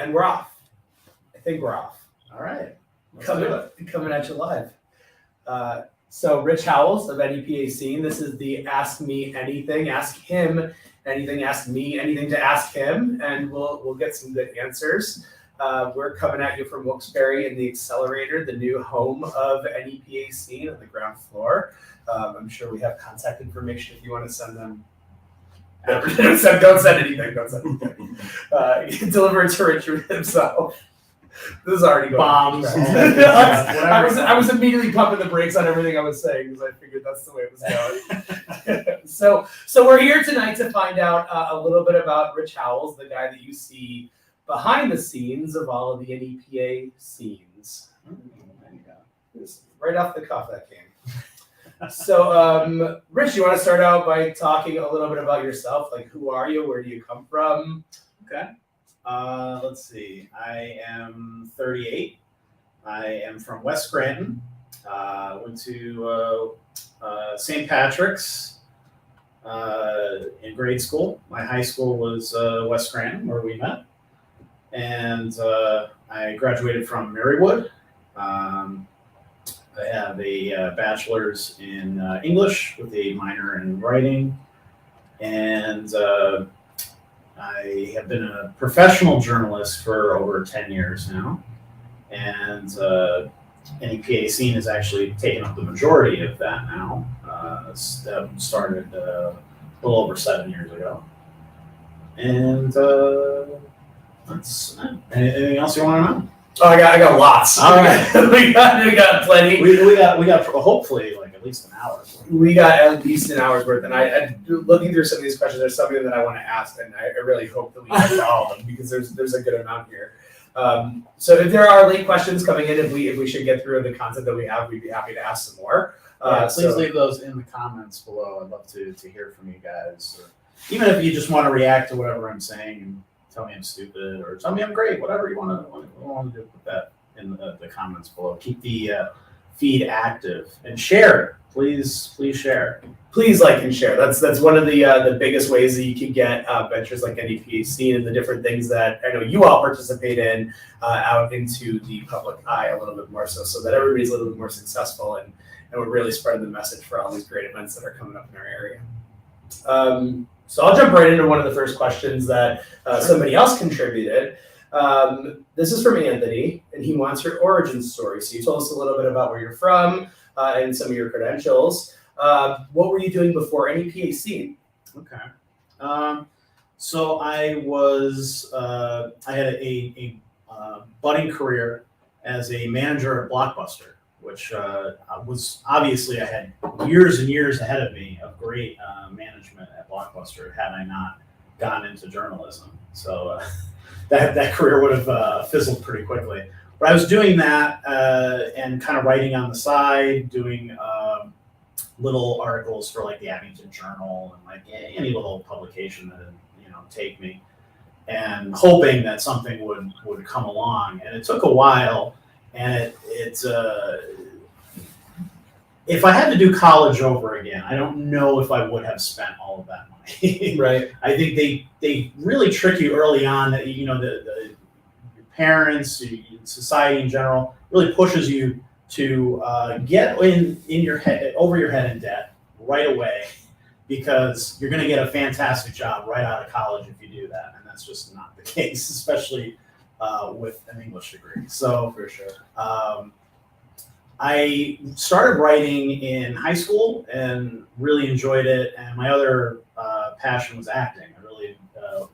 And we're off. I think we're off. All right. Coming at you live. So Rich Howells of NEPA Scene. This is the Ask Me Anything. Ask him anything. Ask me anything to ask him, and we'll get some good answers. We're coming at you from Wilkes-Barre in the Accelerator, the new home of NEPA Scene on the ground floor. I'm sure we have contact information if you want to send them. Don't send anything. You can deliver it to Richard himself. This is already going bombs. I was immediately pumping the brakes on everything I was saying because I figured that's the way it was going. So we're here tonight to find out a little bit about Rich Howells, the guy that you see behind the scenes of all of the NEPA scenes. Right off the cuff that came. So, Rich, you want to start out by talking a little bit about yourself? Like, who are you? Where do you come from? Okay. Let's see. I am 38. I am from West Scranton. Went to St. Patrick's in grade school. My high school was West Scranton, where we met. And I graduated from Marywood. I have a bachelor's in English with a minor in writing. And I have been a professional journalist for over 10 years now. And NEPA Scene has actually taken up the majority of that now. That started a little over 7 years ago. And that's anything else you want to know? Oh, I got lots. All right. we got plenty. We got hopefully like at least an hour. We got at least an hour's worth, and I looking through some of these questions. There's something that I want to ask, and I really hope that we get to all of them because there's a good amount here. So if there are late questions coming in, if we should get through the content that we have, we'd be happy to ask some more. Please leave those in the comments below. I'd love to hear from you guys, or even if you just want to react to whatever I'm saying and tell me I'm stupid or tell me I'm great. Whatever you want to do, put that in the comments below. Keep the feed active and share it. Please share. Please like and share. That's one of the biggest ways that you can get ventures like NEPA Scene and the different things that I know you all participate in out into the public eye a little bit more so that everybody's a little bit more successful and we're really spreading the message for all these great events that are coming up in our area. So I'll jump right into one of the first questions that somebody else contributed. This is from Anthony, and he wants your origin story. So you told us a little bit about where you're from and some of your credentials. What were you doing before NEPA Scene? Okay. So I was, I had a budding career as a manager at Blockbuster, which was obviously I had years and years ahead of me of great management at Blockbuster had I not gone into journalism. So that career would have fizzled pretty quickly. But I was doing that and kind of writing on the side, doing little articles for like the Abington Journal and like any little publication that would, take me, and hoping that something would come along. And it took a while. And if I had to do college over again, I don't know if I would have spent all of that money. Right. I think they really trick you early on that your parents, society in general, really pushes you to get in your head over your head in debt right away because you're going to get a fantastic job right out of college if you do that, and that's just not the case, especially with an English degree. So For sure. I started writing in high school and really enjoyed it. And my other passion was acting. I really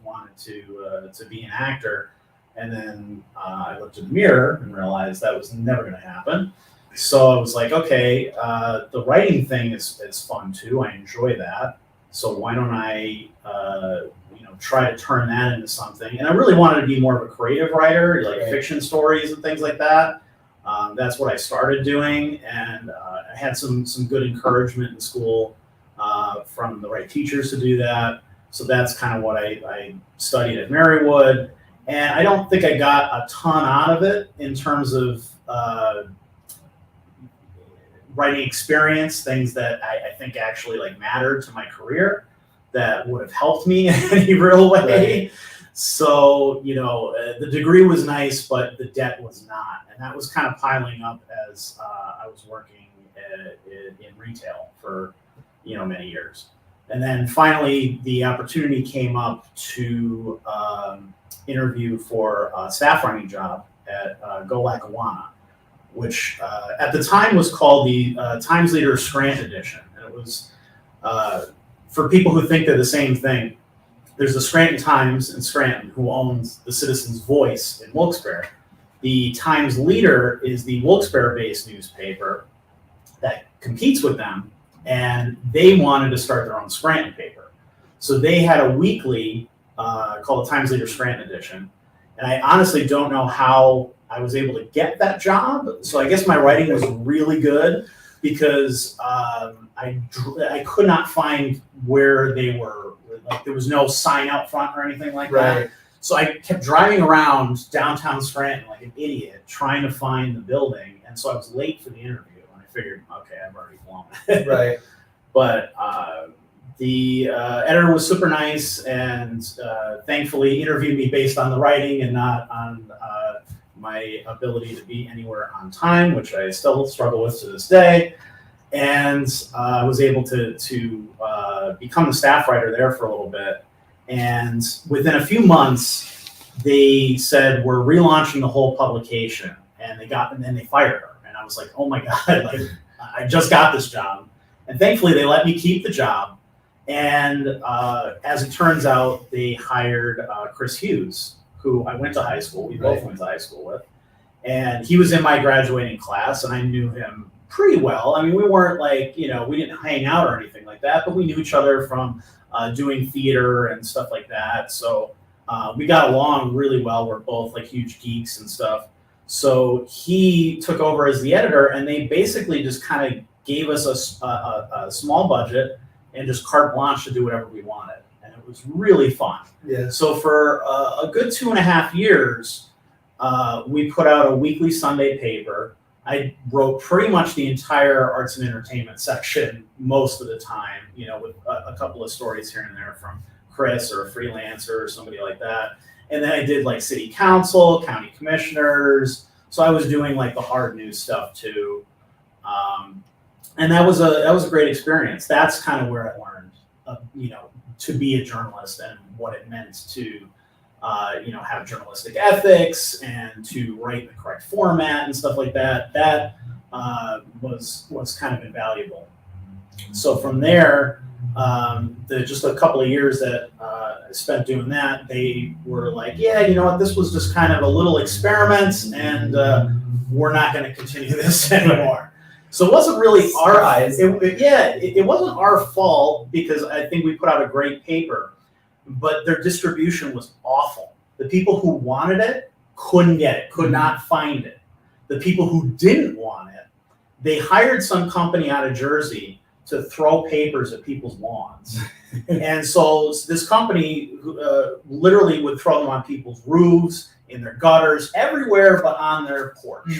wanted to be an actor. And then I looked in the mirror and realized that was never going to happen. So I was like, okay, the writing thing is fun too. I enjoy that. So why don't I try to turn that into something? And I really wanted to be more of a creative writer, like fiction stories and things like that. That's what I started doing, and I had some good encouragement in school from the right teachers to do that. So that's kind of what I studied at Marywood, and I don't think I got a ton out of it in terms of writing experience, things that I think actually like mattered to my career that would have helped me in any real way. Right. So, the degree was nice, but the debt was not. And that was kind of piling up as I was working in retail for, many years. And then finally, the opportunity came up to interview for a staff writing job at Go Lackawanna, which at the time was called the Times Leader Scranton Edition. And it was, for people who think they're the same thing, there's the Scranton Times in Scranton, who owns the Citizen's Voice in Wilkes-Barre. The Times Leader is the Wilkes-Barre-based newspaper that competes with them, and they wanted to start their own Scranton paper. So they had a weekly called the Times Leader Scranton Edition, and I honestly don't know how I was able to get that job. So I guess my writing was really good because I could not find where they were. Like, there was no sign out front or anything like that. So I kept driving around downtown Scranton like an idiot trying to find the building. And so I was late for the interview, and I figured, okay, I've already blown it. Right. But the editor was super nice and thankfully interviewed me based on the writing and not on my ability to be anywhere on time, which I still struggle with to this day. And I was able to become the staff writer there for a little bit. And within a few months, they said, we're relaunching the whole publication. And then they fired her. And I was like, oh my God, like, I just got this job. And thankfully, they let me keep the job. And as it turns out, they hired Chris Hughes, who I went to high school. We both went to high school with. And he was in my graduating class, and I knew him pretty well. I mean, we weren't like, we didn't hang out or anything like that, but we knew each other from doing theater and stuff like that. So we got along really well. We're both like huge geeks and stuff. So he took over as the editor, and they basically just kind of gave us a small budget and just carte blanche to do whatever we wanted. And it was really fun. Yeah. So for a good 2.5 years, we put out a weekly Sunday paper. I wrote pretty much the entire arts and entertainment section most of the time, with a couple of stories here and there from Chris or a freelancer or somebody like that. And then I did like city council, county commissioners. So I was doing like the hard news stuff too. And that was a great experience. That's kind of where I learned, to be a journalist and what it meant to have journalistic ethics and to write in the correct format and stuff like that. That was kind of invaluable. So from there, just a couple of years that I spent doing that, they were like, yeah, you know what, this was just kind of a little experiment, and we're not going to continue this anymore. So it wasn't really our eyes. It wasn't our fault because I think we put out a great paper, but their distribution was awful. The people who wanted it couldn't get it, could not find it. The people who didn't want it, they hired some company out of Jersey to throw papers at people's lawns. And so this company literally would throw them on people's roofs, in their gutters, everywhere but on their porch.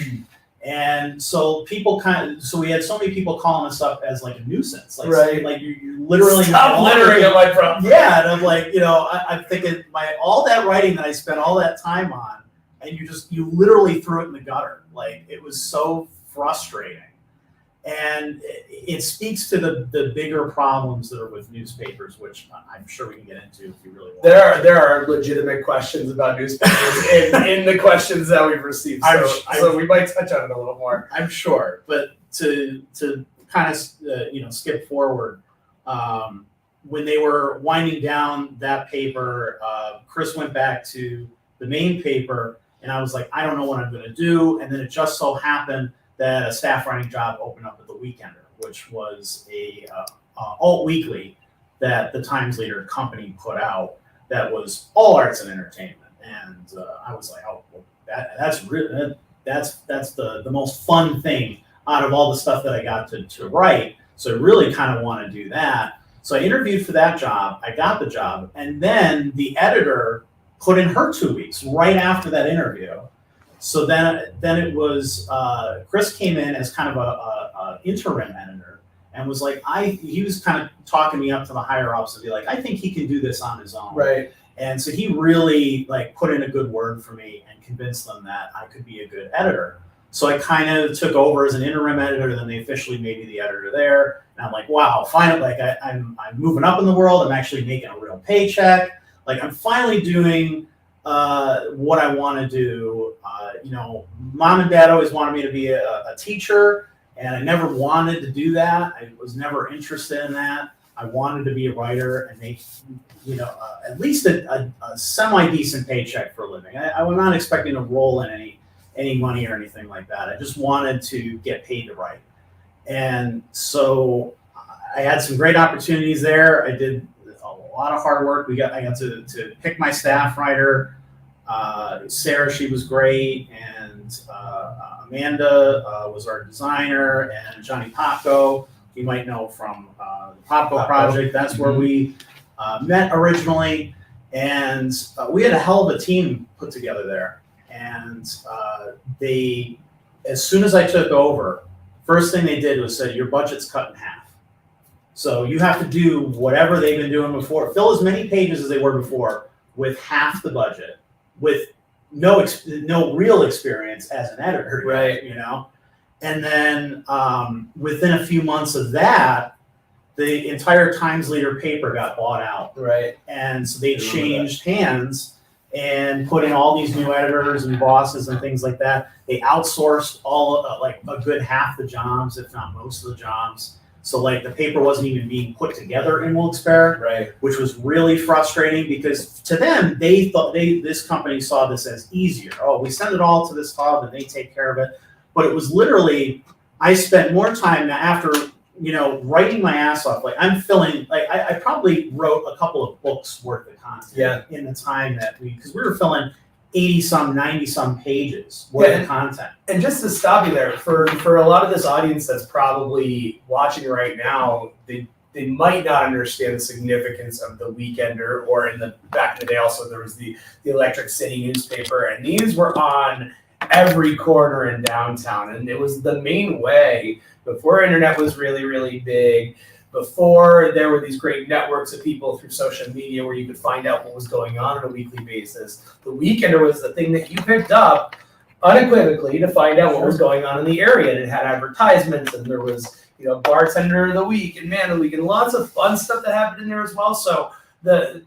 And so so we had so many people calling us up as like a nuisance, like you're literally stop littering at my property. Yeah, and I'm like, I'm thinking all that writing that I spent all that time on, and you literally threw it in the gutter. Like, it was so frustrating, and it speaks to the bigger problems that are with newspapers, which I'm sure we can get into if you really want. There are legitimate questions about newspapers in the questions that we've received, so we might touch on it a little more. I'm sure, but to kind of skip forward, when they were winding down that paper, Chris went back to the main paper, and I was like, I don't know what I'm going to do, and then it just so happened that a staff writing job opened up at the Weekender, which was a alt weekly that the Times Leader company put out that was all arts and entertainment. And I was like, oh, well, that's the most fun thing out of all the stuff that I got to write. So I really kind of want to do that. So I interviewed for that job. I got the job, and then the editor put in her 2 weeks right after that interview. So then it was Chris came in as kind of a interim editor and was like, he was kind of talking me up to the higher ups and be like, I think he can do this on his own. Right. And so he really like put in a good word for me and convinced them that I could be a good editor. So I kind of took over as an interim editor, then they officially made me the editor there. And I'm like, wow, finally, like I'm moving up in the world. I'm actually making a real paycheck. Like I'm finally doing what I want to do. Mom and dad always wanted me to be a teacher, and I never wanted to do that. I was never interested in that. I wanted to be a writer and make, at least a semi-decent paycheck for a living. I was not expecting to roll in any money or anything like that. I just wanted to get paid to write. And so I had some great opportunities there. I did a lot of hard work. I got to pick my staff writer. Sarah, she was great. And Amanda was our designer, and Johnny Popko, you might know from the Popko Project. That's where we met originally. And we had a hell of a team put together there. And they, as soon as I took over, first thing they did was said, your budget's cut in half. So you have to do whatever they've been doing before, fill as many pages as they were before with half the budget, with no real experience as an editor, right? And then within a few months of that, the entire Times Leader paper got bought out, right? And so they changed hands and put in all these new editors and bosses and things like that. They outsourced all like a good half the jobs, if not most of the jobs. So like the paper wasn't even being put together in Wilkes-Barre, right? Which was really frustrating because to them, they thought this company saw this as easier. Oh, we send it all to this hub and they take care of it. But it was literally, I spent more time after, writing my ass off. Like I'm filling, like I probably wrote a couple of books worth of content in the time that because we were filling 80-some, 90-some pages worth of content. And just to stop you there, for a lot of this audience that's probably watching right now, they might not understand the significance of the Weekender, or in the back in the day also there was the Electric City newspaper, and these were on every corner in downtown, and it was the main way before internet was really, really big, before there were these great networks of people through social media where you could find out what was going on a weekly basis. The Weekender was the thing that you picked up unequivocally to find out what was going on in the area, and it had advertisements, and there was bartender of the week and man of the week, and lots of fun stuff that happened in there as well. So the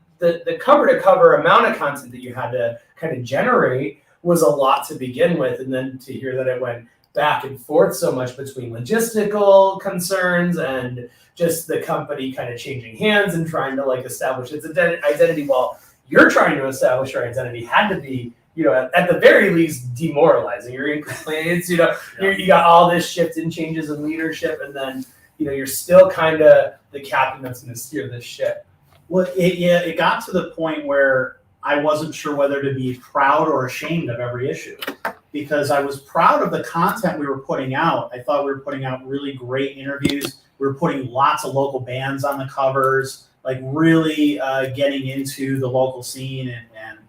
cover to cover amount of content that you had to kind of generate was a lot to begin with, and then to hear that it went back and forth so much between logistical concerns and just the company kind of changing hands and trying to like establish its identity while you're trying to establish your identity had to be, at the very least demoralizing. You're in complaints, you got all this shift and changes in leadership, and then, you're still kind of the captain that's going to steer this ship. Well, it got to the point where I wasn't sure whether to be proud or ashamed of every issue, because I was proud of the content we were putting out. I thought we were putting out really great interviews. We were putting lots of local bands on the covers, like really getting into the local scene and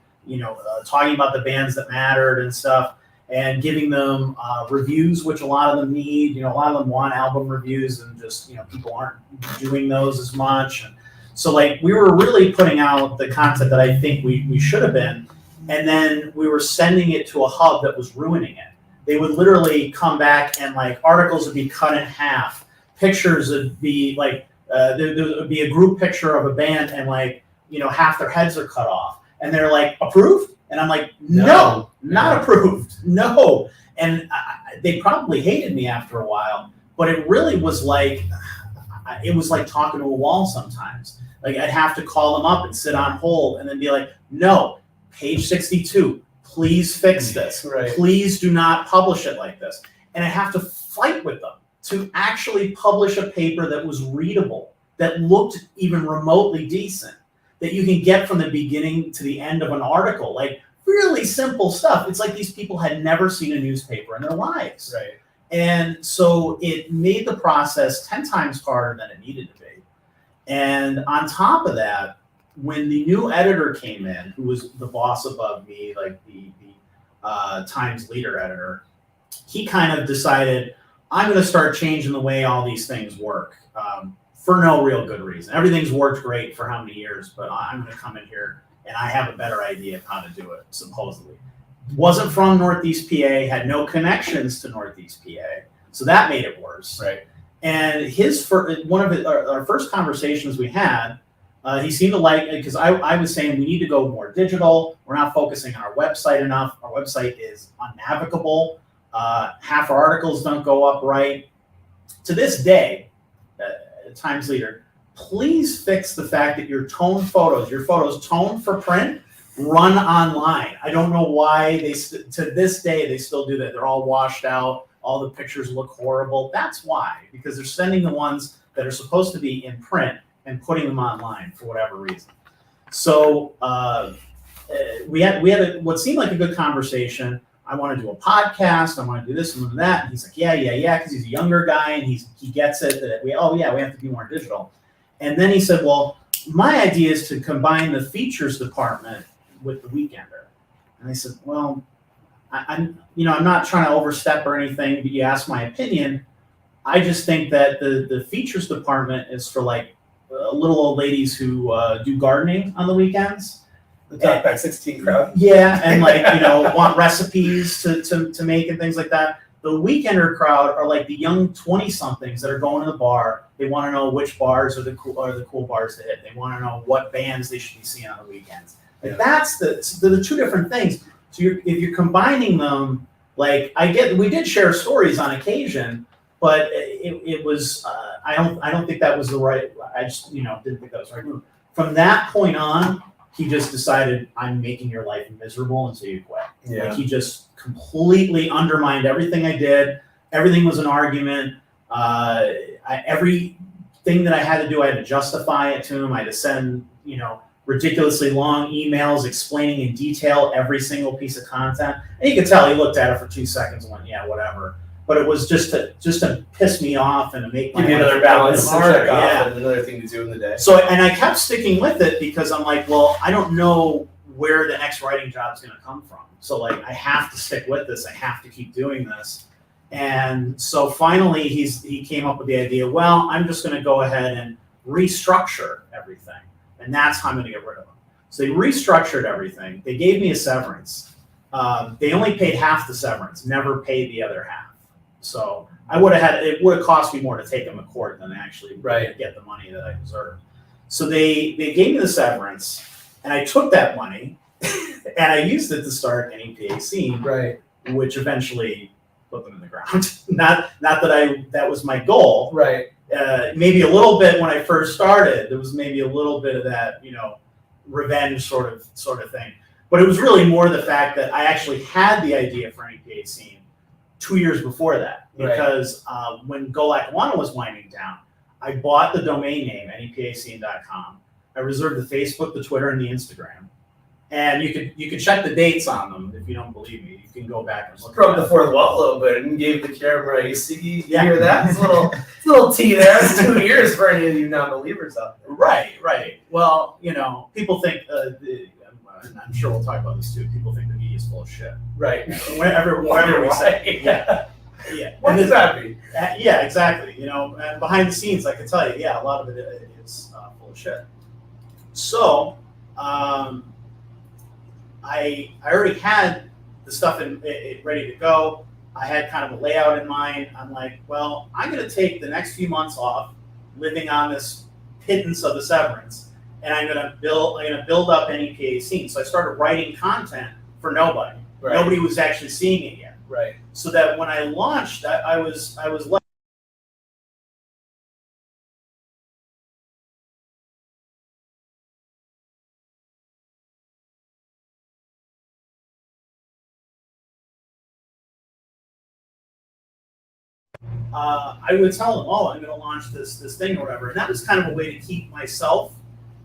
talking about the bands that mattered and stuff, and giving them reviews, which a lot of them need. A lot of them want album reviews, and just people aren't doing those as much. And so like we were really putting out the content that I think we should have been, and then we were sending it to a hub that was ruining it. They would literally come back and like articles would be cut in half, pictures would be like there would be a group picture of a band and like half their heads are cut off, and they're like, approved? And I'm like, no, not approved, no. And they probably hated me after a while, but it really was like talking to a wall sometimes. Like I'd have to call them up and sit on hold and then be like, no, page 62, please fix this. Right. Please do not publish it like this. And I have to fight with them to actually publish a paper that was readable, that looked even remotely decent, that you can get from the beginning to the end of an article. Like really simple stuff. It's like these people had never seen a newspaper in their lives. Right. And so it made the process 10 times harder than it needed to be. And on top of that, when the new editor came in, who was the boss above me, like the Times Leader editor, he kind of decided, I'm going to start changing the way all these things work for no real good reason. Everything's worked great for how many years, but I'm going to come in here and I have a better idea of how to do it, supposedly. Wasn't from Northeast PA, had no connections to Northeast PA, so that made it worse. Right. And our first conversations we had, he seemed to like it because I was saying we need to go more digital. We're not focusing on our website enough. Our website is unnavigable. Half our articles don't go up right. To this day, Times Leader, please fix the fact that your photos toned for print, run online. I don't know why to this day they still do that. They're all washed out. All the pictures look horrible. That's why, because they're sending the ones that are supposed to be in print and putting them online for whatever reason. So we had what seemed like a good conversation. I want to do a podcast. I want to do this and that. And he's like, yeah, because he's a younger guy and he gets it that we have to be more digital. And then he said, well, my idea is to combine the features department with the Weekender. And I said, well, I'm not trying to overstep or anything, but you asked my opinion. I just think that the features department is for like little old ladies who do gardening on the weekends. The Talkback 16 crowd. Yeah, and want recipes to make and things like that. The Weekender crowd are like the young 20-somethings that are going to the bar. They want to know which bars are the cool bars to hit. They want to know what bands they should be seeing on the weekends. Like that's the two different things. So if you're combining them, like we did share stories on occasion, but it was I don't think that was the right. I just didn't think that was the right move. From that point on, he just decided, I'm making your life miserable until you quit. Yeah. Like he just completely undermined everything I did. Everything was an argument. Everything that I had to do, I had to justify it to him. I had to send ridiculously long emails explaining in detail every single piece of content. And you could tell he looked at it for 2 seconds and went, yeah, whatever. But it was just to piss me off and to make give you another balance to check off yeah. and another thing to do in the day. So, and I kept sticking with it because I'm like, well, I don't know where the next writing job is going to come from. So like, I have to stick with this. I have to keep doing this. And so finally he came up with the idea, well, I'm just going to go ahead and restructure everything. And that's how I'm going to get rid of them. So they restructured everything. They gave me a severance. They only paid half the severance, never paid the other half. So it would have cost me more to take them to court than actually get the money that I deserved. So they gave me the severance, and I took that money and I used it to start NEPA Scene, which eventually put them in the ground. Not that was my goal. Right. Maybe a little bit when I first started, there was maybe a little bit of that, revenge sort of thing. But it was really more the fact that I actually had the idea for NEPA Scene 2 years before that, because when Go Lackawanna was winding down, I bought the domain name nepascene.com. I reserved the Facebook, the Twitter, and the Instagram. And you could check the dates on them if you don't believe me. You can go back and look. Broke the fourth wall a little bit and gave the camera a see. You hear that? It's a little tea there. It's 2 years for any of you non-believers out there. Right. Well, people think. I'm sure we'll talk about this too. People think the media is full of shit. Right. Whatever we say. Yeah. What does that mean? Yeah, exactly. And behind the scenes, I can tell you, a lot of it is full of shit. So, I already had the stuff ready to go. I had kind of a layout in mind. I'm like, well, I'm going to take the next few months off, living on this pittance of the severance, and I'm going to build up NEPA Scene. So I started writing content for nobody. Right. Nobody was actually seeing it yet. Right. So that when I launched, I was like, I would tell them, oh, I'm going to launch this thing or whatever, and that was kind of a way to keep myself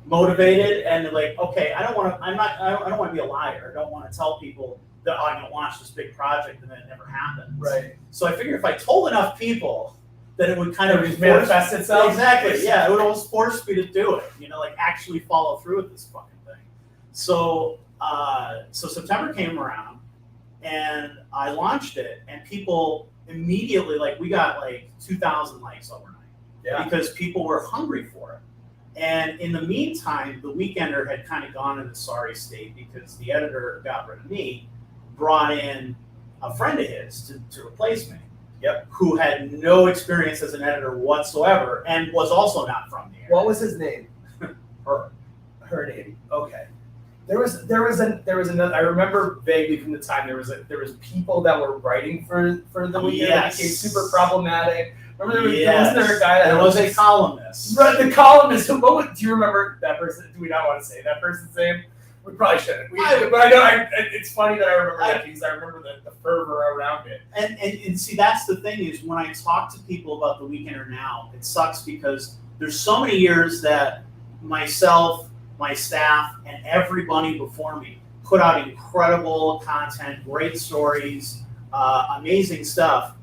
motivated and like, okay, I don't want to be a liar. I don't want to tell people that I'm going to launch this big project and then it never happens. Right. So I figure if I told enough people, that it would kind of manifest itself. Exactly. Yeah, it would almost force me to do it. Like actually follow through with this fucking thing. So September came around, and I launched it, and people immediately we got 2,000 likes overnight. Yeah. Because people were hungry for it. And in the meantime, the Weekender had kind of gone in a sorry state because the editor got rid of me, brought in a friend of his to replace me. Yep. Who had no experience as an editor whatsoever and was also not from the area. What was his name? Her. Her name. Okay. There was another. I remember vaguely from the time there was people that were writing for the Weekender that became super problematic. Remember wasn't there a guy that was a columnist? Right, the columnist. Do you remember that person? Do we not want to say that person's name? We probably shouldn't. But I know it's funny that I remember that because I remember the fervor around it. And see, that's the thing is when I talk to people about the Weekender now, it sucks because there's so many years that myself, my staff, and everybody before me put out incredible content, great stories, amazing stuff,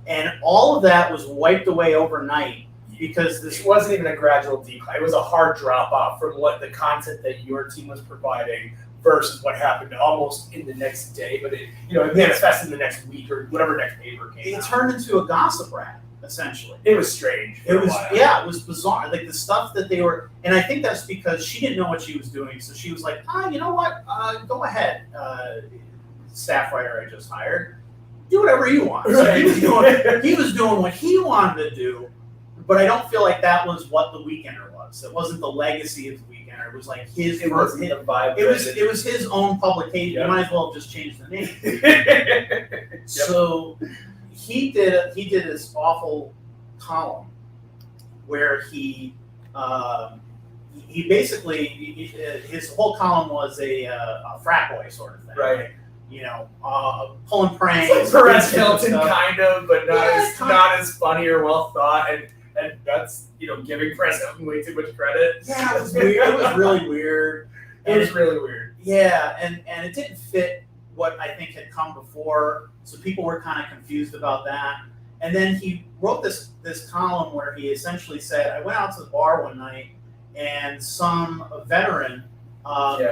and all of that was wiped away overnight. Because this wasn't even a gradual decline. It was a hard drop off from what the content that your team was providing versus what happened almost in the next day. But it manifested in the next week or whatever next paper came out. It turned into a gossip rag, essentially. It was strange. It was bizarre. Like the stuff that they were, and I think that's because she didn't know what she was doing. So she was like, you know what? Go ahead, staff writer I just hired. Do whatever you want. So Right. he was doing what he wanted to do. But I don't feel like that was what the Weekender was. It wasn't the legacy of the Weekender. It was like his. It wasn't the vibe. It was his own publication. Yep. You might as well have just changed the name. So he did this awful column where he basically his whole column was a frat boy sort of thing. Right. You know, pulling pranks. It's like Perez Hilton kind of, but not as funny or well thought, and that's giving Perez Hilton way too much credit. Yeah, it was weird. It was really weird. It was really weird. Yeah, and it didn't fit what I think had come before, so people were kind of confused about that. And then he wrote this column where he essentially said, I went out to the bar one night and some veteran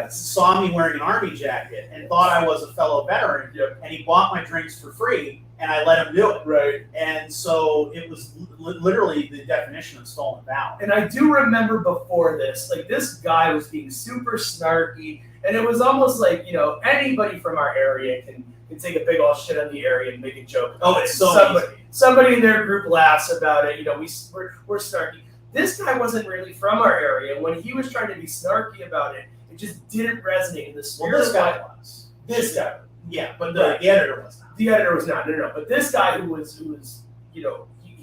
saw me wearing an army jacket and thought I was a fellow veteran, and he bought my drinks for free, and I let him do it. Right. And so it was literally the definition of stolen valor. And I do remember before this, like this guy was being super snarky, and it was almost like anybody from our area can take a big old shit on the area and make a joke. Oh, it's so somebody in their group laughs about it. We're snarky. This guy wasn't really from our area. When he was trying to be snarky about it, it just didn't resonate in the spirit. Well, this guy was. This guy. Yeah, but the editor was not. The editor was not. No. But this guy who was he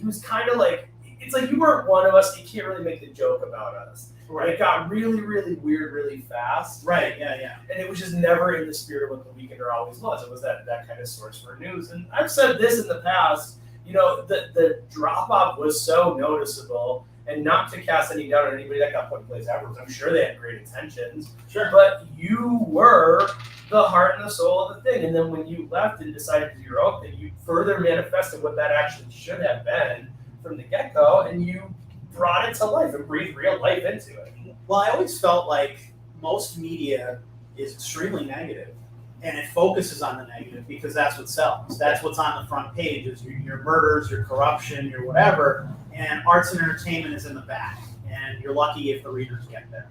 was kind of like, it's like you weren't one of us. You can't really make the joke about us. Right. And it got really, really weird really fast. Right. Yeah. And it was just never in the spirit of what the Weekender always was. It was that kind of source for news. And I've said this in the past. The drop off was so noticeable. And not to cast any doubt on anybody that got put in place afterwards. I'm sure they had great intentions. Sure. But you were the heart and the soul of the thing. And then when you left and decided to do your own thing, you further manifested what that actually should have been from the get-go, and you brought it to life and breathed real life into it. Well, I always felt like most media is extremely negative, and it focuses on the negative because that's what sells. That's what's on the front page is your murders, your corruption, your whatever, and arts and entertainment is in the back, and you're lucky if the readers get there.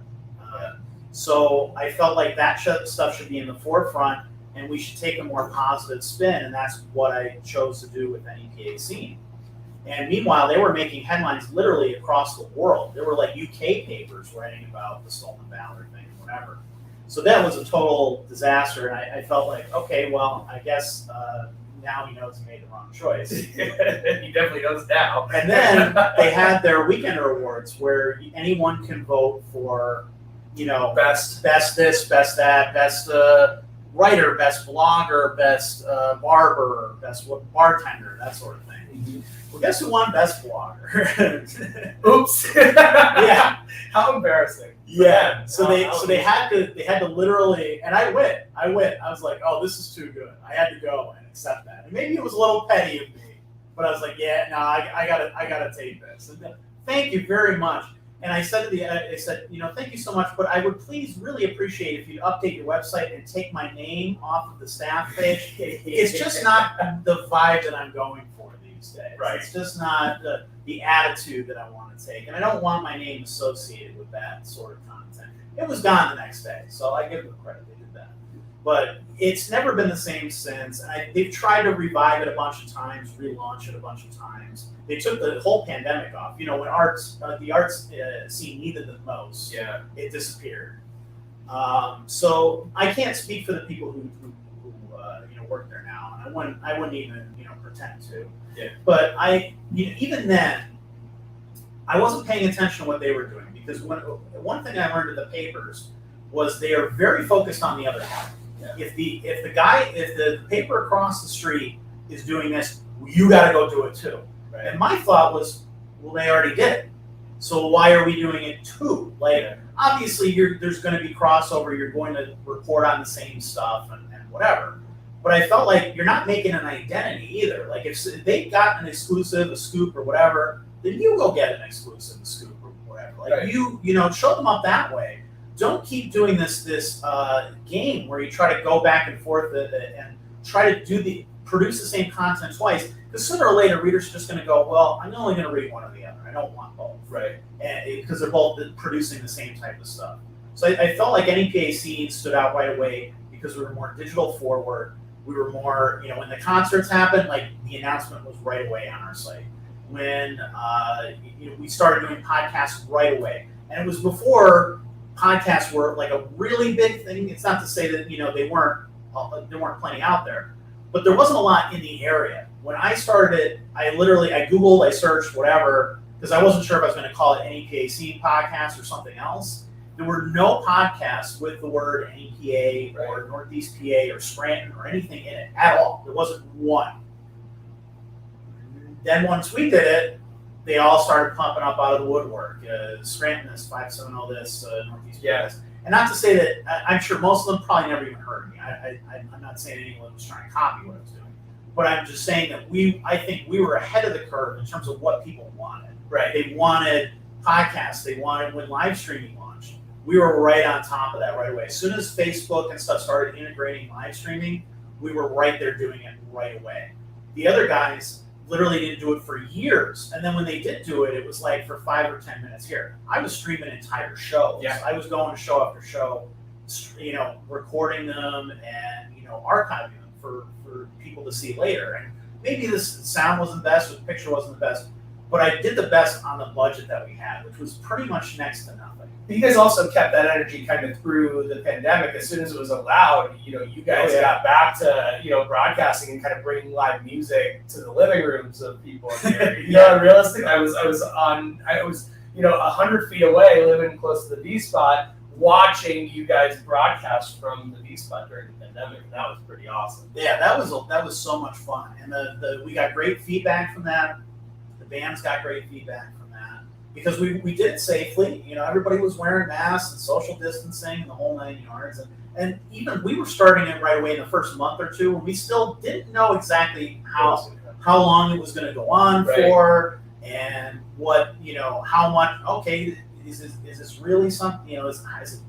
So I felt like that stuff should be in the forefront, and we should take a more positive spin, and that's what I chose to do with NEPA Scene. And meanwhile, they were making headlines literally across the world. There were like UK papers writing about the stolen valor thing, whatever. So that was a total disaster, and I felt like, okay, well, I guess now he knows he made the wrong choice. He definitely knows now. And then they had their Weekender Awards, where anyone can vote for, best this, best that, best writer, best blogger, best barber, best bartender, that sort of thing. Mm-hmm. Well, guess who won best blogger? Oops. Yeah. How embarrassing. Yeah. So they had to literally, and I went. I was like, oh, this is too good. I had to go and accept that. And maybe it was a little petty of me, but I was like, yeah, no, I gotta take this. And then, thank you very much. And I said thank you so much, but I would please really appreciate if you'd update your website and take my name off of the staff page. It's just not the vibe that I'm going for these these days. Right. It's just not the attitude that I want to take, and I don't want my name associated with that sort of content. It was gone the next day, so I give them credit, they did that. But it's never been the same since. They've tried to revive it a bunch of times, relaunch it a bunch of times. They took the whole pandemic off. You know, when the arts scene needed it the most, it disappeared. So I can't speak for the people who work there now, and I wouldn't even pretend to. Yeah. But even then, I wasn't paying attention to what they were doing, because one thing I learned in the papers was they are very focused on the other guy. Yeah. If the paper across the street is doing this, you got to go do it too. Right. And my thought was, well, they already did it, so why are we doing it too? Obviously, there's going to be crossover. You're going to report on the same stuff and whatever. But I felt like you're not making an identity either. Like if they got an exclusive, a scoop, or whatever, then you go get an exclusive, a scoop, or whatever. Like right. Show them up that way. Don't keep doing this game where you try to go back and forth and try to produce the same content twice. Because sooner or later, readers are just going to go, well, I'm only going to read one or the other. I don't want both. Right. And because they're both producing the same type of stuff. So I felt like NEPA Scene stood out right away because we were more digital forward. We were more, when the concerts happened, like the announcement was right away on our site. When we started doing podcasts right away, and it was before podcasts were like a really big thing. It's not to say that there weren't plenty out there, but there wasn't a lot in the area. When I started it, I Googled, I searched, whatever, because I wasn't sure if I was going to call it NEPA Scene podcast or something else. There were no podcasts with the word NEPA right. or Northeast PA or Scranton or anything in it at all. There wasn't one. Then once we did it, they all started pumping up out of the woodwork. Scranton this, 570 this, Northeast PA this. And not to say that, I'm sure most of them probably never even heard of me. I'm not saying anyone was trying to copy what I was doing. But I'm just saying that I think we were ahead of the curve in terms of what people wanted. Right. They wanted podcasts. They wanted when live streaming launched. We were right on top of that right away. As soon as Facebook and stuff started integrating live streaming, we were right there doing it right away. The other guys literally didn't do it for years. And then when they did do it, it was like for 5 or 10 minutes here. I was streaming entire shows. Yeah. I was going to show after show, recording them and, archiving them for people to see later. And maybe the sound wasn't the best or the picture wasn't the best, but I did the best on the budget that we had, which was pretty much next to nothing. You guys also kept that energy kind of through the pandemic. As soon as it was allowed, you guys got back to, broadcasting and kind of bringing live music to the living rooms of people in here. Realistically, I was 100 feet away, living close to the V spot, watching you guys broadcast from the V spot during the pandemic, and that was pretty awesome. Yeah, that was so much fun, and we got great feedback from that. The bands got great feedback from that because we did it safely. Everybody was wearing masks and social distancing and the whole 9 yards, and even we were starting it right away in the first month or two, and we still didn't know exactly how long it was going to go on for, and what how much. Okay. Is this really something? Is it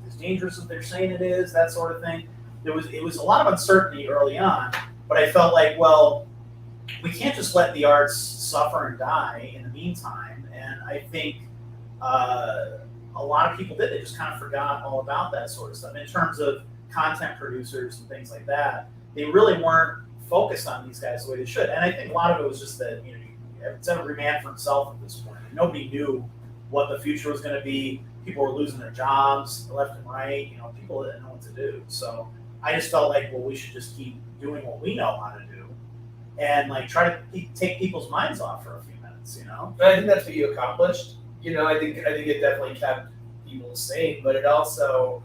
as dangerous as they're saying it is? That sort of thing. It was a lot of uncertainty early on, but I felt like, well, we can't just let the arts suffer and die in the meantime. And I think a lot of people did. They just kind of forgot all about that sort of stuff. In terms of content producers and things like that, they really weren't focused on these guys the way they should. And I think a lot of it was just that it's every man for himself at this point. Nobody knew what the future was going to be. People were losing their jobs left and right. People didn't know what to do. So I just felt like, well, we should just keep doing what we know how to do, and try to take people's minds off for a few minutes. I think that's what you accomplished. I think it definitely kept people sane, but it also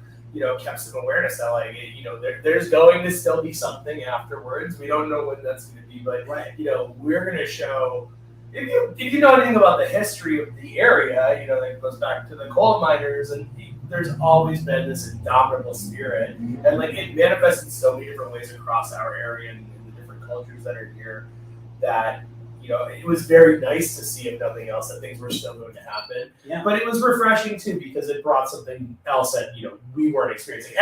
kept some awareness that there's going to still be something afterwards. We don't know when that's going to be, but we're going to show. If you know anything about the history of the area, that goes back to the coal miners, and there's always been this indomitable spirit, and it manifests in so many different ways across our area and the different cultures that are here. That it was very nice to see, if nothing else, that things were still going to happen. Yeah. But it was refreshing too, because it brought something else that we weren't experiencing.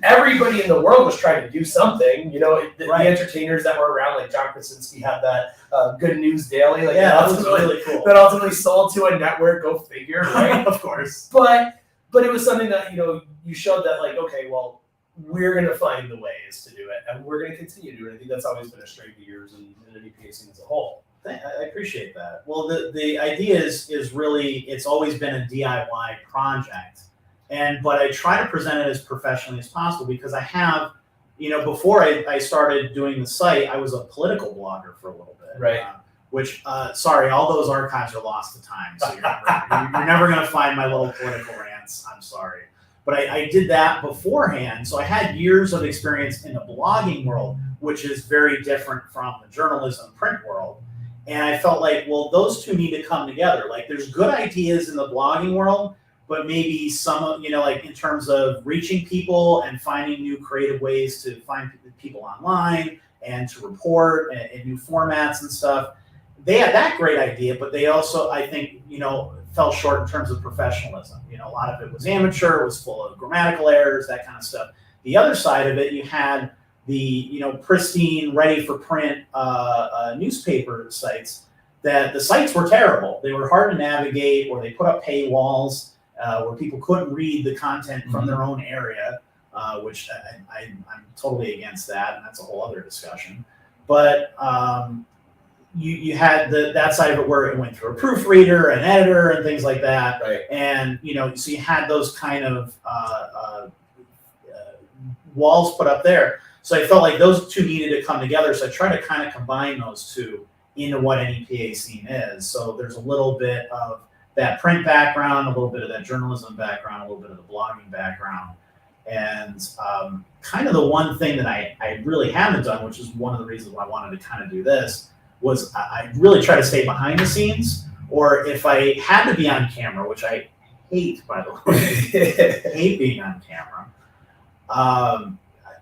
Everybody in the world was trying to do something. The entertainers that were around, like John Krasinski had that Good News Daily, that was really cool. That ultimately sold to a network. Go figure, right? Of course. But it was something that you showed that, like, okay, well, we're going to find the ways to do it, and we're going to continue to do it. I think that's always been a strength of yours and NEPA Scene as a whole. I appreciate that. Well, the idea is really, it's always been a DIY project, but I try to present it as professionally as possible, because I have, before I started doing the site, I was a political blogger for a little bit. Right. Which, sorry, all those archives are lost to time, so you're never going to find my little political rants. I'm sorry. But I did that beforehand, so I had years of experience in the blogging world, which is very different from the journalism print world. And I felt like, well, those two need to come together. Like, there's good ideas in the blogging world, but maybe some, like in terms of reaching people and finding new creative ways to find people online and to report and new formats and stuff. They had that great idea, but they also, I think, fell short in terms of professionalism. A lot of it was amateur, it was full of grammatical errors, that kind of stuff. The other side of it, you had the pristine, ready for print newspaper sites. That the sites were terrible. They were hard to navigate, or they put up paywalls where people couldn't read the content from their own area, which I'm totally against that, and that's a whole other discussion. But you had that side of it where it went through a proofreader, an editor, and things like that. Right. And so you had those kind of walls put up there. So I felt like those two needed to come together. So I tried to kind of combine those two into what NEPA Scene is. So there's a little bit of that print background, a little bit of that journalism background, a little bit of the blogging background. And kind of the one thing that I really haven't done, which is one of the reasons why I wanted to kind of do this, was I really try to stay behind the scenes, or if I had to be on camera, which I hate, by the way, hate being on camera.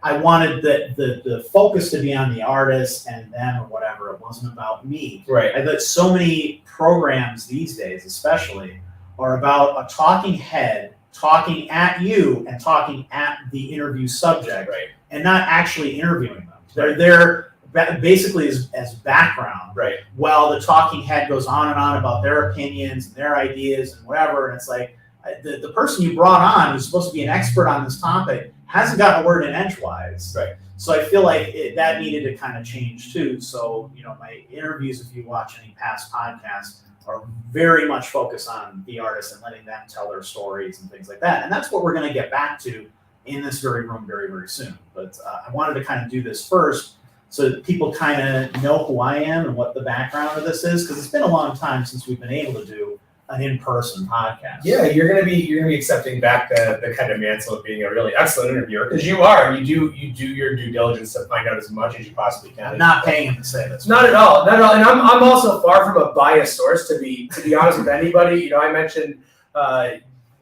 I wanted the focus to be on the artist and them or whatever. It wasn't about me. Right. I bet so many programs these days, especially, are about a talking head talking at you and talking at the interview subject, right, and not actually interviewing them. They're there basically as background, right, while the talking head goes on and on about their opinions and their ideas and whatever. And it's like, the person you brought on, who's supposed to be an expert on this topic, hasn't gotten a word in edgewise. Right. So I feel like that needed to kind of change too. So, my interviews, if you watch any past podcasts, are very much focused on the artist and letting them tell their stories and things like that. And that's what we're going to get back to in this very room very, very soon. But I wanted to kind of do this first so that people kind of know who I am and what the background of this is, because it's been a long time since we've been able to do an in-person podcast. Yeah, you're gonna be accepting back the kind of mantle of being a really excellent interviewer, because you are. You do your due diligence to find out as much as you possibly can. I'm not paying him to say this. Not at all. And I'm also far from a biased source to be honest with anybody. I mentioned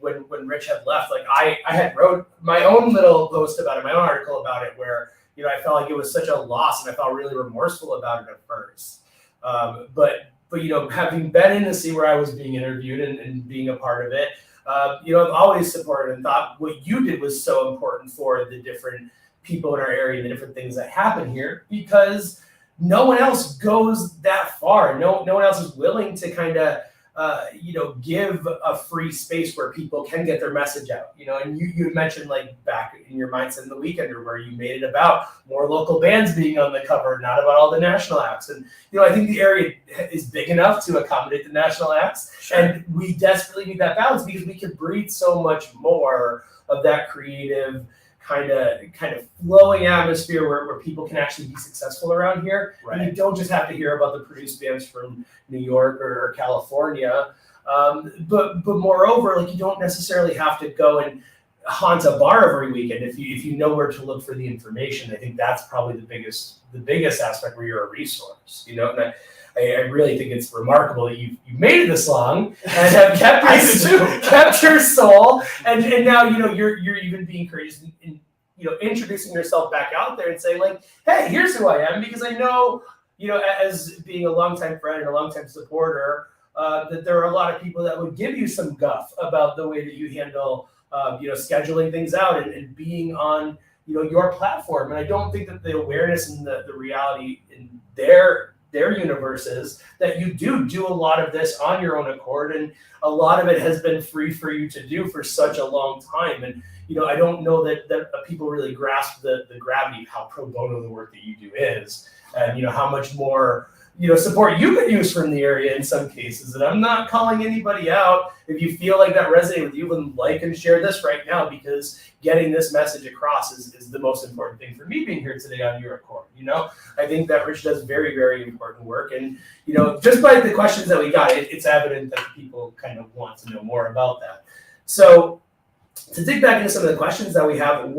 when Rich had left, like I had wrote my own little post about it, my own article about it, where I felt like it was such a loss, and I felt really remorseful about it at first. But having been in to see where I was being interviewed and being a part of it, I've always supported and thought what you did was so important for the different people in our area and the different things that happen here, because no one else goes that far. No one else is willing to kind of give a free space where people can get their message out, and you mentioned, like, back in your mindset in The Weekender, where you made it about more local bands being on the cover, not about all the national acts. And, I think the area is big enough to accommodate the national acts. Sure. And we desperately need that balance, because we can breathe so much more of that creative kind of flowing atmosphere where people can actually be successful around here. Right. And you don't just have to hear about the produced bands from New York or California. But moreover, like, you don't necessarily have to go and haunt a bar every weekend if you know where to look for the information. I think that's probably the biggest aspect where you're a resource. And I really think it's remarkable that you've made it this long and have kept your soul, and now you're even being courageous in introducing yourself back out there and saying, like, hey, here's who I am, because I know as being a longtime friend and a longtime supporter, that there are a lot of people that would give you some guff about the way that you handle, scheduling things out and being on, your platform. And I don't think that the awareness and the reality in their universe is that you do a lot of this on your own accord, and a lot of it has been free for you to do for such a long time. And I don't know that people really grasp the gravity of how pro bono the work that you do is, and how much more support you could use from the area in some cases. And I'm not calling anybody out. If you feel like that resonated with you, then like and share this right now, because getting this message across is the most important thing for me being here today on your accord. I think that Rich does very, very important work. And, just by the questions that we got, it's evident that people kind of want to know more about that. So to dig back into some of the questions that we have,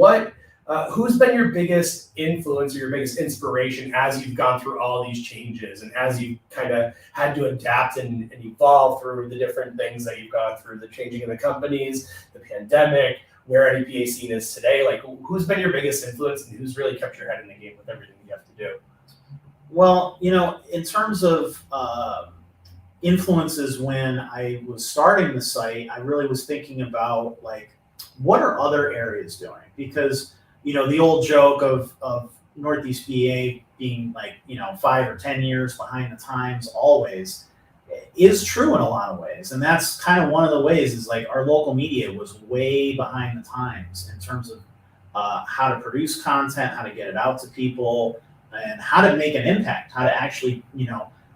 who's been your biggest influence or your biggest inspiration as you've gone through all these changes and as you kind of had to adapt and evolve through the different things that you've gone through, the changing of the companies, the pandemic, where NEPA Scene is today? Like, who's been your biggest influence and who's really kept your head in the game with everything you have to do? Well, in terms of influences, when I was starting the site, I really was thinking about, what are other areas doing? Because the old joke of Northeast PA being 5 or 10 years behind the times always is true in a lot of ways. And that's kind of one of the ways is our local media was way behind the times in terms of how to produce content, how to get it out to people, and how to make an impact, how to actually,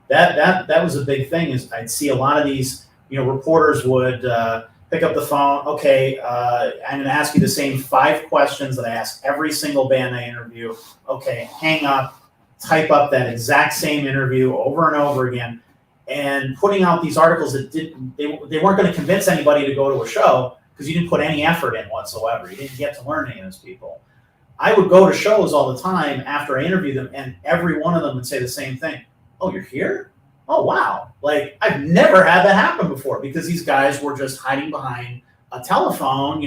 that was a big thing. Is I'd see a lot of these, reporters would pick up the phone. Okay, I'm going to ask you the same 5 questions that I ask every single band I interview. Okay, hang up, type up that exact same interview over and over again, and putting out these articles that they weren't going to convince anybody to go to a show because you didn't put any effort in whatsoever. You didn't get to learn any of those people. I would go to shows all the time after I interviewed them, and every one of them would say the same thing. Oh, you're here? Oh, wow. I've never had that happen before, because these guys were just hiding behind a telephone,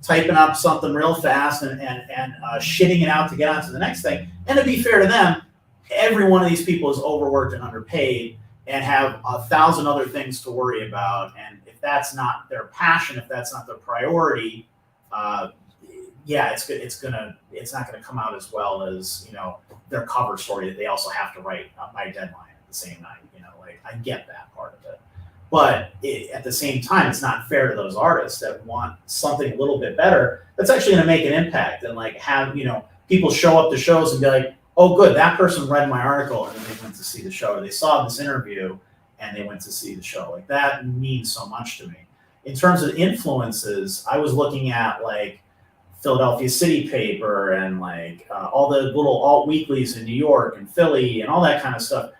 typing up something real fast and shitting it out to get on to the next thing. And to be fair to them, every one of these people is overworked and underpaid and have 1,000 other things to worry about. And if that's not their passion, if that's not their priority, it's not gonna come out as well as their cover story that they also have to write by deadline at the same night. I get that part of it, but at the same time, it's not fair to those artists that want something a little bit better that's actually going to make an impact and have people show up to shows and be like, oh, good, that person read my article and then they went to see the show, or they saw this interview and they went to see the show. That means so much to me. In terms of influences, I was looking at Philadelphia City Paper and all the little alt weeklies in New York and Philly and all that kind of stuff.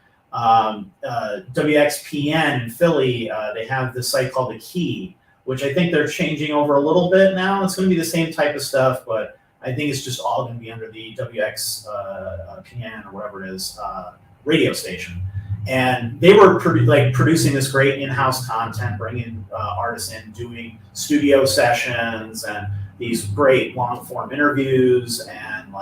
WXPN in Philly, they have this site called The Key, which I think they're changing over a little bit now. It's going to be the same type of stuff, but I think it's just all going to be under the WXPN or whatever it is radio station. And they were producing this great in-house content, bringing artists in, doing studio sessions and these great long-form interviews and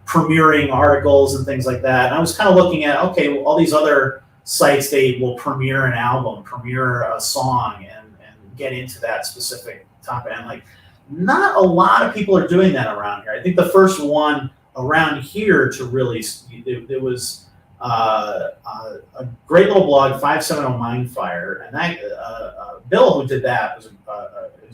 premiering articles and things like that. And I was kind of looking at, okay, well, all these other sites, they will premiere an album, premiere a song, and get into that specific topic. And not a lot of people are doing that around here. I think the first one around here to really, there was a great little blog, 570 Mindfire, and that Bill, who did that, was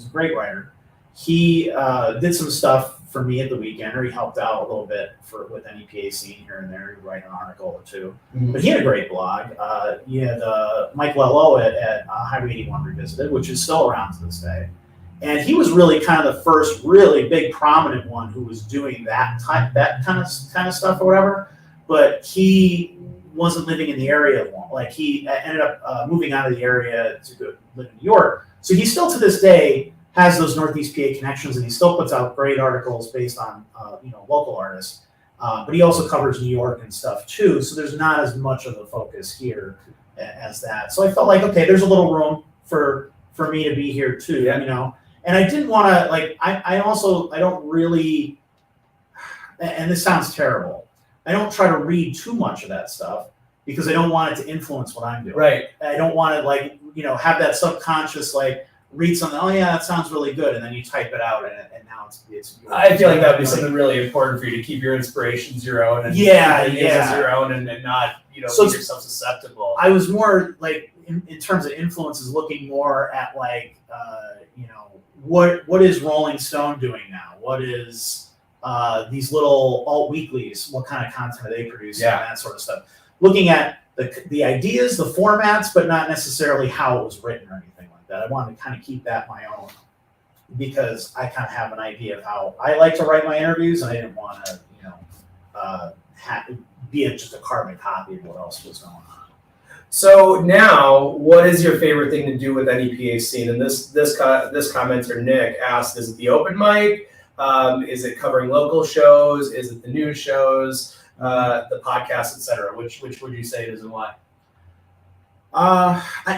a great writer. He did some stuff for me at the weekend, or he helped out a little bit with NEPA Scene here and there. He'd write an article or two. Mm-hmm. But he had a great blog. He had Mike Lello at Highway 81 Revisited, which is still around to this day. And he was really kind of the first really big prominent one who was doing that kind of stuff or whatever. But he wasn't living in the area long. He ended up moving out of the area to go live in New York. So he still to this day has those Northeast PA connections, and he still puts out great articles based on local artists. But he also covers New York and stuff too. So there's not as much of a focus here as that. So I felt okay, there's a little room for me to be here too. Yeah. And I didn't want to I don't really, and this sounds terrible, I don't try to read too much of that stuff, because I don't want it to influence what I'm doing. Right. I don't want to have that subconscious read something. Oh yeah, that sounds really good, and then you type it out, and now it's. I feel like that would be something really important for you to keep your inspirations your own and yeah, your own, and not so leave yourself susceptible. I was more in terms of influences, looking more at what is Rolling Stone doing now? What is these little alt weeklies? What kind of content are they producing? And that sort of stuff. Looking at the ideas, the formats, but not necessarily how it was written or anything like that. I wanted to kind of keep that my own because I kind of have an idea of how I like to write my interviews, and I didn't want to be just a carbon copy of what else was going on. So now, what is your favorite thing to do with NEPA Scene? And this commenter, Nick, asked, is it the open mic? Is it covering local shows? Is it the news shows, the podcast, etc.? Which would you say it is and why?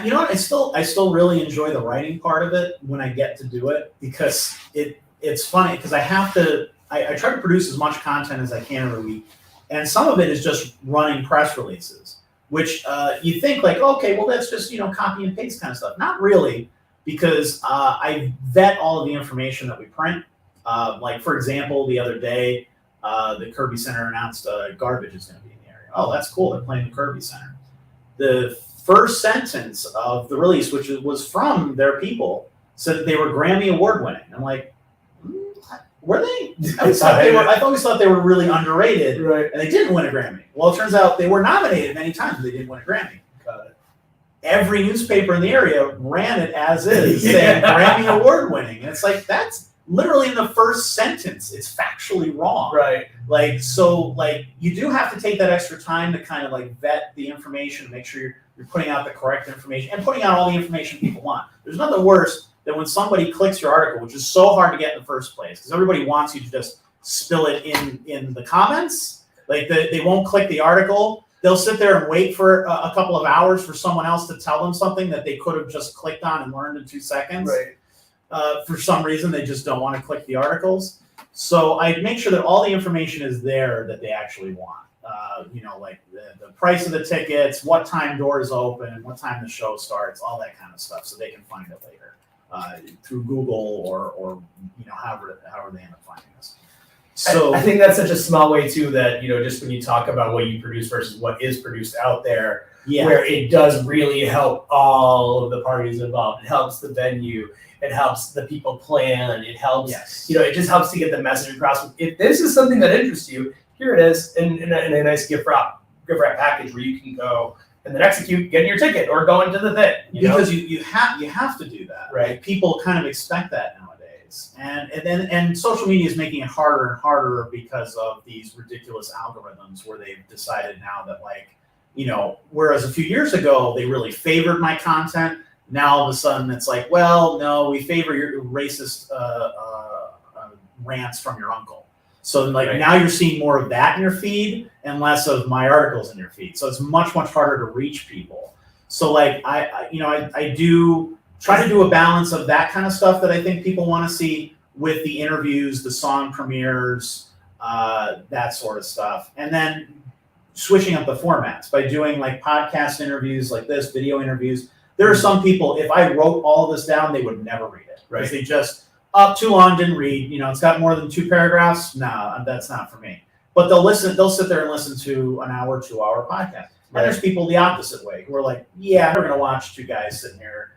You know what? I still really enjoy the writing part of it when I get to do it, because it's funny because I try to produce as much content as I can every week, and some of it is just running press releases, which you think okay, well that's just copy and paste kind of stuff. Not really, because I vet all of the information that we print. For example, the other day, the Kirby Center announced garbage is going to be in the area. Oh, that's cool. They're playing the Kirby Center. The first sentence of the release, which was from their people, said that they were Grammy Award winning. I'm like, were they? I always thought they were really underrated, right? And they didn't win a Grammy. Well, it turns out they were nominated many times, but they didn't win a Grammy. Got it. Every newspaper in the area ran it as is, saying Grammy Award winning. And it's that's literally in the first sentence. It's factually wrong. Right. You do have to take that extra time to kind of vet the information, make sure you're putting out the correct information and putting out all the information people want. There's nothing worse than when somebody clicks your article, which is so hard to get in the first place, because everybody wants you to just spill it in the comments. They won't click the article. They'll sit there and wait for a couple of hours for someone else to tell them something that they could have just clicked on and learned in 2 seconds. Right. For some reason, they just don't want to click the articles. So I make sure that all the information is there that they actually want. The price of the tickets, what time doors open, what time the show starts, all that kind of stuff, so they can find it later through Google or however they end up finding us. So I think that's such a small way too that just when you talk about what you produce versus what is produced out there, where it does really help all of the parties involved. It helps the venue. It helps the people plan. It helps, it just helps to get the message across. If this is something that interests you, here it is in a nice gift wrap package where you can go and then execute, getting your ticket or going to the thing. Because you have to do that. Right. People kind of expect that nowadays. And social media is making it harder and harder because of these ridiculous algorithms where they've decided now that whereas a few years ago they really favored my content, now all of a sudden it's well, no, we favor your racist rants from your uncle. So now you're seeing more of that in your feed and less of my articles in your feed. So it's much, much harder to reach people. So I do try to do a balance of that kind of stuff that I think people want to see with the interviews, the song premieres, that sort of stuff. And then switching up the formats by doing podcast interviews like this, video interviews. There are some people, if I wrote all this down, they would never read it. Right. Because they just, too long, didn't read. It's got more than 2 paragraphs. No, that's not for me. But they'll sit there and listen to an hour, 2-hour podcast. Right. And there's people the opposite way who are yeah, we're going to watch 2 guys sitting here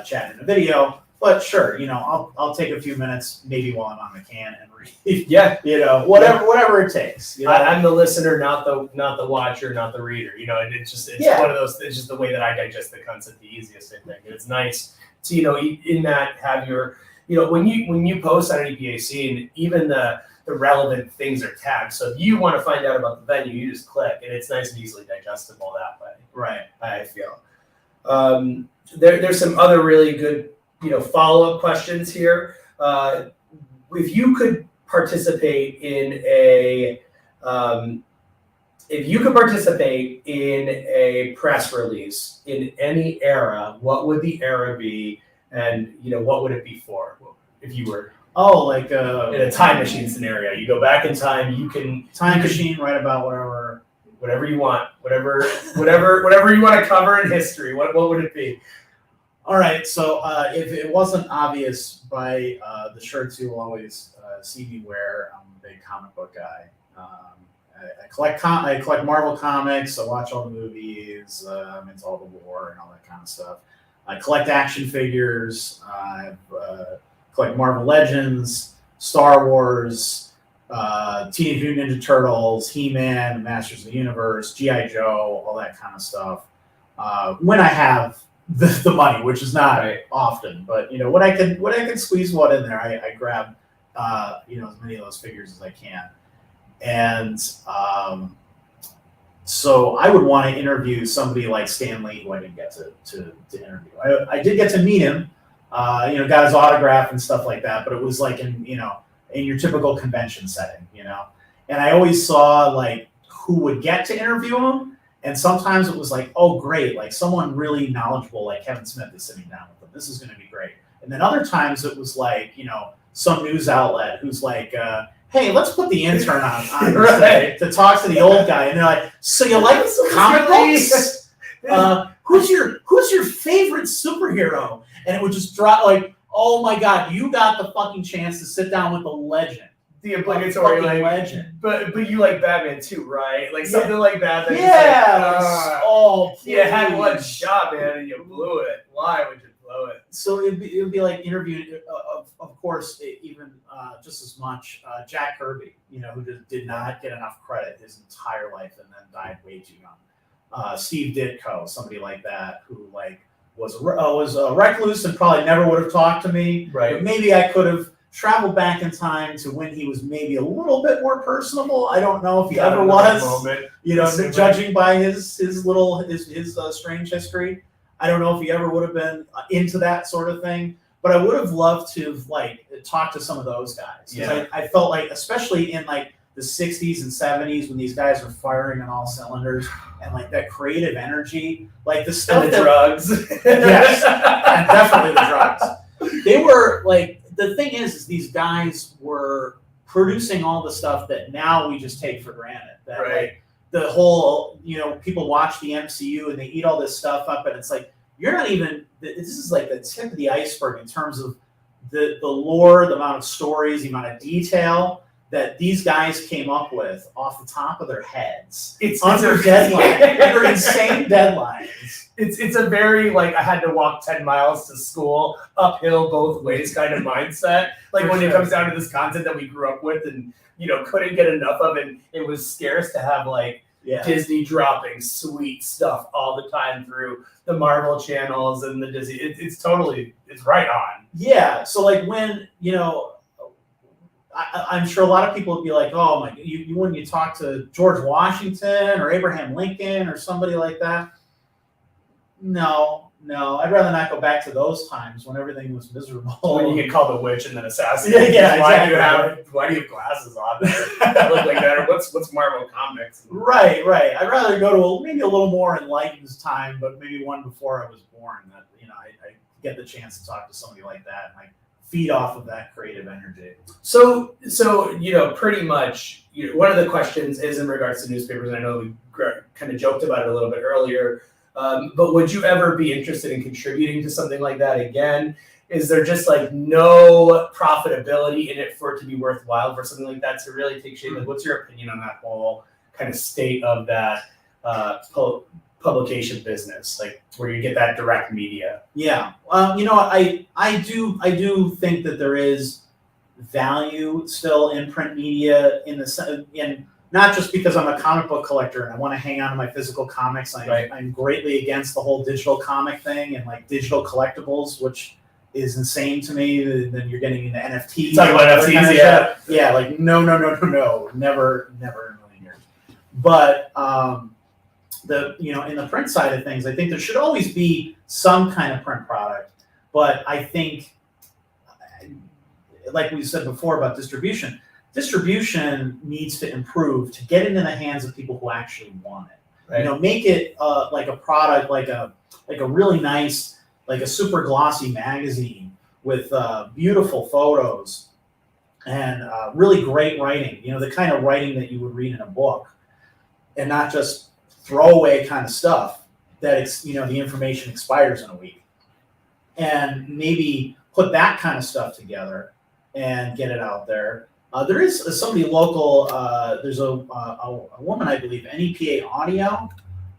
chatting in a video. But sure, I'll take a few minutes, maybe while I'm on the can and read. Whatever it takes. I'm the listener, not the watcher, not the reader. It's one of those. It's just the way that I digest the concept the easiest. I think and it's nice to in that have your when you post on NEPA Scene, even the relevant things are tagged. So if you want to find out about the venue, you just click, and it's nice and easily digestible that way. Right. I feel. There's some other really good follow-up questions here. If you could participate in a press release in any era, what would the era be, and what would it be for? If you were in a time machine scenario, you go back in time, you can time machine, write about whatever. whatever you want, whatever you want to cover in history. What would it be? All right, so if it wasn't obvious by the shirts you will always see me wear, I'm a big comic book guy. I collect Marvel comics. I watch all the movies. I'm into all the lore and all that kind of stuff. I collect action figures. I collect Marvel Legends, Star Wars, Teenage Mutant Ninja Turtles, He-Man, Masters of the Universe, G.I. Joe, all that kind of stuff. When I have the money, which is not often, but when I can squeeze one in there, I grab as many of those figures as I can. And so I would want to interview somebody like Stan Lee, who I didn't get to interview. I did get to meet him, got his autograph and stuff like that, but it was like in your typical convention setting, And I always saw like who would get to interview him, and sometimes it was like, oh great, like someone really knowledgeable like Kevin Smith is sitting down with them. This is going to be great. And then other times it was like, some news outlet who's like, hey, let's put the intern on to talk to the old guy. And they're like, so you like comic books? Who's your favorite superhero? And it would just drop like, oh my God, you got the fucking chance to sit down with the legend. The obligatory legend. But you like Batman too, right? Like something like that. You had one shot, man, and you blew it. Why would you blow it? So it'd be like interviewing, of course, even just as much Jack Kirby, who just did not get enough credit his entire life and then died way too young. Steve Ditko, somebody like that, who like was a recluse and probably never would have talked to me. Right. But maybe I could have traveled back in time to when he was maybe a little bit more personable. I don't know if he ever was. Judging by his strange history. I don't know if he ever would have been into that sort of thing, but I would have loved to have like talked to some of those guys. Yeah. I felt like, especially in like the 60s and 70s when these guys were firing on all cylinders and like that creative energy, like the stuff and the drugs. Yes, and definitely the drugs. They were like, the thing is these guys were producing all the stuff that now we just take for granted. That like, the whole, people watch the MCU and they eat all this stuff up, and it's like, you're not even, this is like the tip of the iceberg in terms of the lore, the amount of stories, the amount of detail that these guys came up with off the top of their heads. It's under deadline. Under insane deadlines. It's a very, like, I had to walk 10 miles to school, uphill both ways kind of mindset. Like when it comes down to this content that we grew up with and, couldn't get enough of it. It was scarce to have like Disney dropping sweet stuff all the time through the Marvel channels and the Disney. It's right on. Yeah. So like when, I'm sure a lot of people would be like, oh my, when you talk to George Washington or Abraham Lincoln or somebody like that. No, I'd rather not go back to those times when everything was miserable. When you get called a witch and then assassinated. Yeah, exactly. Exactly. Why do you have glasses on that look like that? Or what's Marvel Comics? Right. I'd rather go to maybe a little more enlightened time, but maybe one before I was born. That I get the chance to talk to somebody like that and I feed off of that creative energy. So pretty much one of the questions is in regards to newspapers, and I know we kind of joked about it a little bit earlier. But would you ever be interested in contributing to something like that again? Is there just like no profitability in it for it to be worthwhile for something like that to really take shape? Like, what's your opinion on that whole kind of state of that publication business, like where you get that direct media? Yeah, I do think that there is value still in print media in not just because I'm a comic book collector and I want to hang on to my physical comics. I'm greatly against the whole digital comic thing and like digital collectibles, which is insane to me. Then you're getting into NFTs. Talk about NFTs, yeah. Yeah, like no, never in a million years. But in the print side of things, I think there should always be some kind of print product. But I think, like we said before about distribution needs to improve to get into the hands of people who actually want it. Right. Make it like a product, like a really nice, like a super glossy magazine with beautiful photos and really great writing. The kind of writing that you would read in a book. and not just throwaway kind of stuff that the information expires in a week, and maybe put that kind of stuff together and get it out there. There is somebody local. There's a woman, I believe, NEPA Audio,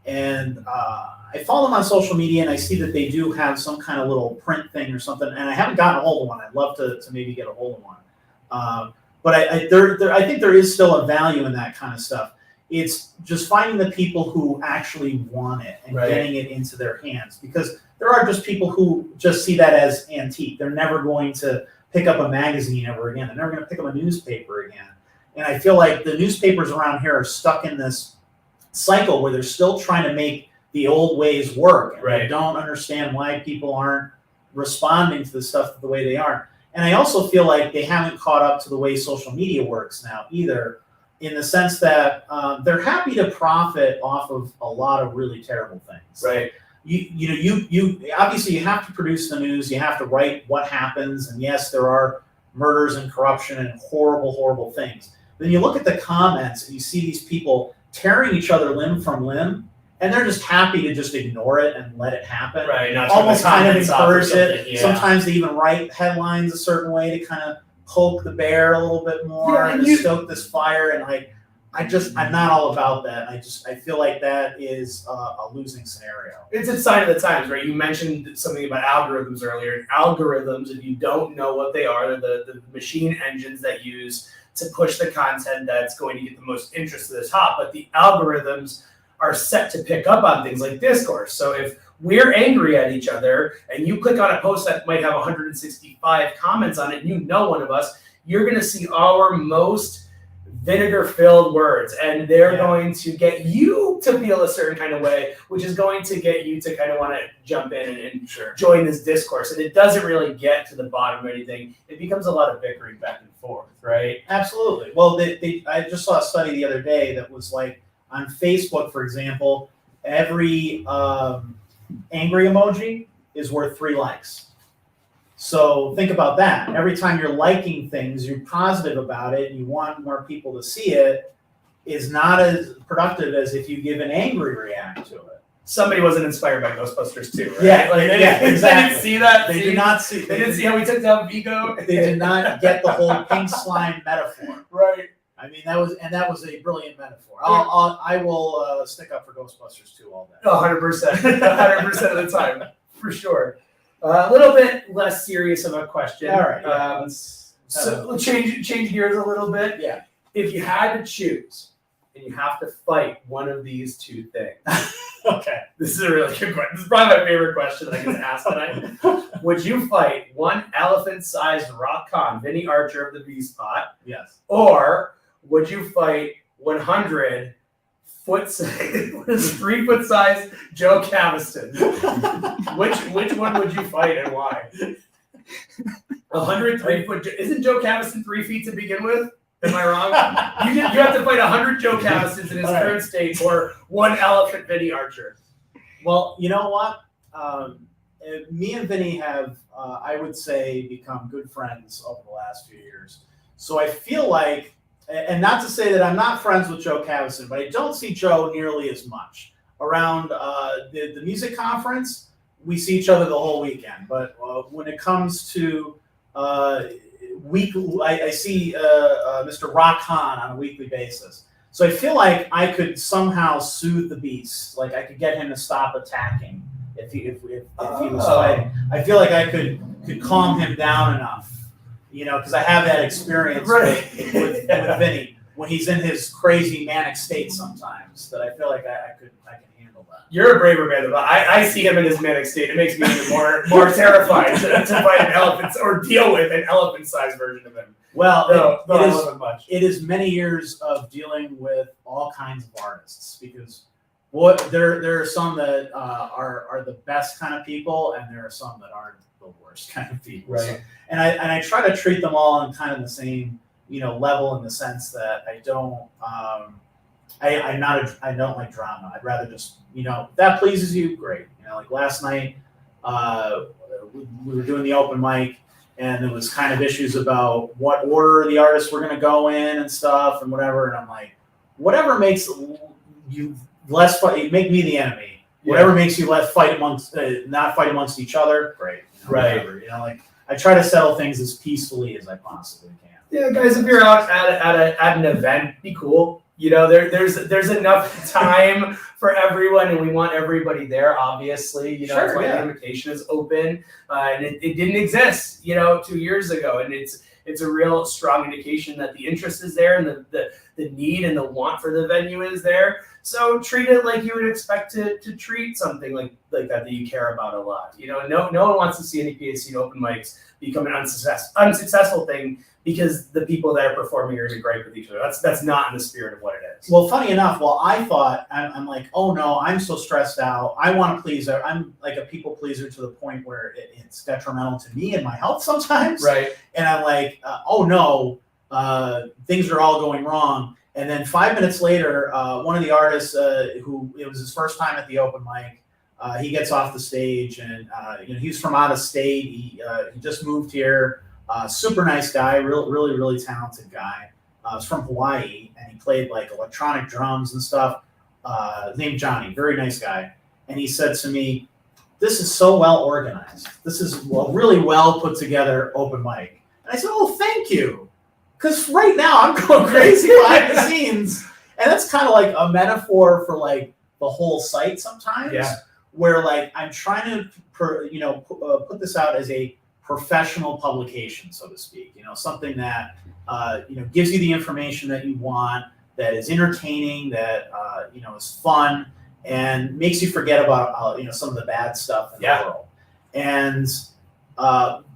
and I follow them on social media, and I see that they do have some kind of little print thing or something. And I haven't gotten a hold of one. I'd love to maybe get a hold of one. But I think there is still a value in that kind of stuff. It's just finding the people who actually want it and getting it into their hands, because there are just people who just see that as antique. They're never going to pick up a magazine ever again. They're never going to pick up a newspaper again. And I feel like the newspapers around here are stuck in this cycle where they're still trying to make the old ways work. And they don't understand why people aren't responding to the stuff the way they are. And I also feel like they haven't caught up to the way social media works now either, in the sense that they're happy to profit off of a lot of really terrible things. Right. You obviously you have to produce the news, you have to write what happens, and yes, there are murders and corruption and horrible, horrible things. Then you look at the comments and you see these people tearing each other limb from limb, and they're just happy to just ignore it and let it happen. Right. Almost kind of encourage it. Yeah. Sometimes they even write headlines a certain way to kind of poke the bear a little bit more and stoke this fire. And I'm not all about that. I feel like that is a losing scenario. It's a sign of the times, right? You mentioned something about algorithms earlier. Algorithms, if you don't know what they are, they're the machine engines that use to push the content that's going to get the most interest to the top. But the algorithms are set to pick up on things like discourse. So if we're angry at each other and you click on a post that might have 165 comments on it, and one of us, you're going to see our most vinegar-filled words, and they're going to get you to feel a certain kind of way, which is going to get you to kind of want to jump in and join this discourse. And it doesn't really get to the bottom of anything. It becomes a lot of bickering back and forth, right? Absolutely. Well, I just saw a study the other day that was like, on Facebook, for example, every angry emoji is worth 3 likes. So think about that. Every time you're liking things, you're positive about it, and you want more people to see it, is not as productive as if you give an angry react to it. Somebody wasn't inspired by Ghostbusters 2, right? Yeah, exactly. They didn't see that. They did not see. They didn't see how we took down Vigo. They did not get the whole pink slime metaphor. Right. I mean, that was a brilliant metaphor. I will stick up for Ghostbusters 2 all day. 100%. 100% of the time, for sure. A little bit less serious of a question. All right. So we'll change gears a little bit. Yeah. If you had to choose, and you have to fight one of these two things. Okay. This is a really good question. This is probably my favorite question that I get asked tonight. Would you fight one elephant-sized rock con, Vinny Archer of the V-Spot? Yes. Or would you fight 100 3 foot size Joe Caviston? Which one would you fight and why? 103 foot. Isn't Joe Caviston 3 feet to begin with? Am I wrong? You have to fight 100 Joe Cavistons in his current state, or one elephant Vinny Archer. Well, you know what? Me and Vinny have, I would say, become good friends over the last few years. So I feel like, and not to say that I'm not friends with Joe Caviston, but I don't see Joe nearly as much. Around the music conference, we see each other the whole weekend. But when it comes to I see Mr. Rock Khan on a weekly basis. So I feel like I could somehow soothe the beast. Like I could get him to stop attacking if he was fighting. I feel like I could calm him down enough, because I have that experience with Vinny when he's in his crazy manic state sometimes. That I feel like I can handle that. You're a braver man than I see him in his manic state. It makes me even more terrified to fight an elephant or deal with an elephant-sized version of him. Well, I love him much. It is many years of dealing with all kinds of artists, because there are some that are the best kind of people, and there are some that are the worst kind of people. Right. So, and I try to treat them all in kind of the same level, in the sense that I don't I don't like drama. I'd rather just if that pleases you, great. Like last night, we were doing the open mic, and there was kind of issues about what order the artists were going to go in and stuff and whatever. And I'm like, whatever makes you make me the enemy. Whatever makes you not fight amongst each other, great. Right. Whatever, like I try to settle things as peacefully as I possibly can. Yeah, guys, if you're out at an event, be cool. There's enough time for everyone, and we want everybody there. Obviously, that's why the invitation is open, and it didn't exist, 2 years ago, and it's a real strong indication that the interest is there and the need and the want for the venue is there. So treat it like you would expect to treat something like that you care about a lot. No one wants to see NEPA Scene open mics become an unsuccessful thing because the people that are performing are going to gripe with each other. That's not in the spirit of what it is. Well, funny enough, I thought, I'm like, oh no, I'm so stressed out. I want to please. I'm like a people pleaser to the point where it's detrimental to me and my health sometimes. Right. And I'm like, oh no, things are all going wrong. And then 5 minutes later, one of the artists who it was his first time at the open mic, he gets off the stage, and he's from out of state. He just moved here. Super nice guy, really, really talented guy. He's from Hawaii, and he played like electronic drums and stuff. Named Johnny, very nice guy. And he said to me, "This is so well organized. This is a really well put together open mic." And I said, "Oh, thank you." Because right now I'm going crazy behind the scenes, and that's kind of like a metaphor for like the whole site sometimes. Yeah. Where like I'm trying to put this out as a professional publication, so to speak. Something that gives you the information that you want, that is entertaining, that is fun, and makes you forget about some of the bad stuff in the world. And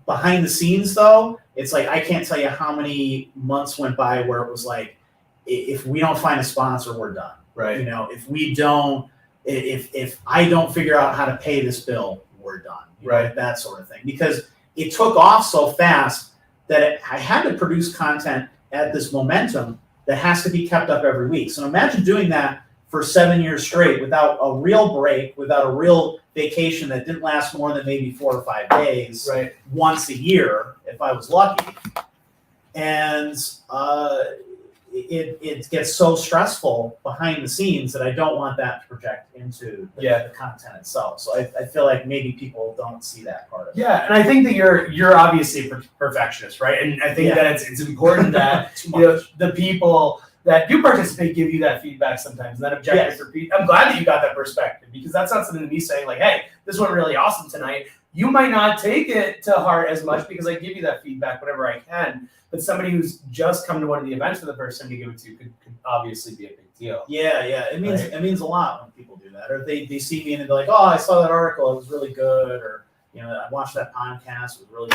behind the scenes, though, it's like I can't tell you how many months went by where it was like, if we don't find a sponsor, we're done. Right. If we don't, if I don't figure out how to pay this bill, we're done. Right. That sort of thing. Because it took off so fast that I had to produce content at this momentum that has to be kept up every week. So imagine doing that for 7 years straight without a real break, without a real vacation that didn't last more than maybe 4 or 5 days, right, once a year, if I was lucky. And it gets so stressful behind the scenes that I don't want that to project into the content itself. So I feel like maybe people don't see that part of it. Yeah, and I think that you're obviously a perfectionist, right? And I think that it's important that the people that do participate give you that feedback sometimes, that objective for people. I'm glad that you got that perspective, because that's not something to me saying like, hey, this went really awesome tonight. You might not take it to heart as much because I give you that feedback whenever I can. But somebody who's just come to one of the events for the first time to give it to could obviously be a big deal. Yeah. It means a lot when people do that. Or they see me and they're like, oh, I saw that article, it was really good, or I watched that podcast, it was really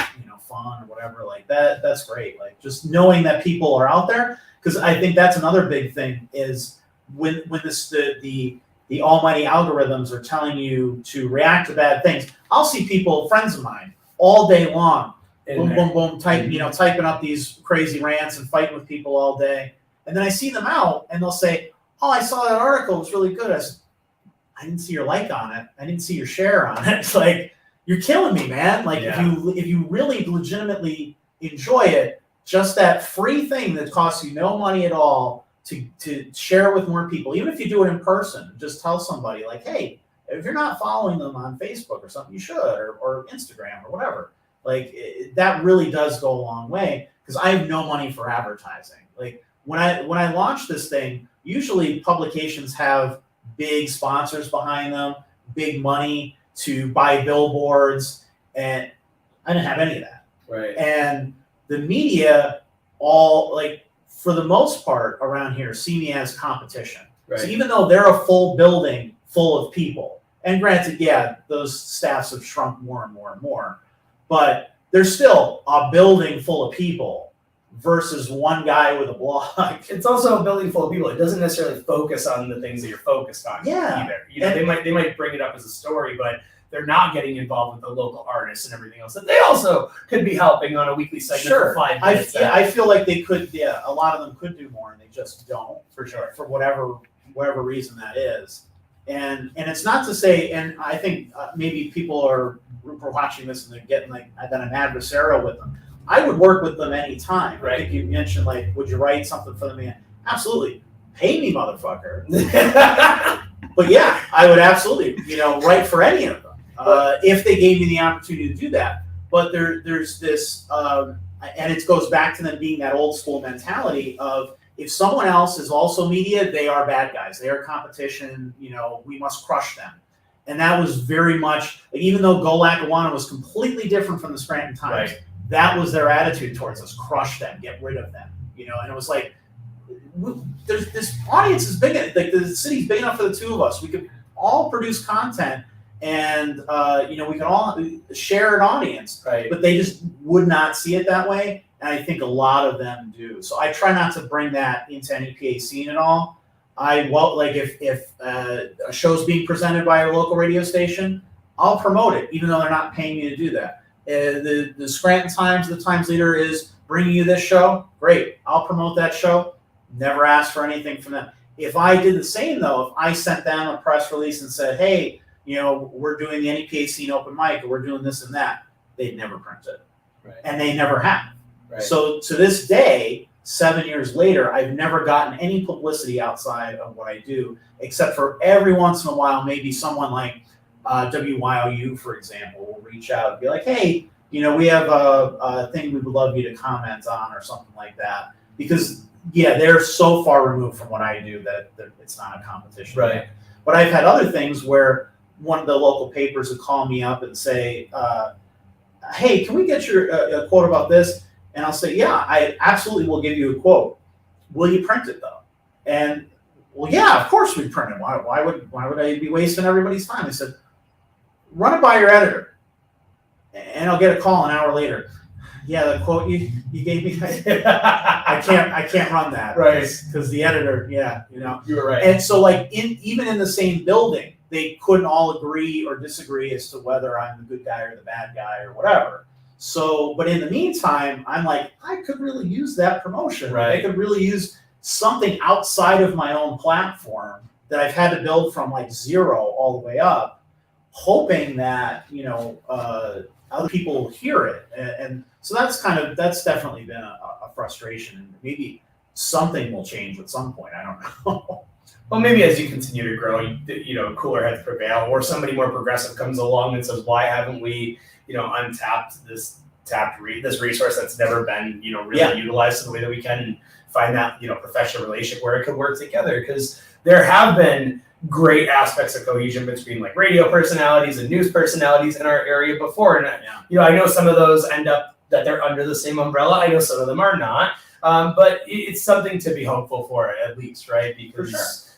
fun, or whatever. Like that's great. Like just knowing that people are out there, because I think that's another big thing is when the almighty algorithms are telling you to react to bad things. I'll see people, friends of mine, all day long, boom, typing up these crazy rants and fighting with people all day. And then I see them out and they'll say, oh, I saw that article, it was really good. I said, I didn't see your like on it. I didn't see your share on it. It's like, you're killing me, man. Like if you really legitimately enjoy it, just that free thing that costs you no money at all to share with more people, even if you do it in person, just tell somebody like, hey, if you're not following them on Facebook or something, you should, or Instagram or whatever. Like that really does go a long way, because I have no money for advertising. Like when I launch this thing, usually publications have big sponsors behind them, big money to buy billboards, and I didn't have any of that. Right. And the media, all like for the most part around here, see me as competition. Right. So even though they're a full building full of people, and granted, those staffs have shrunk more and more and more, but there's still a building full of people versus one guy with a blog. It's also a building full of people. It doesn't necessarily focus on the things that you're focused on either. They might bring it up as a story, but they're not getting involved with the local artists and everything else that they also could be helping on a weekly segment for 5 minutes. I feel like they could, a lot of them could do more, and they just don't, for sure, for whatever reason that is. And it's not to say, and I think maybe people are watching this and they're getting like that I'm adversarial with them. I would work with them anytime. Right. I think you mentioned like, would you write something for them? Absolutely. pay me, motherfucker. But yeah, I would absolutely, write for any of them if they gave me the opportunity to do that. But there's this, and it goes back to them being that old school mentality of if someone else is also media, they are bad guys. They are competition. We must crush them. And that was very much, like, even though Go Lackawanna was completely different from the Scranton Times, Right. that was their attitude towards us: crush them, get rid of them. And it was like, there's this audience is big, like the city's big enough for the two of us. We could all produce content, and we can all share an audience. Right. But they just would not see it that way, and I think a lot of them do. So I try not to bring that into NEPA Scene at all. If a show's being presented by a local radio station, I'll promote it, even though they're not paying me to do that. The Scranton Times, the Times Leader is bringing you this show. Great, I'll promote that show. Never ask for anything from them. If I did the same, though, if I sent them a press release and said, hey, we're doing the NEPA Scene open mic, or we're doing this and that, they'd never print it. Right. And they never have. Right. So to this day, 7 years later, I've never gotten any publicity outside of what I do, except for every once in a while, maybe someone like WYOU, for example, will reach out and be like, hey, we have a thing we would love you to comment on, or something like that. Because, yeah, they're so far removed from what I do that it's not a competition. Right. But I've had other things where one of the local papers would call me up and say, hey, can we get your a quote about this? And I'll say, yeah, I absolutely will give you a quote. Will you print it, though? And, well, yeah, of course we print it. Why would I be wasting everybody's time? I said, run it by your editor. And I'll get a call an hour later. Yeah, the quote you gave me, I can't run that. Right. Because the editor, You were right. And so, like, even in the same building, they couldn't all agree or disagree as to whether I'm the good guy or the bad guy or whatever. So, but in the meantime, I'm like, I could really use that promotion. Right. I could really use something outside of my own platform that I've had to build from like zero all the way up, hoping that, other people will hear it. And so that's definitely been a frustration, and maybe something will change at some point. I don't know. Well, maybe as you continue to grow, cooler heads prevail, or somebody more progressive comes along and says, why haven't we, untapped this resource that's never been, really utilized in the way that we can, and find that, professional relationship where it could work together. Because there have been great aspects of cohesion between like radio personalities and news personalities in our area before. And, I know some of those end up that they're under the same umbrella. I know some of them are not. But it's something to be hopeful for, at least, right? Because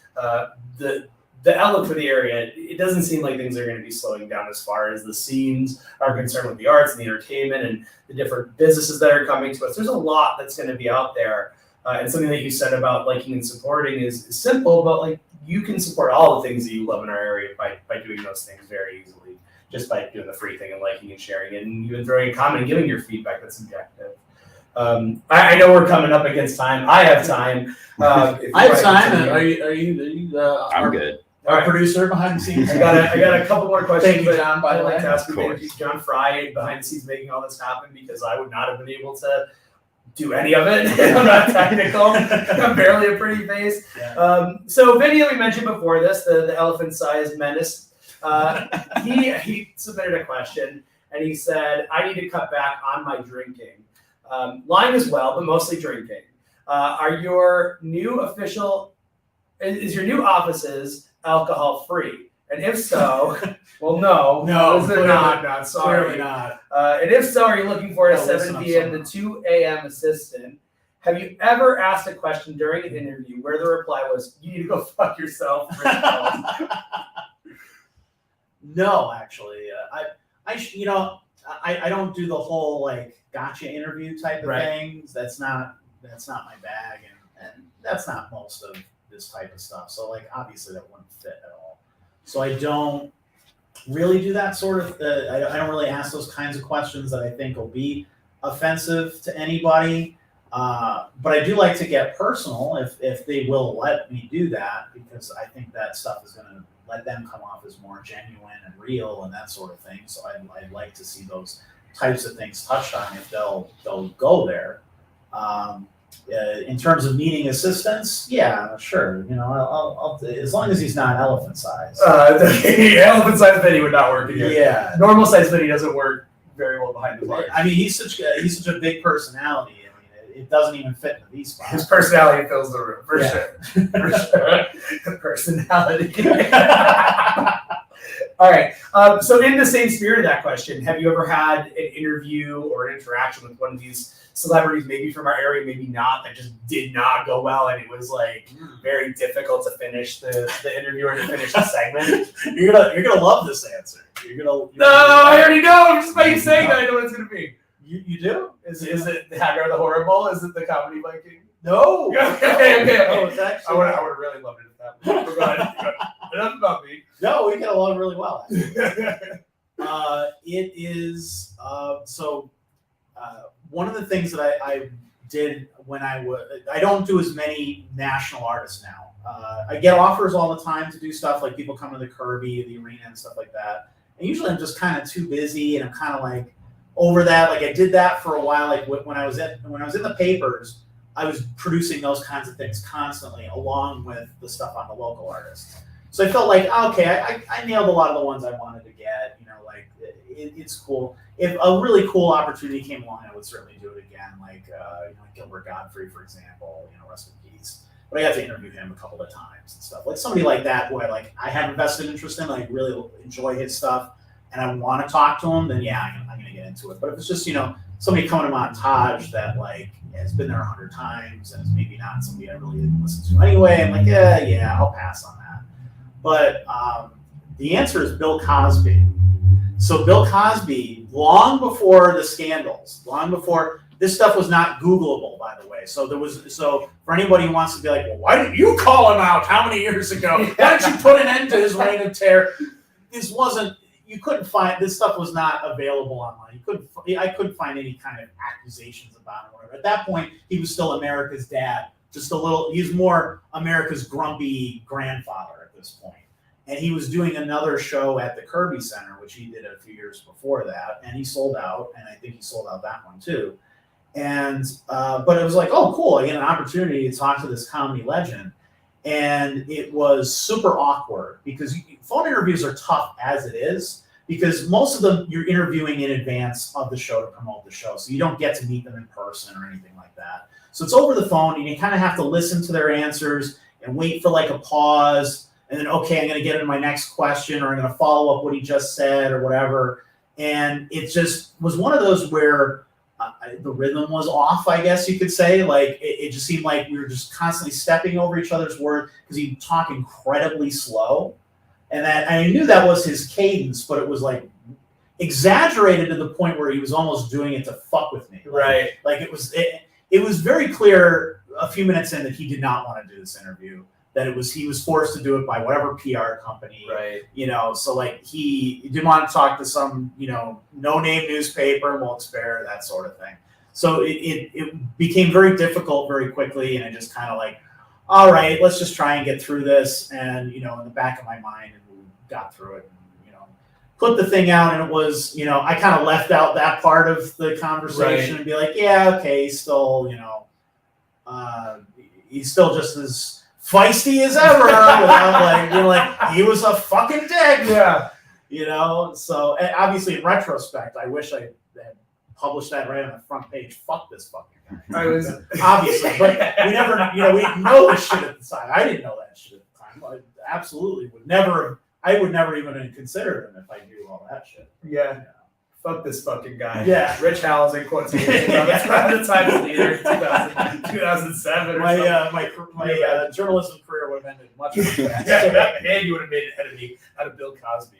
the outlook for the area, it doesn't seem like things are going to be slowing down as far as the scenes are concerned with the arts and the entertainment and the different businesses that are coming to us. There's a lot that's going to be out there. And something that you said about liking and supporting is simple, but like you can support all the things that you love in our area by doing those things very easily, just by doing the free thing and liking and sharing it, and even throwing a comment and giving your feedback that's objective. I know we're coming up against time. I have time. I have time. Are you I'm good. Our producer behind the scenes. I got a couple more questions. Thank you, John, by the way. To ask Of course. John Fry behind the scenes making all this happen, because I would not have been able to do any of it. I'm not technical. I'm barely a pretty face. Yeah. So Vinny, we mentioned before this, the elephant-sized menace. He submitted a question, and he said, I need to cut back on my drinking. Wine as well, but mostly drinking. Is your new offices alcohol free? And if so, well, no, they're not. Sorry, Clearly not. And if so, are you looking for a Yeah, listen 7 up, p.m. to someone. 2 a.m. assistant? Have you ever asked a question during an interview where the reply was, "You need to go fuck yourself"? No, actually, I don't do the whole like gotcha interview type of things. That's not my bag, and that's not most of this type of stuff. So like obviously that wouldn't fit at all. So I don't really do that sort of. I don't really ask those kinds of questions that I think will be offensive to anybody. But I do like to get personal if they will let me do that, because I think that stuff is going to let them come off as more genuine and real and that sort of thing. So I'd like to see those types of things touched on if they'll go there. In terms of needing assistance, yeah, sure. I'll as long as he's not elephant size. Elephant size Vinny would not work in here. Yeah, Normal size Vinny doesn't work very well behind the bar. I mean, he's such a big personality. I mean, it doesn't even fit in the V spot. His personality fills the room for sure. For sure. The personality. All right. So in the same spirit of that question, have you ever had an interview or an interaction with one of these celebrities, maybe from our area, maybe not, that just did not go well, and it was like very difficult to finish the interview or to finish the segment? You're gonna love this answer. No, I already know. Just by you saying that, I know what it's gonna be. You do? Is it Hagar the Horrible? Is it the Comedy Viking? No. Okay. No, it's actually. I would have really loved it if that was. Go ahead. Enough about me. No, we get along really well. It is one of the things that I did when I don't do as many national artists now. I get offers all the time to do stuff, like people come to the Kirby, the arena, and stuff like that. And usually I'm just kind of too busy, and I'm kind of like over that. Like I did that for a while. Like when I was in the papers, I was producing those kinds of things constantly, along with the stuff on the local artists. So I felt like, okay, I nailed a lot of the ones I wanted to get. It's cool. If a really cool opportunity came along, I would certainly do it again. Like Gilbert Godfrey, for example. Rest in peace. But I got to interview him a couple of times and stuff. Like somebody like that who I have invested interest in. I really enjoy his stuff, and I want to talk to him. Then yeah, I'm going to get into it. But if it's just somebody coming to Montage that has been there 100 times and is maybe not somebody I really listen to anyway, I'm like, yeah, I'll pass on that. But the answer is Bill Cosby. So Bill Cosby, long before the scandals, long before this stuff was not Googleable, by the way. So for anybody who wants to be like, well, why didn't you call him out? How many years ago? Why didn't you put an end to his reign of terror? You couldn't find, this stuff was not available online. I couldn't find any kind of accusations about him or whatever. At that point, he was still America's dad. He's more America's grumpy grandfather at this point. And he was doing another show at the Kirby Center, which he did a few years before that, and he sold out, and I think he sold out that one too. And but it was like, oh, cool, I get an opportunity to talk to this comedy legend. And it was super awkward because phone interviews are tough as it is, because most of them you're interviewing in advance of the show to promote the show. So you don't get to meet them in person or anything like that. So it's over the phone, and you kind of have to listen to their answers and wait for like a pause. And then, okay, I'm going to get into my next question, or I'm going to follow up what he just said or whatever. And it just was one of those where the rhythm was off, I guess you could say. Like it just seemed like we were just constantly stepping over each other's words because he'd talk incredibly slow. And I knew that was his cadence, but it was like exaggerated to the point where he was almost doing it to fuck with me. Right. Like it was very clear a few minutes in that he did not want to do this interview. That he was forced to do it by whatever PR company, right? So like he didn't want to talk to some, no-name newspaper, Wilkes-Barre, that sort of thing. So it became very difficult very quickly, and I just kind of like, all right, let's just try and get through this. And in the back of my mind, and we got through it. And, put the thing out, and it was, I kind of left out that part of the conversation, right, and be like, yeah, okay, he's still, he's still just as feisty as ever, without being like he was a fucking dick. Yeah. So obviously in retrospect, I wish I had published that right on the front page. Fuck this fucking guy. Obviously, but we never, we didn't know this shit at the time. I didn't know that shit at the time. I absolutely would never even have considered him if I knew all that shit. Yeah. Fuck this fucking guy. Yeah. Rich Howell's in quotations. The Times Leader, 2007 or my journalism career would have ended much more fast. And you would have made it ahead of me, out of Bill Cosby.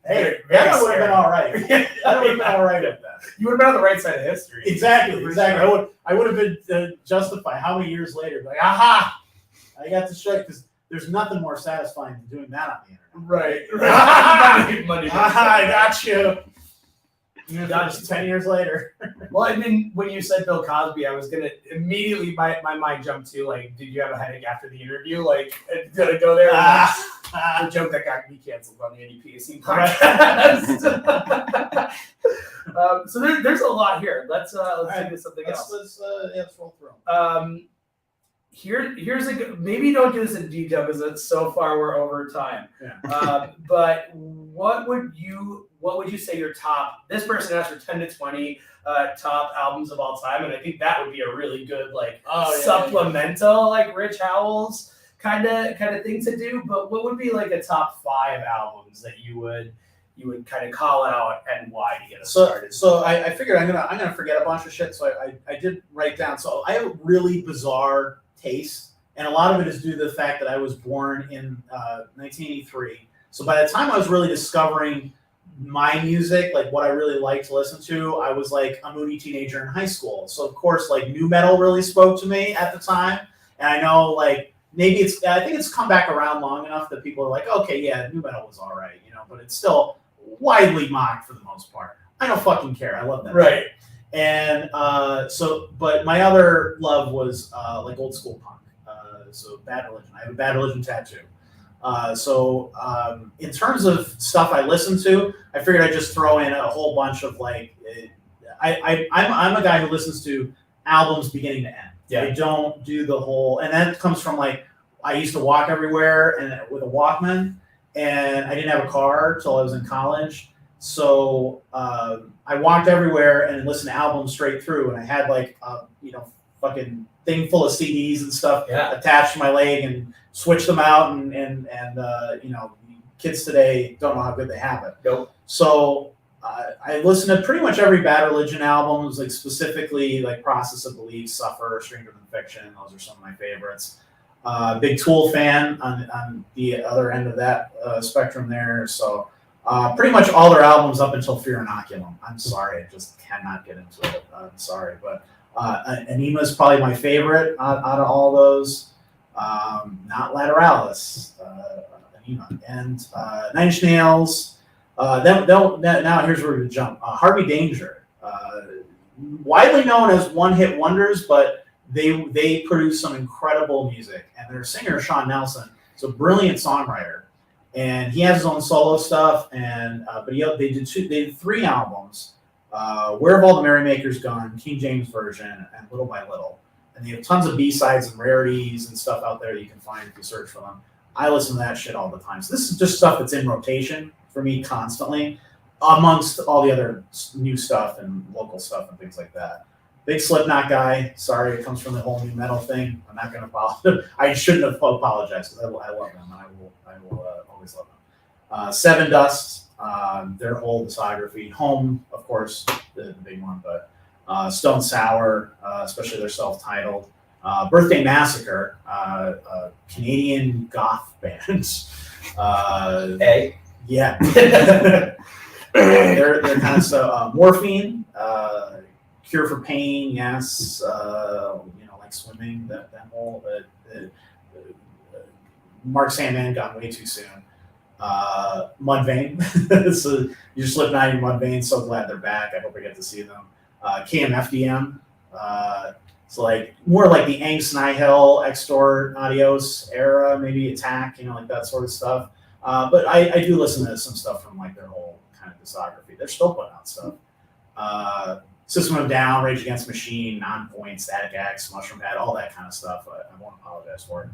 Hey, that would have been all right. That would have been all right at that. You would have been on the right side of history. Exactly. Sure. I would have been justified. How many years later? Like, aha! I got to show you, because there's nothing more satisfying than doing that on the internet. Right. I got you. Just 10 years later. Well, I mean, when you said Bill Cosby, I was gonna immediately my mind jumped to like, did you have a headache after the interview? Like, did it go there? The joke that got me canceled on the NEPA Scene podcast. So there's a lot here. Let's take this something else. Let's roll through. Here's maybe don't do this in detail because it's so far we're over time. Yeah. But what would you say your top? This person asked for 10 to 20 top albums of all time, and I think that would be a really good supplemental like Rich Howells kind of thing to do. But what would be like a top 5 albums that you would kind of call out and why to get us started? So I figured I'm gonna forget a bunch of shit. So I did write down. So I have a really bizarre taste, and a lot of it is due to the fact that I was born in 1983. So by the time I was really discovering my music, like what I really liked to listen to, I was like a moody teenager in high school. So of course, like nu metal really spoke to me at the time, and I know like maybe I think it's come back around long enough that people are like, okay, yeah, nu metal was all right, but it's still widely mocked for the most part. I don't fucking care. I love that. Right. And but my other love was like old school punk. So Bad Religion. I have a Bad Religion tattoo. In terms of stuff I listen to, I figured I'd just throw in a whole bunch of like, I'm a guy who listens to albums beginning to end. Yeah. I don't do the whole, and that comes from like, I used to walk everywhere and with a Walkman, and I didn't have a car till I was in college. So I walked everywhere and listened to albums straight through, and I had like fucking thing full of CDs and stuff attached to my leg and switched them out, and kids today don't know how good they have it. Nope. So I listened to pretty much every Bad Religion album, like specifically like Process of Belief, Suffer, Stranger Than Fiction. Those are some of my favorites. Big Tool fan on the other end of that spectrum there. So pretty much all their albums up until Fear Inoculum. I'm sorry, I just cannot get into it. I'm sorry, but Anima is probably my favorite out of all those. Not Lateralis, Anima, and Nine Inch Nails. Now here's where we jump. Harvey Danger, widely known as one-hit wonders, but they produce some incredible music, and their singer Sean Nelson is a brilliant songwriter, and he has his own solo stuff. And they did 3 albums: Where Have All the Merrymakers Gone, King James Version, and Little by Little. And they have tons of B-sides and rarities and stuff out there that you can find if you search for them. I listen to that shit all the time. So this is just stuff that's in rotation for me constantly, amongst all the other new stuff and local stuff and things like that. Big Slipknot guy. Sorry, it comes from the whole new metal thing. I'm not going to apologize. I shouldn't have apologized because I love them. I will always love them. Seven Dust, their whole discography. Home, of course, the big one, but Stone Sour, especially their self-titled. Birthday Massacre, Canadian goth band. Yeah. they're kind of so Morphine, Cure for Pain, yes. Like Swimming, that whole Mark Sandman got way too soon. Mudvayne, so you just Slipknot in Mudvayne. So glad they're back. I hope I get to see them. KMFDM, so like more like the Angst Nihil, Extort, Adios era, maybe Attack, like that sort of stuff. But I do listen to some stuff from like their whole kind of discography. They're still putting out stuff. System of a Down, Rage Against the Machine, Nonpoint, Static X, Mushroom Head, all that kind of stuff. I won't apologize for it.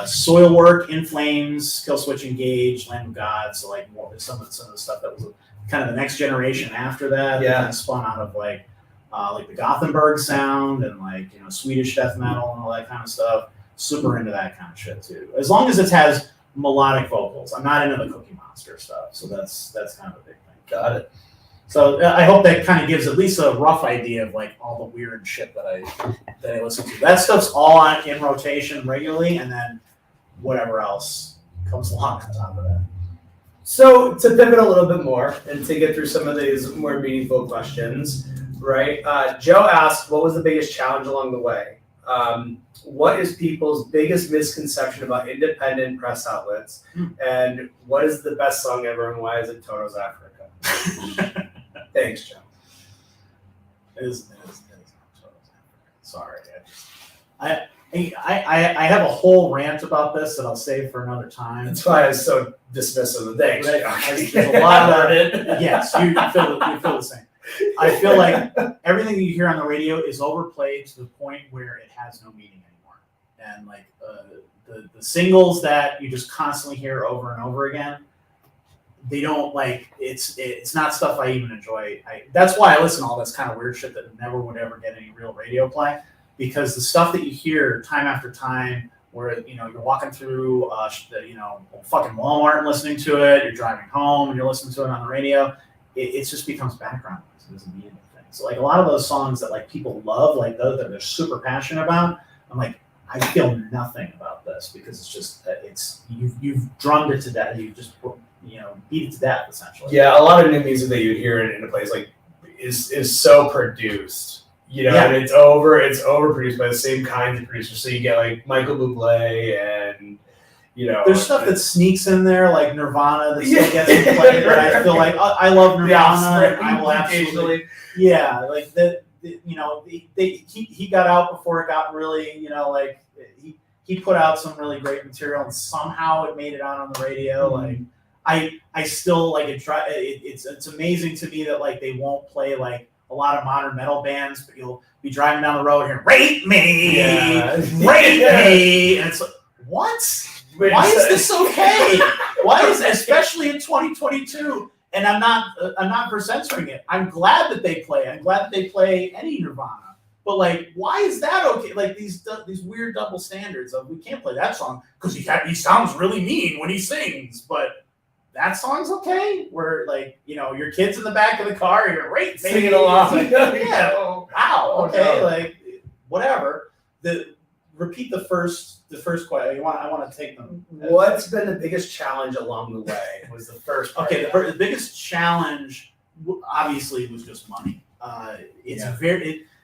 Soilwork, In Flames, Killswitch Engage, Lamb of God. So like more some of the stuff that was kind of the next generation after that. Yeah. Kind of spun out of like the Gothenburg sound and like Swedish death metal and all that kind of stuff. Super into that kind of shit too. As long as it has melodic vocals. I'm not into the Cookie Monster stuff, so that's kind of a big thing. Got it. So I hope that kind of gives at least a rough idea of like all the weird shit that I listen to. That stuff's all in rotation regularly, and then whatever else comes along on top of that. So to pivot a little bit more and to get through some of these more meaningful questions, right? Joe asked, what was the biggest challenge along the way? What is people's biggest misconception about independent press outlets? And what is the best song ever, and why is it Toto's Africa? Thanks, Joe. It is sorry. I have a whole rant about this that I'll save for another time. That's why I was so dismissive of things. There's a lot of it. Yes, you feel the same. I feel like everything you hear on the radio is overplayed to the point where it has no meaning anymore. And like the singles that you just constantly hear over and over again, they don't like it's not stuff I even enjoy. That's why I listen to all this kind of weird shit that never would ever get any real radio play, because the stuff that you hear time after time, where you're walking through fucking Walmart and listening to it, you're driving home and you're listening to it on the radio, it just becomes background noise. It doesn't mean anything. So like a lot of those songs that like people love, like those that they're super passionate about, I'm like, I feel nothing about this because it's just you've drummed it to death. You just beat it to death essentially. Yeah, a lot of new music that you hear in a place like is so produced. And it's overproduced by the same kinds of producers. So you get like Michael Bublé and there's stuff that sneaks in there like Nirvana that still gets me played. But I feel like I love Nirvana. I will absolutely like that. He got out before it got really he put out some really great material and somehow it made it out on the radio. Mm-hmm. Like I still like it. It's amazing to me that like they won't play like a lot of modern metal bands, but you'll be driving down the road here, rape me, rape me, and it's like, what? Why is this okay? Why is it, especially in 2022? And I'm not for censoring it. I'm glad that they play. I'm glad that they play any Nirvana. But like, why is that okay? Like these weird double standards of we can't play that song because he sounds really mean when he sings, but that song's okay. Where like your kid's in the back of the car, you're right singing along. Like, yeah, wow, okay, like whatever. Repeat the first question. I want to take them. What's been the biggest challenge along the way? Was the first part. Okay, the biggest challenge obviously was just money.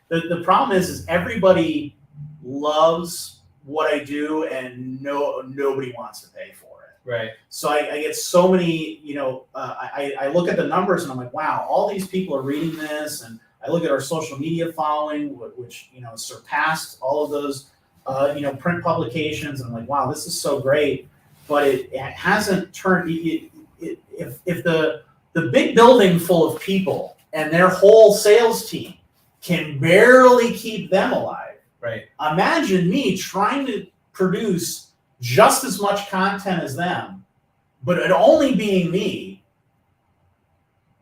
The problem is everybody loves what I do and nobody wants to pay for it. Right. So I get so many, I look at the numbers and I'm like, wow, all these people are reading this, and I look at our social media following, which surpassed all of those print publications, and I'm like, wow, this is so great, but it hasn't turned. If the big building full of people and their whole sales team can barely keep them alive, right? Imagine me trying to produce just as much content as them, but it only being me,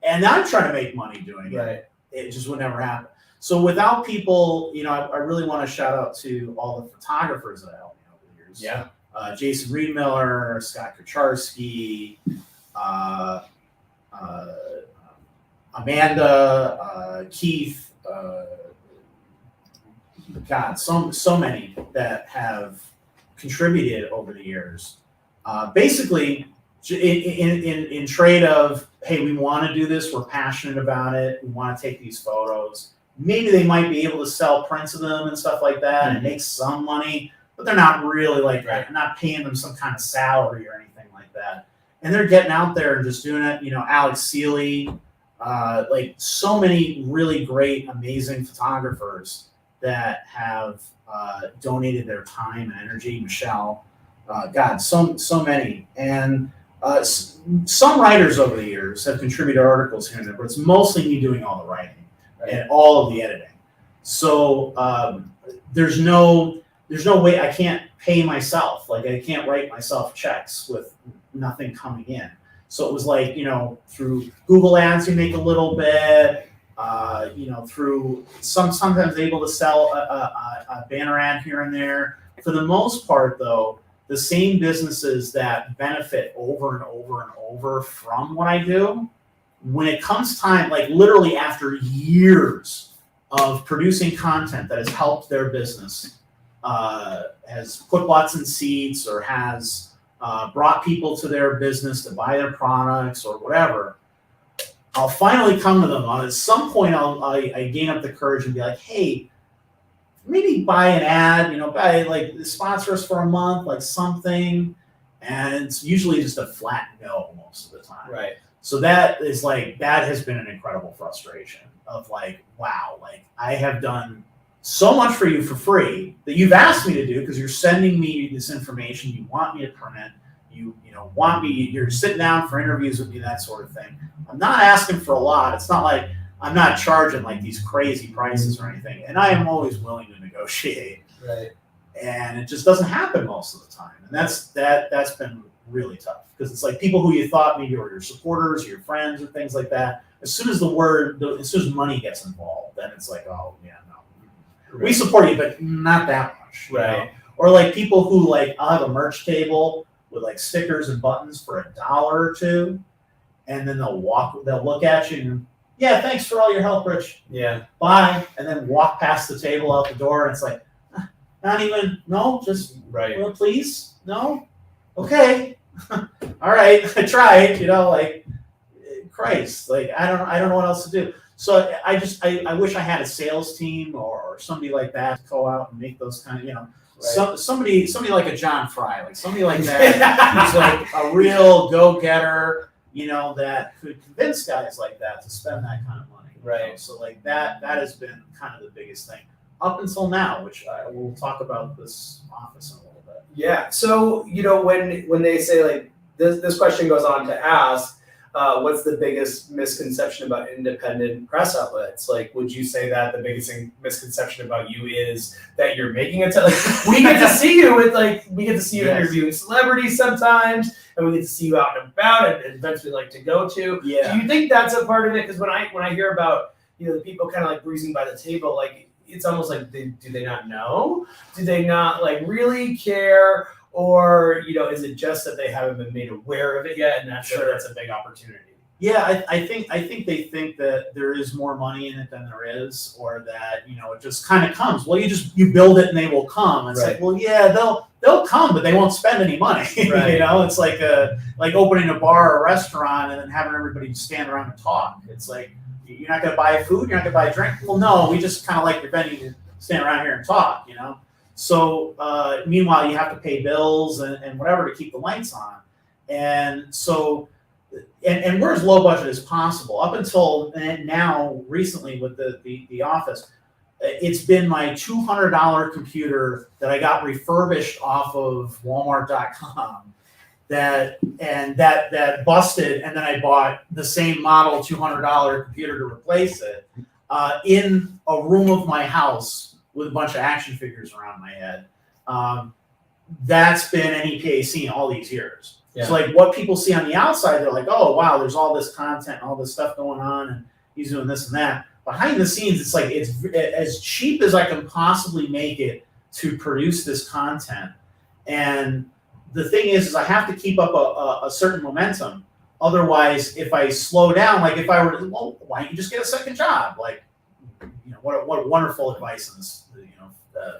and I'm trying to make money doing it. Right. It just would never happen. So without people, I really want to shout out to all the photographers that helped me over the years. Yeah. Jason Reedmiller, Scott Kucharski, Amanda, Keith, God, so many that have contributed over the years. Basically, in trade of, hey, we want to do this, we're passionate about it, we want to take these photos. Maybe they might be able to sell prints of them and stuff like that and make some money, but they're not really like not paying them some kind of salary or anything like that. And they're getting out there and just doing it. Alex Seeley, like so many really great, amazing photographers that have donated their time and energy. Michelle, God, so many. And some writers over the years have contributed articles here and there, but it's mostly me doing all the writing and all of the editing. So there's no way I can't pay myself. Like I can't write myself checks with nothing coming in. So it was like, through Google Ads, you make a little bit, through sometimes able to sell a banner ad here and there. For the most part, though, the same businesses that benefit over and over and over from what I do, when it comes time, like literally after years of producing content that has helped their business, has put butts in seats or has brought people to their business to buy their products or whatever, I'll finally come to them. At some point, I gain up the courage and be like, hey, maybe buy an ad, buy like sponsor us for a month, like something. And it's usually just a flat no most of the time. Right. So that has been an incredible frustration. of like, wow, like I have done so much for you for free that you've asked me to do because you're sending me this information. You want me to print. You're sitting down for interviews with me, that sort of thing. I'm not asking for a lot. It's not like I'm not charging like these crazy prices or anything. And I am always willing to negotiate. Right. And it just doesn't happen most of the time. And that's been really tough because it's like people who you thought maybe were your supporters or your friends or things like that. As soon as as soon as money gets involved, then it's like, oh yeah, no, Right. we support you, but not that much. Right. Know? Or like people who like, I'll have a merch table with like stickers and buttons for $1 or $2, and then they'll look at you and, yeah, thanks for all your help, Rich. Yeah. Bye. And then walk past the table out the door, and it's like, not even, no, just, Right. well, please, no, okay, all right, I tried, like, Christ, like I don't know what else to do. So I wish I had a sales team or somebody like that to go out and make those kind of, Right. somebody like a John Fry, like somebody like that, who's like a real go-getter, that could convince guys like that to spend that kind of money. Right. So like that has been kind of the biggest thing up until now, which we'll talk about this office in a little bit. Yeah. So, when they say like this question goes on to ask, what's the biggest misconception about independent press outlets? Like, would you say that the biggest misconception about you is that you're making it? We get to see you Yes. interviewing celebrities sometimes, and we get to see you out and about at events we like to go to. Yeah. Do you think that's a part of it? Because when I hear about the people kind of like breezing by the table, like it's almost like do they not know? Do they not like really care? Or, is it just that they haven't been made aware of it yet, and that's a big opportunity? Yeah, I think they think that there is more money in it than there is, or that it just kind of comes. Well, you build it and they will come. It's Right. like, well, yeah, they'll come, but they won't spend any money. Right. It's like opening a bar or a restaurant and then having everybody stand around and talk. It's like you're not going to buy food, you're not going to buy a drink. Well, no, we just kind of like your venue to stand around here and talk. So meanwhile, you have to pay bills and whatever to keep the lights on. And so, and we're as low budget as possible. Up until now, recently with the office, it's been my $200 computer that I got refurbished off of Walmart.com that busted, and then I bought the same model $200 computer to replace it in a room of my house with a bunch of action figures around my head. That's been NEPA Scene all these years. Yeah. So like what people see on the outside, they're like, oh wow, there's all this content, all this stuff going on, and he's doing this and that. Behind the scenes, it's like it's as cheap as I can possibly make it to produce this content. And the thing is I have to keep up a certain momentum. Otherwise, if I slow down, like if I were, well, why don't you just get a second job? Like, what wonderful advice in this,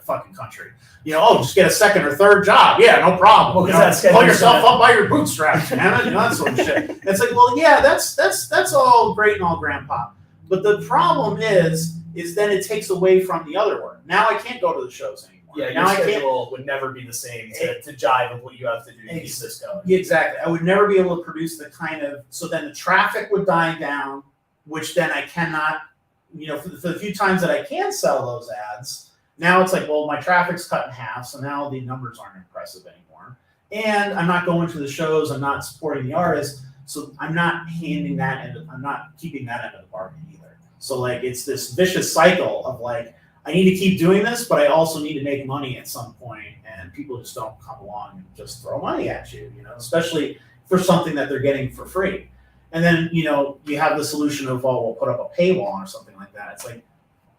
fucking country. Just get a second or third job. Yeah, no problem. Pull yourself up by your bootstraps, man. That sort of shit. It's like, well, yeah, that's all great and all grandpa. But the problem is then it takes away from the other work. Now I can't go to the shows anymore. Yeah, now your schedule would never be the same to jive with what you have to do to keep this going. Exactly. I would never be able to produce the kind of, so then the traffic would die down, which then I cannot, for the few times that I can sell those ads, now it's like, well, my traffic's cut in half, so now the numbers aren't impressive anymore. And I'm not going to the shows, I'm not supporting the artists, so I'm not keeping that end of the bargain either. So like it's this vicious cycle of like, I need to keep doing this, but I also need to make money at some point, and people just don't come along and just throw money at you, especially for something that they're getting for free. And then, you have the solution of, oh, we'll put up a paywall or something like that. It's like,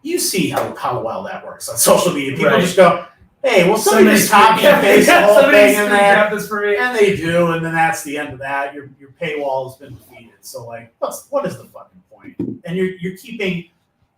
you see how well that works on social media. People just go, hey, well, somebody's copy and paste the whole thing in there. This for me. And they do, and then that's the end of that. Your paywall has been defeated. So, like, what is the fucking point? And you're keeping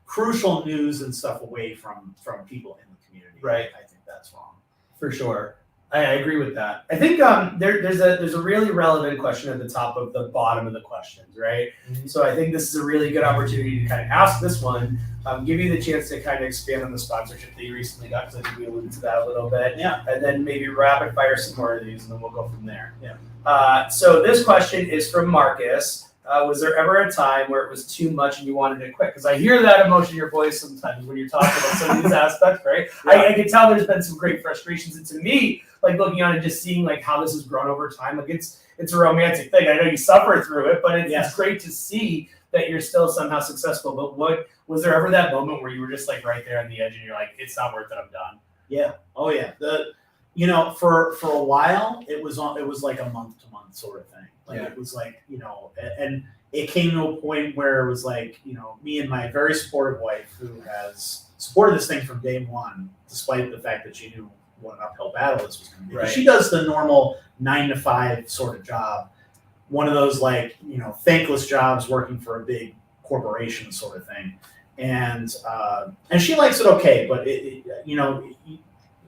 crucial news and stuff away from people in the community. Right. I think that's wrong. For sure. I agree with that. I think there's a really relevant question at the top of the bottom of the questions, right? Mm-hmm. So I think this is a really good opportunity to kind of ask this one, give you the chance to kind of expand on the sponsorship that you recently got, because I think we alluded to that a little bit. Yeah. And then maybe rapid fire some more of these, and then we'll go from there. Yeah. So this question is from Marcus. Was there ever a time where it was too much and you wanted to quit? Because I hear that emotion in your voice sometimes when you're talking about some of these aspects, right? Yeah. I can tell there's been some great frustrations. And to me, like looking on and just seeing like how this has grown over time, like it's a romantic thing. I know you suffer through it, but it's great to see that you're still somehow successful. But what was there ever that moment where you were just like right there on the edge and you're like, it's not worth it, I'm done? Yeah. Oh yeah. For a while it was like a month to month sort of thing. Like it was like, and it came to a point where it was like, me and my very supportive wife, who has supported this thing from day one, despite the fact that she knew what an uphill battle this was going to be. Right. She does the normal 9 to 5 sort of job, one of those like, thankless jobs working for a big corporation sort of thing. And she likes it okay, but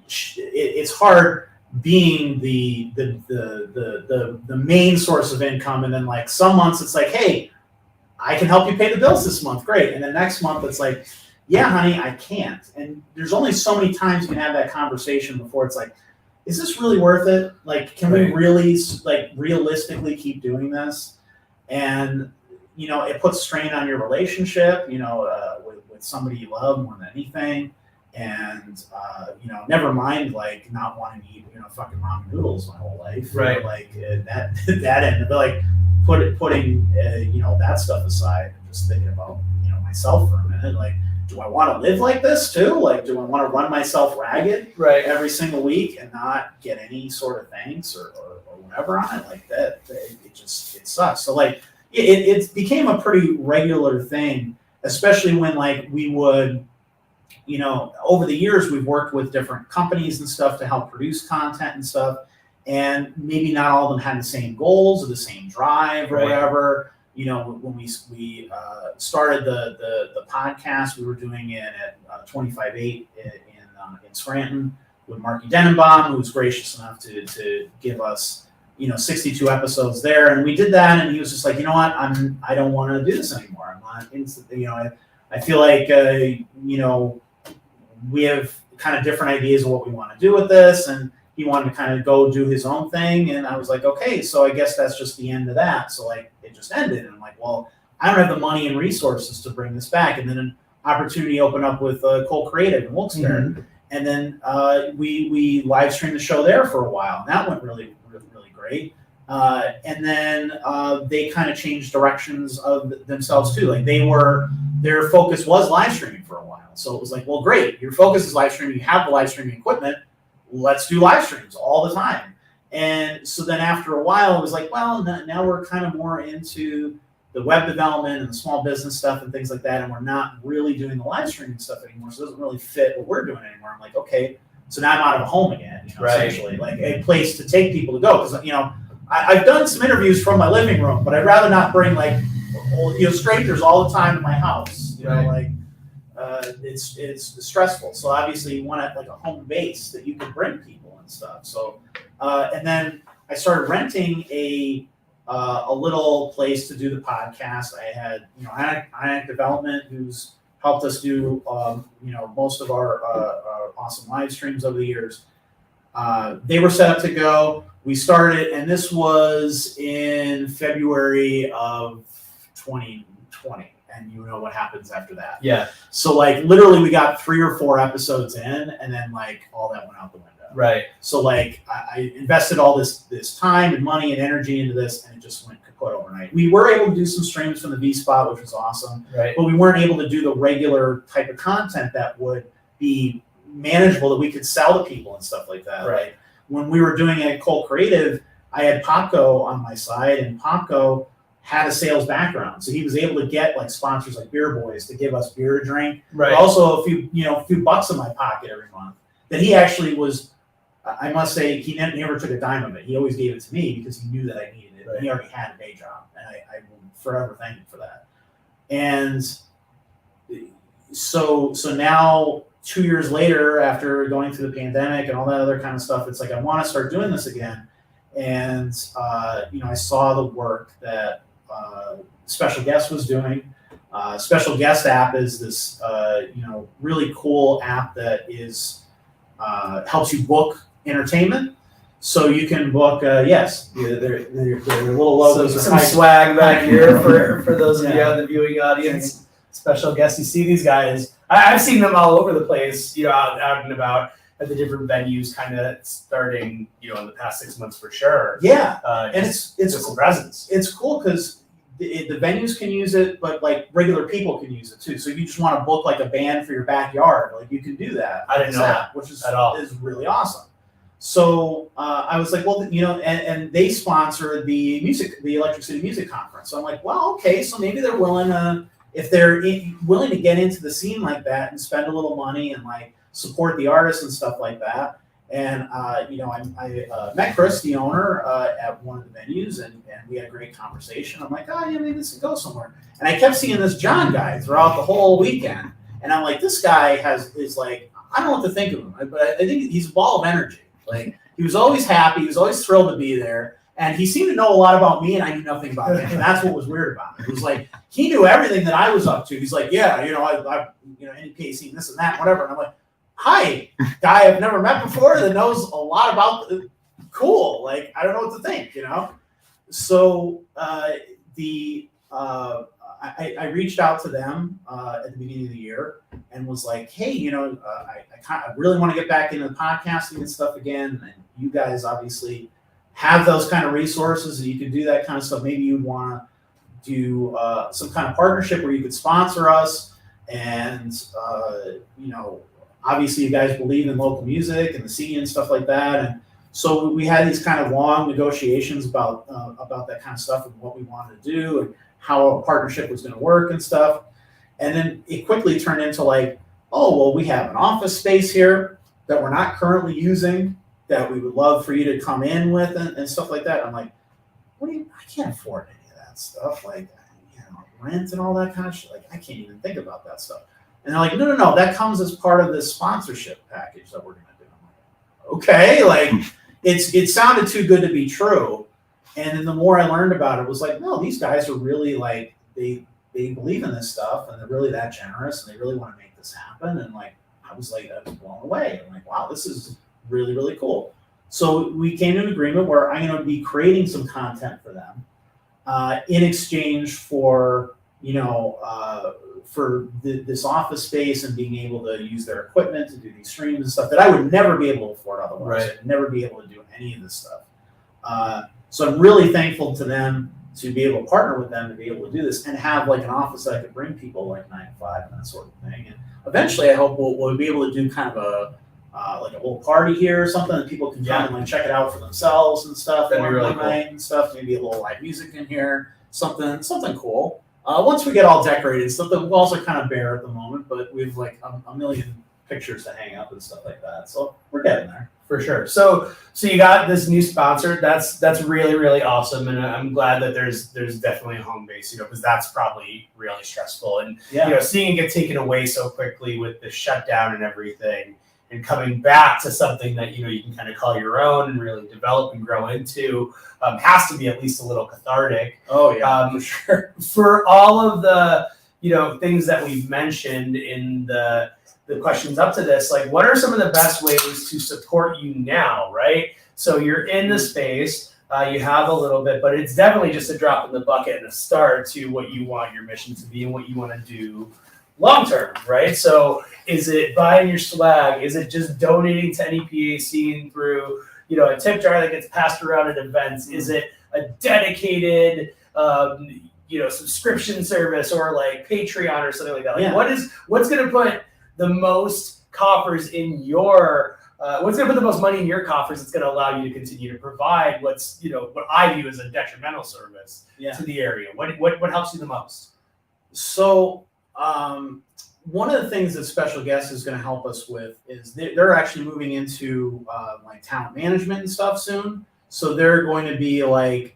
it's hard being the main source of income, and then like some months it's like, hey, I can help you pay the bills this month, great, and then next month it's like, yeah, honey, I can't. And there's only so many times you can have that conversation before it's like, is this really worth it? Like, can we really like realistically keep doing this? And it puts strain on your relationship, with somebody you love more than anything. And never mind like not wanting to eat fucking ramen noodles my whole life, right? Like that end, but like putting that stuff aside and just thinking about myself for a minute. Like, do I want to live like this too? Like, do I want to run myself ragged every single week and not get any sort of thanks or whatever on it? Like that, it sucks. So like it became a pretty regular thing, especially when like we would. Over the years, we've worked with different companies and stuff to help produce content and stuff. And maybe not all of them had the same goals or the same drive or whatever. When we started the podcast, we were doing it at 25.8 in Scranton with Marky Denenbaum, who was gracious enough to give us 62 episodes there. And we did that, and he was just like, you know what, I don't want to do this anymore. I'm not I feel like we have kind of different ideas of what we want to do with this, and he wanted to kind of go do his own thing. And I was like, okay, so I guess that's just the end of that. So like it just ended, and I'm like, well, I don't have the money and resources to bring this back. And then an opportunity opened up with Cole Creative in Wilkes-Barre, and then we live streamed the show there for a while, and that went really, really, really great. And then they kind of changed directions of themselves too. Like their focus was live streaming for a while. So it was like, well, great, your focus is live streaming. You have the live streaming equipment. Let's do live streams all the time. And so then after a while, it was like, well, now we're kind of more into the web development and the small business stuff and things like that. And we're not really doing the live streaming stuff anymore. So it doesn't really fit what we're doing anymore. I'm like, okay, so now I'm out of a home again, essentially, like a place to take people to go. Because, I've done some interviews from my living room, but I'd rather not bring like, strangers all the time to my house. It's stressful. So obviously you want like a home base that you can bring people and stuff. So and then I started renting a little place to do the podcast. I had Ionic Development, who's helped us do most of our awesome live streams over the years. They were set up to go. We started, and this was in February of 2020. And you know what happens after that. Yeah. So like literally we got 3 or 4 episodes in, and then like all that went out the window. Right. So like I invested all this time and money and energy into this, and it just went kaput overnight. We were able to do some streams from the V Spot, which was awesome. Right. But we weren't able to do the regular type of content that would be manageable, that we could sell to people and stuff like that. Right. Like when we were doing it at Cole Creative, I had Popco on my side, and Popco had a sales background, so he was able to get like sponsors like Beer Boys to give us beer to drink. Right. But also a few bucks in my pocket every month. That he actually was, I must say, he never took a dime of it. He always gave it to me because he knew that I needed it. Right. He already had a day job, and I will forever thank him for that. And so now 2 years later, after going through the pandemic and all that other kind of stuff, it's like I want to start doing this again. And I saw the work that Special Guest was doing. Special Guest app is this really cool app that is helps you book entertainment. So you can book, yes, their little logos. Some swag back here for those of you Yeah. out in the viewing audience. Special guests. You see these guys. I've seen them all over the place, out and about at the different venues, kind of starting, in the past 6 months for sure. Yeah, and it's it's cool presence. It's cool because the venues can use it, but like regular people can use it too. So if you just want to book like a band for your backyard, like you can do that. I didn't know that, which is at all. Is really awesome. So I was like, well, and they sponsor the Electric City Music Conference. So I'm like, well, okay, so maybe they're willing to, if they're willing to get into the scene like that and spend a little money and like support the artists and stuff like that. And I met Chris, the owner, at one of the venues, and we had a great conversation. I'm like, oh yeah, maybe this could go somewhere. And I kept seeing this John guy throughout the whole weekend, and I'm like, this guy is like, I don't know what to think of him, but I think he's a ball of energy. Like, he was always happy, he was always thrilled to be there, and he seemed to know a lot about me, and I knew nothing about him. And that's what was weird about it. It was like he knew everything that I was up to. He's like, yeah, I NEPA Scene, this and that, whatever. And I'm like, hi, guy I've never met before that knows a lot about cool. Like, I don't know what to think, So I reached out to them at the beginning of the year and was like, hey, I really want to get back into the podcasting and stuff again. And you guys obviously have those kind of resources and you can do that kind of stuff. Maybe you'd want to do some kind of partnership where you could sponsor us. And, obviously you guys believe in local music and the scene and stuff like that. And so we had these kind of long negotiations about that kind of stuff and what we wanted to do and how a partnership was going to work and stuff. And then it quickly turned into like, oh, well, we have an office space here that we're not currently using that we would love for you to come in with and stuff like that. I'm like, I can't afford any of that stuff. Like, rent and all that kind of shit. Like, I can't even think about that stuff. And they're like, no, that comes as part of this sponsorship package that we're going to do. I'm like, okay, like it sounded too good to be true. And then the more I learned about it, it was like, no, these guys are really like, they believe in this stuff and they're really that generous and they really want to make this happen. And like, I was blown away. I'm like, wow, this is really, really cool. So we came to an agreement where I'm going to be creating some content for them in exchange for, this office space and being able to use their equipment to do these streams and stuff that I would never be able to afford otherwise. Right. I'd never be able to do any of this stuff. So I'm really thankful to them to be able to partner with them to be able to do this and have like an office that I could bring people like 9 to 5 and that sort of thing. And eventually I hope we'll be able to do kind of a little party here or something that people can come and like check it out for themselves and stuff. That'd be really one cool. night and stuff, maybe a little live music in here, something cool. Once we get all decorated, stuff, the walls are kind of bare at the moment, but we've like a million pictures to hang up and stuff like that. So we're getting there. For sure. So you got this new sponsor. That's really, really awesome. And I'm glad that there's definitely a home base, because that's probably really stressful. And, seeing it get taken away so quickly with the shutdown and everything and coming back to something that, you can kind of call your own and really develop and grow into has to be at least a little cathartic. Oh, yeah, for sure. For all of the, things that we've mentioned in the questions up to this, like what are some of the best ways to support you now, right? So you're in the space, you have a little bit, but it's definitely just a drop in the bucket and a start to what you want your mission to be and what you want to do long-term, right? So is it buying your swag? Is it just donating to NEPA Scene through, a tip jar that gets passed around at events? Is it a dedicated, subscription service or like Patreon or something like that? Like what's going to put the most coffers in your what's going to put the most money in your coffers that's going to allow you to continue to provide what's what I view as a detrimental service to the area? What helps you the most? So one of the things that Special Guest is going to help us with is they're actually moving into like talent management and stuff soon. So they're going to be like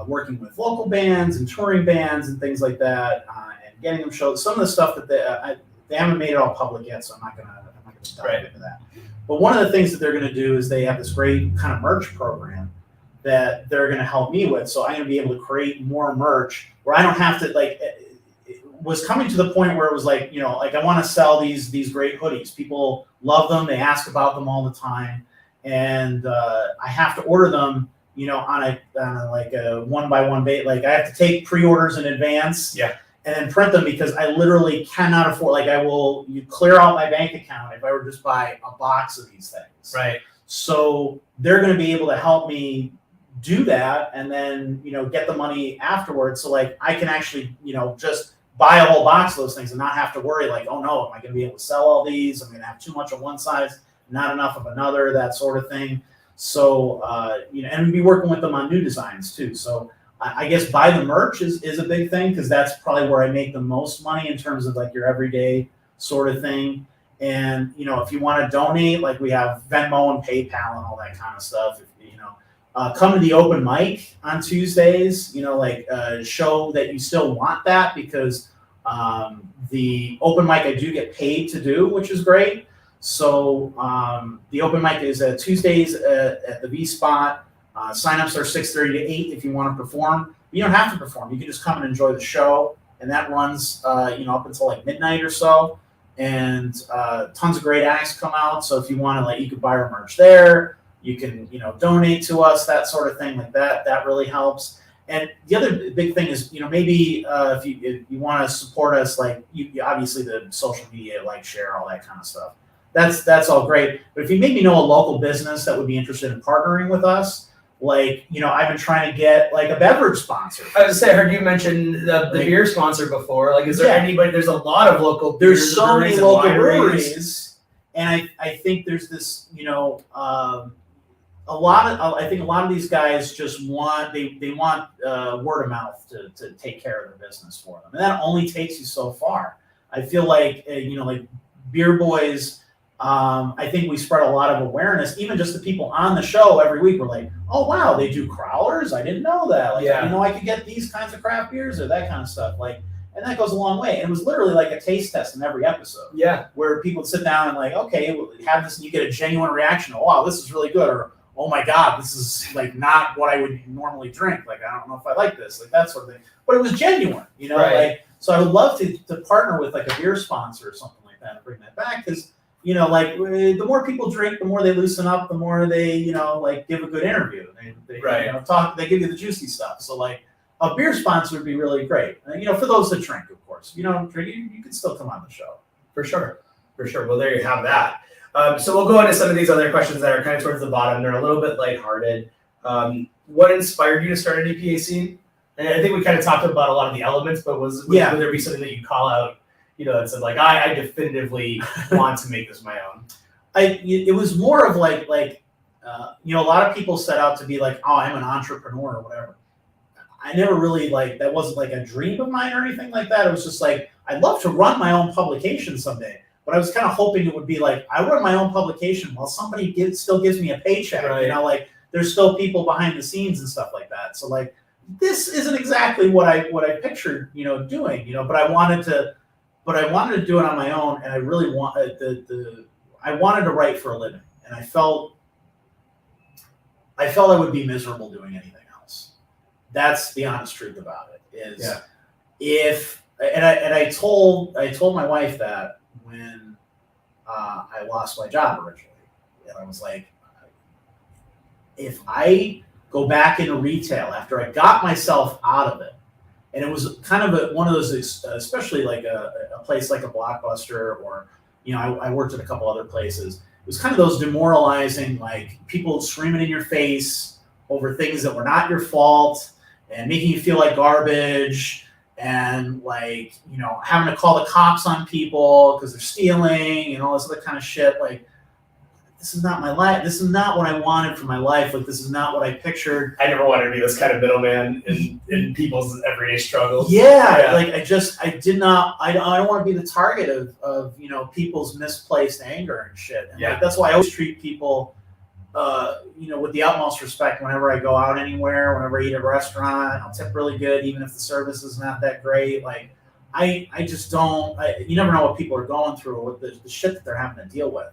working with local bands and touring bands and things like that, and getting them shows. Some of the stuff that they haven't made it all public yet, so I'm not gonna dive into that. But one of the things that they're gonna do is they have this great kind of merch program that they're gonna help me with. So I'm gonna be able to create more merch where I don't have to it was coming to the point where it was like, I want to sell these great hoodies. People love them. They ask about them all the time. and I have to order them, on a like a 1-by-1 base. Like I have to take pre-orders in advance. Yeah. And then print them because I literally cannot afford. Like you clear out my bank account if I were just buy a box of these things. Right. So they're going to be able to help me do that, and then get the money afterwards. So like I can actually just buy a whole box of those things and not have to worry like, oh no, am I going to be able to sell all these? I'm going to have too much of one size, not enough of another, that sort of thing. So and be working with them on new designs too. So I guess buy the merch is a big thing, because that's probably where I make the most money in terms of like your everyday sort of thing. And if you want to donate, like we have Venmo and PayPal and all that kind of stuff. Come to the open mic on Tuesdays. Show that you still want that, because the open mic I do get paid to do, which is great. So the open mic is Tuesdays at the V Spot. Signups are 6:30 to 8 if you want to perform. You don't have to perform. You can just come and enjoy the show, and that runs up until like midnight or so. And tons of great acts come out. So if you want to, you could buy our merch there. You can donate to us, that sort of thing like that. That really helps. And the other big thing is maybe if you want to support us, you obviously the social media, share, all that kind of stuff. That's all great. But if you maybe know a local business that would be interested in partnering with us, I've been trying to get a beverage sponsor. I was gonna say, I heard you mention the beer sponsor before. Is there anybody? There's a lot of local. There's so many local breweries, and I think there's this. I think a lot of these guys just want they want word of mouth to take care of their business for them, and that only takes you so far. I feel like Beer Boys. I think we spread a lot of awareness. Even just the people on the show every week were like, "Oh wow, they do crowlers! I didn't know that. I could get these kinds of craft beers or that kind of stuff." And that goes a long way. And it was literally like a taste test in every episode. Yeah, where people would sit down and okay, we'll have this, and you get a genuine reaction. Oh wow, this is really good, or oh my god, this is not what I would normally drink. I don't know if I like this, that sort of thing. But it was genuine, Right. So I would love to partner with a beer sponsor or something like that and bring that back, because the more people drink, the more they loosen up, the more they give a good interview. They right. Talk. They give you the juicy stuff. So a beer sponsor would be really great. For those that drink, of course. If you don't drink, you can still come on the show. For sure. Well, there you have that. So we'll go into some of these other questions that are kind of towards the bottom. They're a little bit lighthearted. What inspired you to start an NEPA Scene? And I think we kind of talked about a lot of the elements, but would there be something that you call out, that said I definitively want to make this my own? It was more of a lot of people set out to be oh, I'm an entrepreneur or whatever. I never really that wasn't a dream of mine or anything like that. It was just I'd love to run my own publication someday. But I was kind of hoping it would be I run my own publication while somebody still gives me a paycheck. Right. There's still people behind the scenes and stuff like that. So this isn't exactly what I pictured doing. But I wanted to do it on my own, and I really I wanted to write for a living, and I felt I would be miserable doing anything else. That's the honest truth about it. I told my wife that when I lost my job originally, and I was if I go back into retail after I got myself out of it, and it was kind of one of those, especially a place like a Blockbuster, or I worked at a couple other places. It was kind of those demoralizing, people screaming in your face over things that were not your fault and making you feel like garbage. And having to call the cops on people because they're stealing and all this other kind of shit. This is not my life. This is not what I wanted for my life. This is not what I pictured. I never wanted to be this kind of middleman in people's everyday struggles. Yeah. I did not. I don't want to be the target of people's misplaced anger and shit. And that's why I always treat people with the utmost respect whenever I go out anywhere, whenever I eat at a restaurant. I'll tip really good, even if the service is not that great. I just don't, you never know what people are going through, with the shit that they're having to deal with.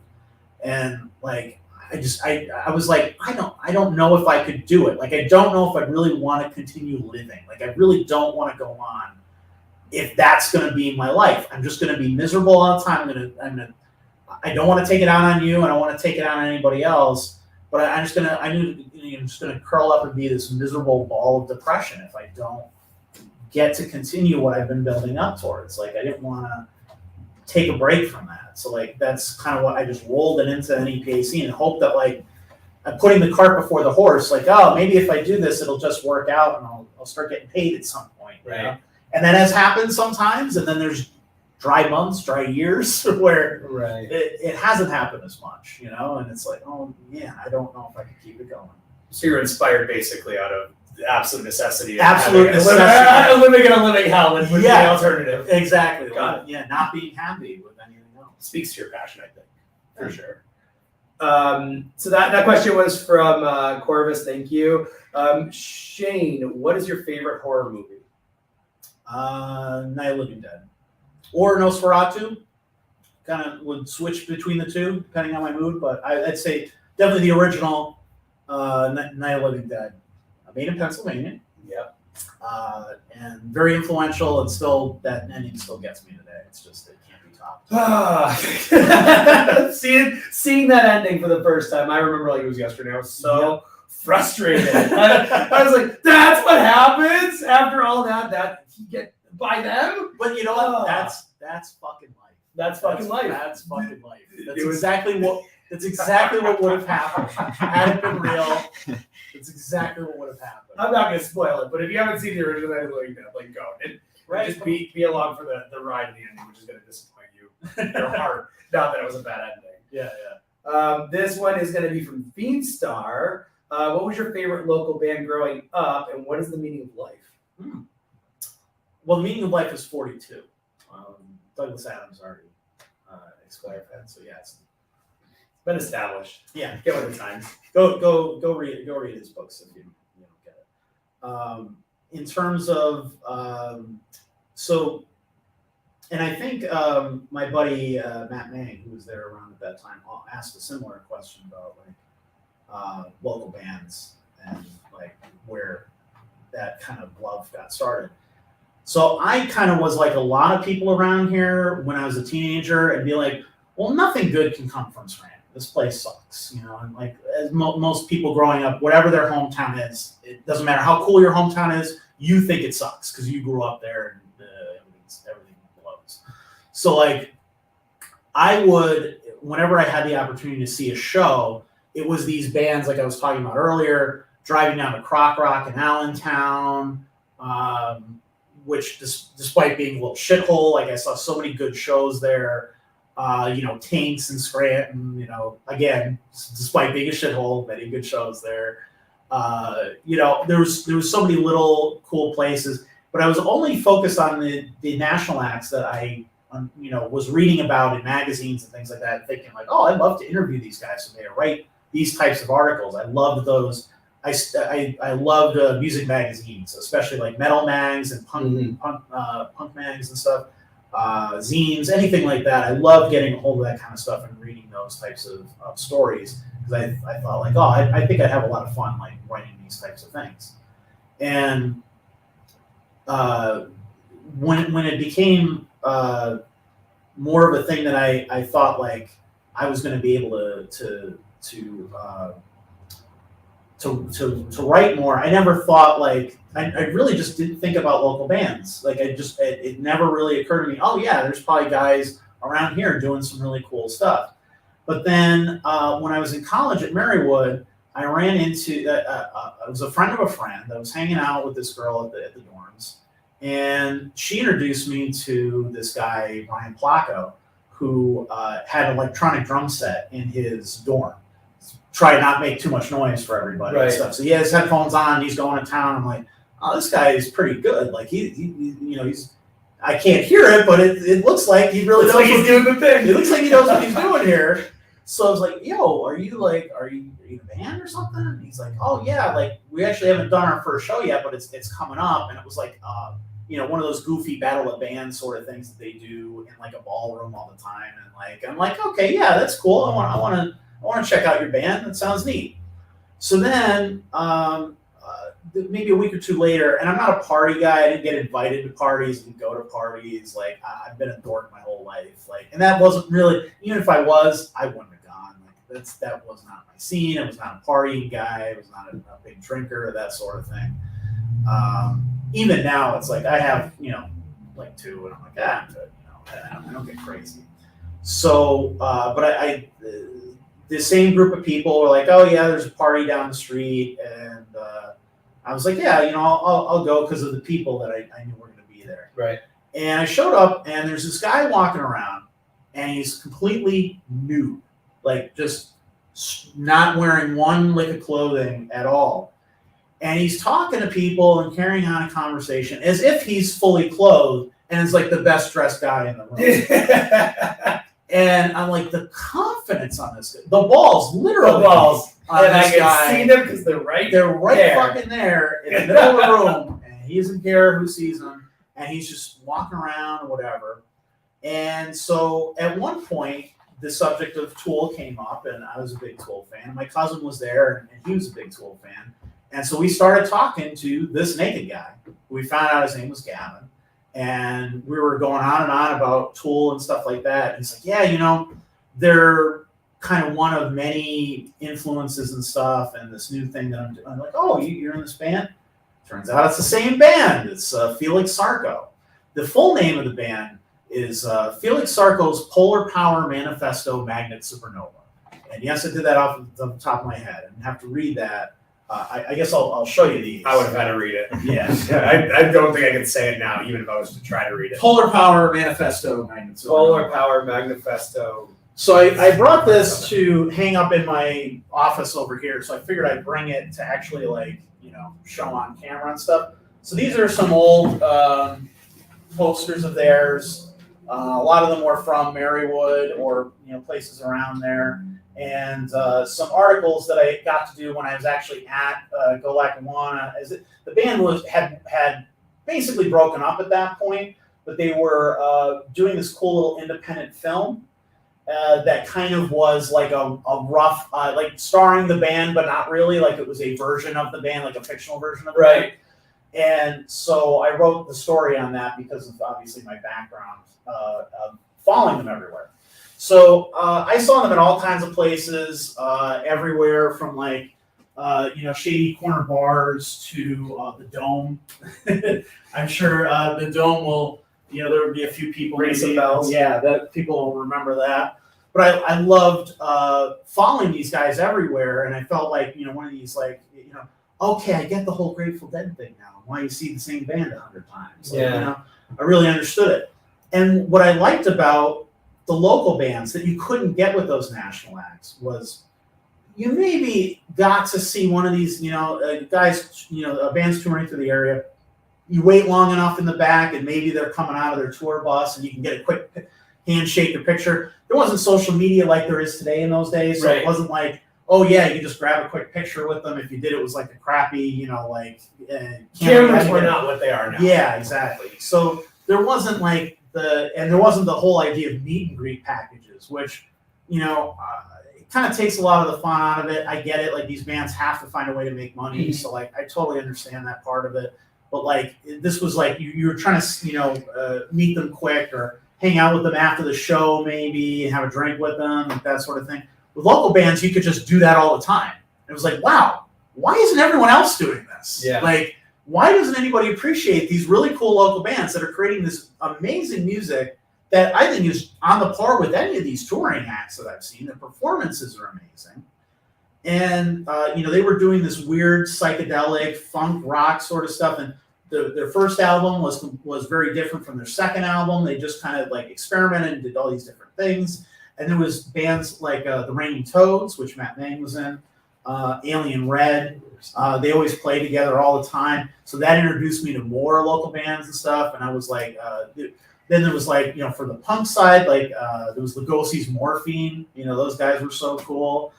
And I was I don't know if I could do it. I don't know if I really want to continue living. I really don't want to go on if that's going to be my life. I'm just going to be miserable all the time. I don't want to take it out on you, and I don't want to take it out on anybody else. but I'm just gonna curl up and be this miserable ball of depression if I don't get to continue what I've been building up towards. Like, I didn't want to take a break from that. So like, that's kind of what I just rolled it into NEPA Scene and hope that like I'm putting the cart before the horse. Like, oh, maybe if I do this, it'll just work out and I'll start getting paid at some point. Right. You know? And that has happened sometimes. And then there's dry months, dry years where it hasn't happened as much, you know? And it's like, oh man, I don't know if I can keep it going. So you're inspired basically out of the absolute necessity. Absolute necessity. Living in a living hell with the alternative. Exactly. Got it. Yeah, not being happy with anything else. Speaks to your passion, I think, for sure. So that question was from Corvus. Thank you. Shane, what is your favorite horror movie? Night of the Living Dead. Or Nosferatu. Kind of would switch between the two, depending on my mood, but I'd say definitely the original Night of the Living Dead. Made in Pennsylvania. Yep. And very influential, and still, that ending still gets me today. It's just, it can't be topped. Seeing that ending for the first time, I remember like it was yesterday. I was so frustrated. I was like, that's what happens after all that. That you get by them. But you know what? That's fucking life. That's fucking life. That's fucking life. That's exactly what would have happened had it been real. It's exactly what would have happened. I'm not going to spoil it, but if you haven't seen the original, like go and just be along for the ride in the ending, which is going to disappoint you, your heart. Not that it was a bad ending. Yeah. This one is going to be from Fiendstar. What was your favorite local band growing up, and what is the meaning of life? Well, the meaning of life is 42. Douglas Adams already explained that, so yeah, it's been established. Yeah, get with the times. Go read his books if you don't get it. In terms of so, and I think my buddy Matt Mang, who was there around at that time, asked a similar question about like local bands and like where that kind of love got started. So I kind of was like a lot of people around here when I was a teenager and be like, well, nothing good can come from Scranton. This place sucks, you know, and like as most people growing up, whatever their hometown is, it doesn't matter how cool your hometown is, you think it sucks because you grew up there and everything blows. So like I would, whenever I had the opportunity to see a show, it was these bands like I was talking about earlier, driving down to Croc Rock in Allentown, which despite being a little shithole, like I saw so many good shows there. Tanks and Scranton, again, despite being a shithole, many good shows there. There was so many little cool places, but I was only focused on the national acts that I, was reading about in magazines and things like that, thinking like, oh, I'd love to interview these guys someday or write these types of articles. I loved those. I loved music magazines, especially like metal mags and punk mags and stuff. Zines, anything like that. I love getting a hold of that kind of stuff and reading those types of stories because I thought like, oh, I think I'd have a lot of fun like writing these types of things. And when it became more of a thing that I thought like I was going to be able to write more, I never thought like I really just didn't think about local bands. Like it never really occurred to me, oh yeah, there's probably guys around here doing some really cool stuff. But then when I was in college at Marywood, I ran into, I was a friend of a friend. I was hanging out with this girl at the dorms, and she introduced me to this guy, Ryan Placco, who had an electronic drum set in his dorm. Try to not make too much noise for everybody and stuff. So he has headphones on, he's going to town. I'm like, oh, this guy is pretty good. Like he's I can't hear it, but it looks like he really knows he's doing the thing. It looks like he knows what he's doing here. So I was like, yo, are you in a band or something? And he's like, oh yeah, like we actually haven't done our first show yet, but it's coming up. And it was like one of those goofy battle of bands sort of things that they do in like a ballroom all the time. And like I'm like, okay, yeah, that's cool. I want to check out your band. That sounds neat. So then maybe a week or two later, and I'm not a party guy. I didn't get invited to parties. I didn't go to parties. Like I've been a dork my whole life. Like, and that wasn't really, even if I was, I wouldn't have gone. Like that was not my scene. I was not a partying guy. I was not a big drinker, that sort of thing. Even now, it's like I have, like two, and I'm like, I'm good. I don't get crazy. So, but the same group of people were like, oh yeah, there's a party down the street, and I was like, yeah, I'll go because of the people that I knew were going to be there. Right. And I showed up, and there's this guy walking around, and he's completely nude, like just not wearing one lick of clothing at all. And he's talking to people and carrying on a conversation as if he's fully clothed and is like the best dressed guy in the room. And I'm like, the confidence on this guy, the balls, literally. The balls. On and this I can guy, see them because they're right there. fucking there in the middle of the room, and he doesn't care who sees him, and he's just walking around or whatever. And so at one point, the subject of Tool came up, and I was a big Tool fan. My cousin was there, and he was a big Tool fan. And so we started talking to this naked guy. We found out his name was Gavin. And we were going on and on about Tool and stuff like that. And he's like, yeah, they're kind of one of many influences and stuff, and this new thing that I'm doing. I'm like, oh, you're in this band? Turns out it's the same band. It's Felix Sarko. The full name of the band is Felix Sarko's Polar Power Manifesto Magnet Supernova. And yes, I did that off the top of my head. I didn't have to read that. I guess I'll show you these. I would have had to read it. Yeah. I don't think I could say it now, even if I was to try to read it. Polar Power Manifesto Magnet Supernova. Polar Power Manifesto. So I brought this to hang up in my office over here. So I figured I'd bring it to actually show on camera and stuff. So these are some old posters of theirs. A lot of them were from Marywood or places around there. And some articles that I got to do when I was actually at Go Lackawanna. The band had basically broken up at that point, but they were doing this cool little independent film that kind of was like a rough, like starring the band, but not really. Like it was a version of the band, like a fictional version of the band. And so I wrote the story on that because of obviously my background of following them everywhere. So I saw them in all kinds of places, everywhere from shady corner bars to the Dome. I'm sure the Dome will, there would be a few people. Ring some bells. Yeah, that people will remember that. But I loved following these guys everywhere, and I felt like, one of these, okay, I get the whole Grateful Dead thing now. Why you see the same band 100 times. I really understood it. And what I liked about the local bands that you couldn't get with those national acts was you maybe got to see one of these, guys, bands touring through the area. You wait long enough in the back, and maybe they're coming out of their tour bus, and you can get a quick handshake or picture. There wasn't social media like there is today in those days, so It wasn't like, oh yeah, you just grab a quick picture with them. If you did, it was like a crappy, cameras were not what they are now. Yeah, exactly. So there wasn't there wasn't the whole idea of meet and greet packages, which, it kind of takes a lot of the fun out of it. I get it. Like these bands have to find a way to make money. Mm-hmm. So I totally understand that part of it. But this was you were trying to, meet them quick or hang out with them after the show, maybe and have a drink with them, that sort of thing. With local bands, you could just do that all the time. It was like, wow, why isn't everyone else doing this? Yeah. Why doesn't anybody appreciate these really cool local bands that are creating this amazing music that I think is on the par with any of these touring acts that I've seen? The performances are amazing. And, they were doing this weird psychedelic funk rock sort of stuff. And their first album was very different from their second album. They just kind of experimented and did all these different things. And there was bands like the Raining Toads, which Matt Mang was in, Alien Red. They always play together all the time. So that introduced me to more local bands and stuff. And I was then there was for the punk side, there was Lugosi's Morphine. Those guys were so cool.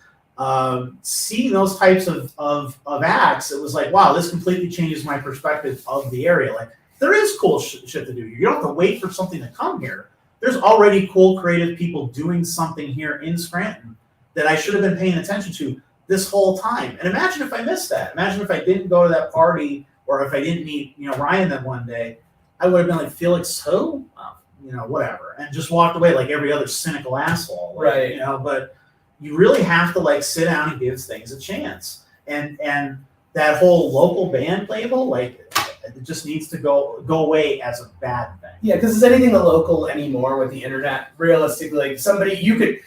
Seeing those types of acts, it was wow, this completely changes my perspective of the area. There is cool shit to do. You don't have to wait for something to come here. There's already cool, creative people doing something here in Scranton that I should have been paying attention to this whole time. And imagine if I missed that. Imagine if I didn't go to that party, or if I didn't meet, Ryan that one day. I would have been like, Felix who? Whatever. And just walked away like every other cynical asshole. Right. But you really have to like sit down and give things a chance. And that whole local band label, like it just needs to go away as a bad thing. Yeah, because is anything the local anymore with the internet? Realistically, like somebody you could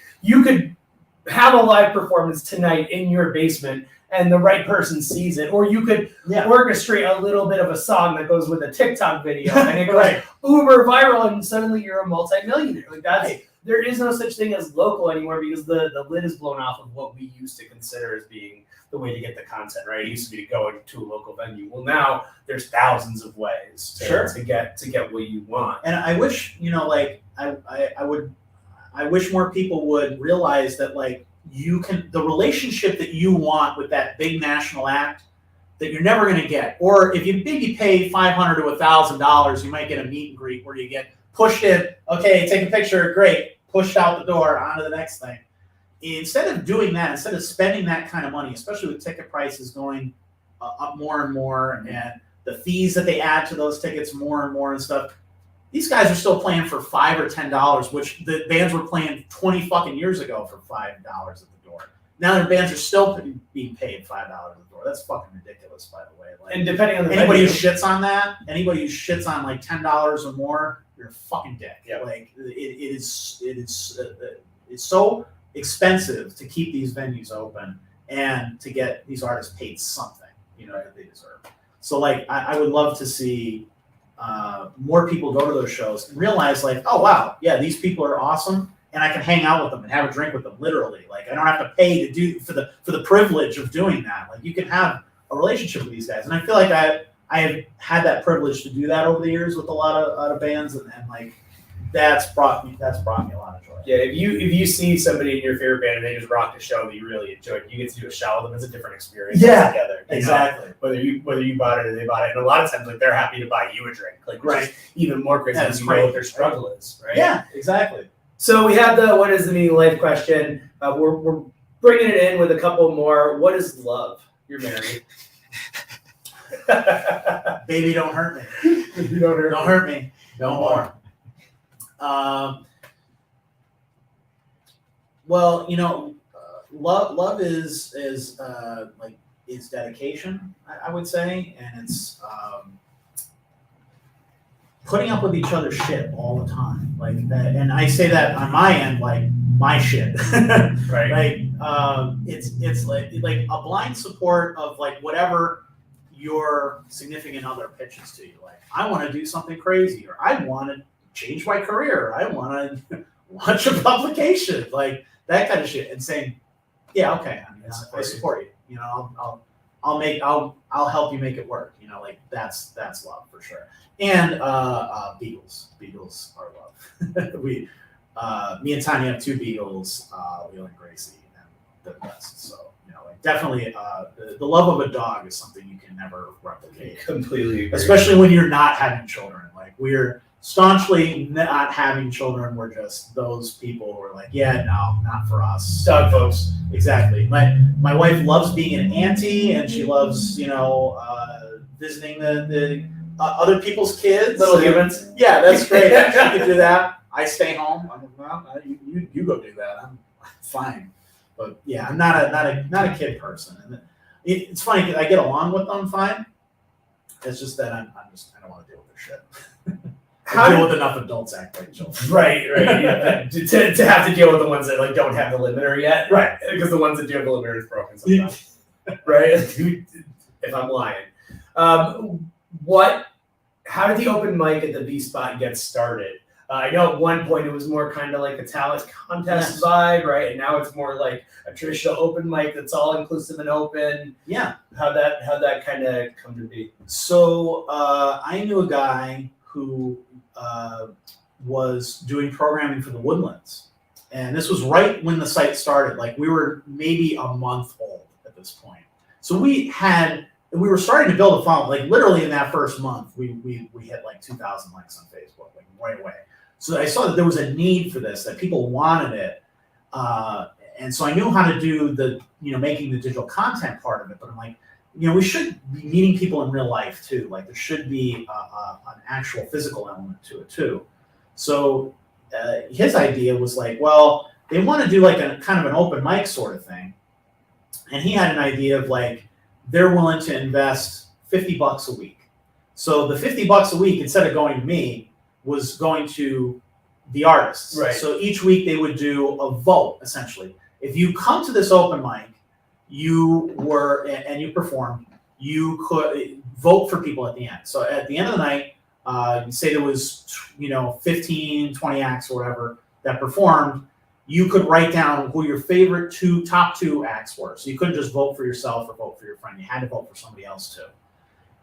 have a live performance tonight in your basement and the right person sees it, or you could orchestrate a little bit of a song that goes with a TikTok video and it goes uber viral and suddenly you're a multimillionaire. Like that's there is no such thing as local anymore because the lid is blown off of what we used to consider as being the way to get the content, right? It used to be to go to a local venue. Well, now there's thousands of ways to get what you want. And I wish, you know, like I wish more people would realize that like you can, the relationship that you want with that big national act that you're never going to get, or if you maybe pay $500 to $1,000, you might get a meet and greet where you get pushed in, okay, take a picture, great, pushed out the door, on to the next thing. Instead of doing that, instead of spending that kind of money, especially with ticket prices going up more and more, and the fees that they add to those tickets more and more and stuff, these guys are still playing for $5 or $10, which the bands were playing 20 fucking years ago for $5 at the door. Now their bands are still being paid $5 at the door. That's fucking ridiculous, by the way. Like, and depending on the anybody venue, who shits on that, anybody who shits on like $10 or more, you're a fucking dick. Yeah. Like it's so expensive to keep these venues open and to get these artists paid something, you know, that they deserve. So like I would love to see more people go to those shows and realize like, oh wow, yeah, these people are awesome, and I can hang out with them and have a drink with them. Literally, like I don't have to pay to do for the privilege of doing that. Like you can have a relationship with these guys, and I feel like I have had that privilege to do that over the years with a lot of bands, and like that's brought me a lot of joy. Yeah, if you see somebody in your favorite band and they just rocked a show that you really enjoyed, you get to do a show with them. It's a different experience together. Exactly. Whether you bought it or they bought it, and a lot of times like they're happy to buy you a drink, like which is even more crazy because you know what their struggle is, right? Yeah, exactly. So we have the what is the meaning of life question. We're bringing it in with a couple more. What is love? You're married. Baby, don't hurt me. You don't hurt me. No more. Well, you know, love is dedication, I would say, and it's putting up with each other's shit all the time, like that. And I say that on my end, like my shit, right? Like it's like a blind support of like whatever your significant other pitches to you. Like I want to do something crazy, or I want to change my career, or I want to launch a publication, like that kind of shit, and saying, yeah, okay, I mean, I support you. You know, I'll help you make it work. You know, like that's love for sure. And Beagles are love. Me and Tanya have 2 Beagles, Wheel and Gracie, and they're the best. So you know, like definitely, the love of a dog is something you can never replicate. Completely agree. Especially when you're not having children. Like we're staunchly not having children. We're just those people who are like, yeah, no, not for us. Dog folks. Exactly. My wife loves being an auntie, and she loves, you know, visiting the other people's kids. Little humans. Yeah, that's great. She can do that. I stay home. I'm like, well, you go do that. I'm fine. But yeah, I'm not a kid person. And it's funny because I get along with them fine. It's just that I don't want to deal with their shit. I deal with enough adults act like children. Right. Yeah. to have to deal with the ones that like don't have the limiter yet. Right. Because the ones that do have the limiter is broken sometimes. Right. If I'm lying. How did the open mic at the V Spot get started? I know at one point it was more kind of like a talent contest vibe, right? And now it's more like a traditional open mic that's all inclusive and open. Yeah. How'd that kind of come to be? So I knew a guy who was doing programming for the Woodlands, and this was right when the site started. Like we were maybe a month old at this point. So we were starting to build a following. Like literally in that first month, we hit like 2,000 likes on Facebook, like right away. So I saw that there was a need for this, that people wanted it. And so I knew how to do making the digital content part of it, but I'm like, we should be meeting people in real life too. Like there should be an actual physical element to it too. So his idea was like, well, they want to do like a kind of an open mic sort of thing. And he had an idea of like, they're willing to invest $50 a week. So the $50 a week, instead of going to me, was going to the artists. Right. So each week they would do a vote, essentially. If you come to this open mic, and you performed, you could vote for people at the end. So at the end of the night, say there was 15, 20 acts or whatever that performed, you could write down who your favorite top two acts were. So you couldn't just vote for yourself or vote for your friend. You had to vote for somebody else too.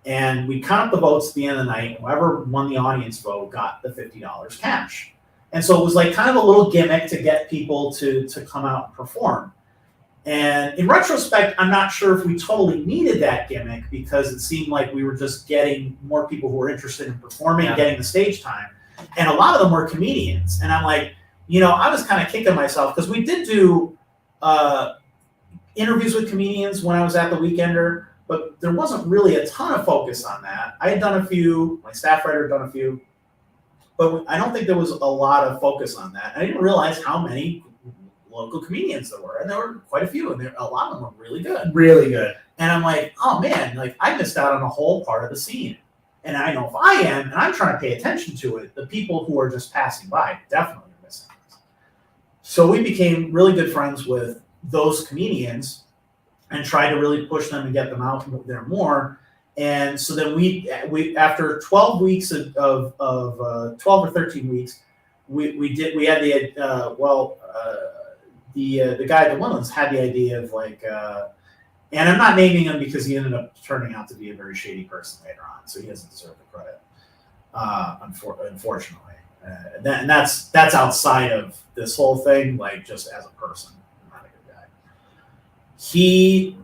And we count up the votes at the end of the night. Whoever won the audience vote got the $50 cash. And so it was like kind of a little gimmick to get people to come out and perform. And in retrospect, I'm not sure if we totally needed that gimmick, because it seemed like we were just getting more people who were interested in performing, getting the stage time. And a lot of them were comedians. And I'm like, I was kind of kicking myself, because we did do interviews with comedians when I was at the Weekender, but there wasn't really a ton of focus on that. I had done a few, my staff writer had done a few, but I don't think there was a lot of focus on that. I didn't realize how many local comedians there were, and there were quite a few, and a lot of them were really good. Really good. And I'm like, oh man, like I missed out on a whole part of the scene. And I know if I am, and I'm trying to pay attention to it, the people who are just passing by definitely are missing it. So we became really good friends with those comedians and tried to really push them and get them out there more. And so then we after 12 weeks of 12 or 13 weeks, we had the guy at the Woodlands had the idea of like, and I'm not naming him because he ended up turning out to be a very shady person later on, so he doesn't deserve the credit, unfortunately. And that's outside of this whole thing, like just as a person, not a good guy. He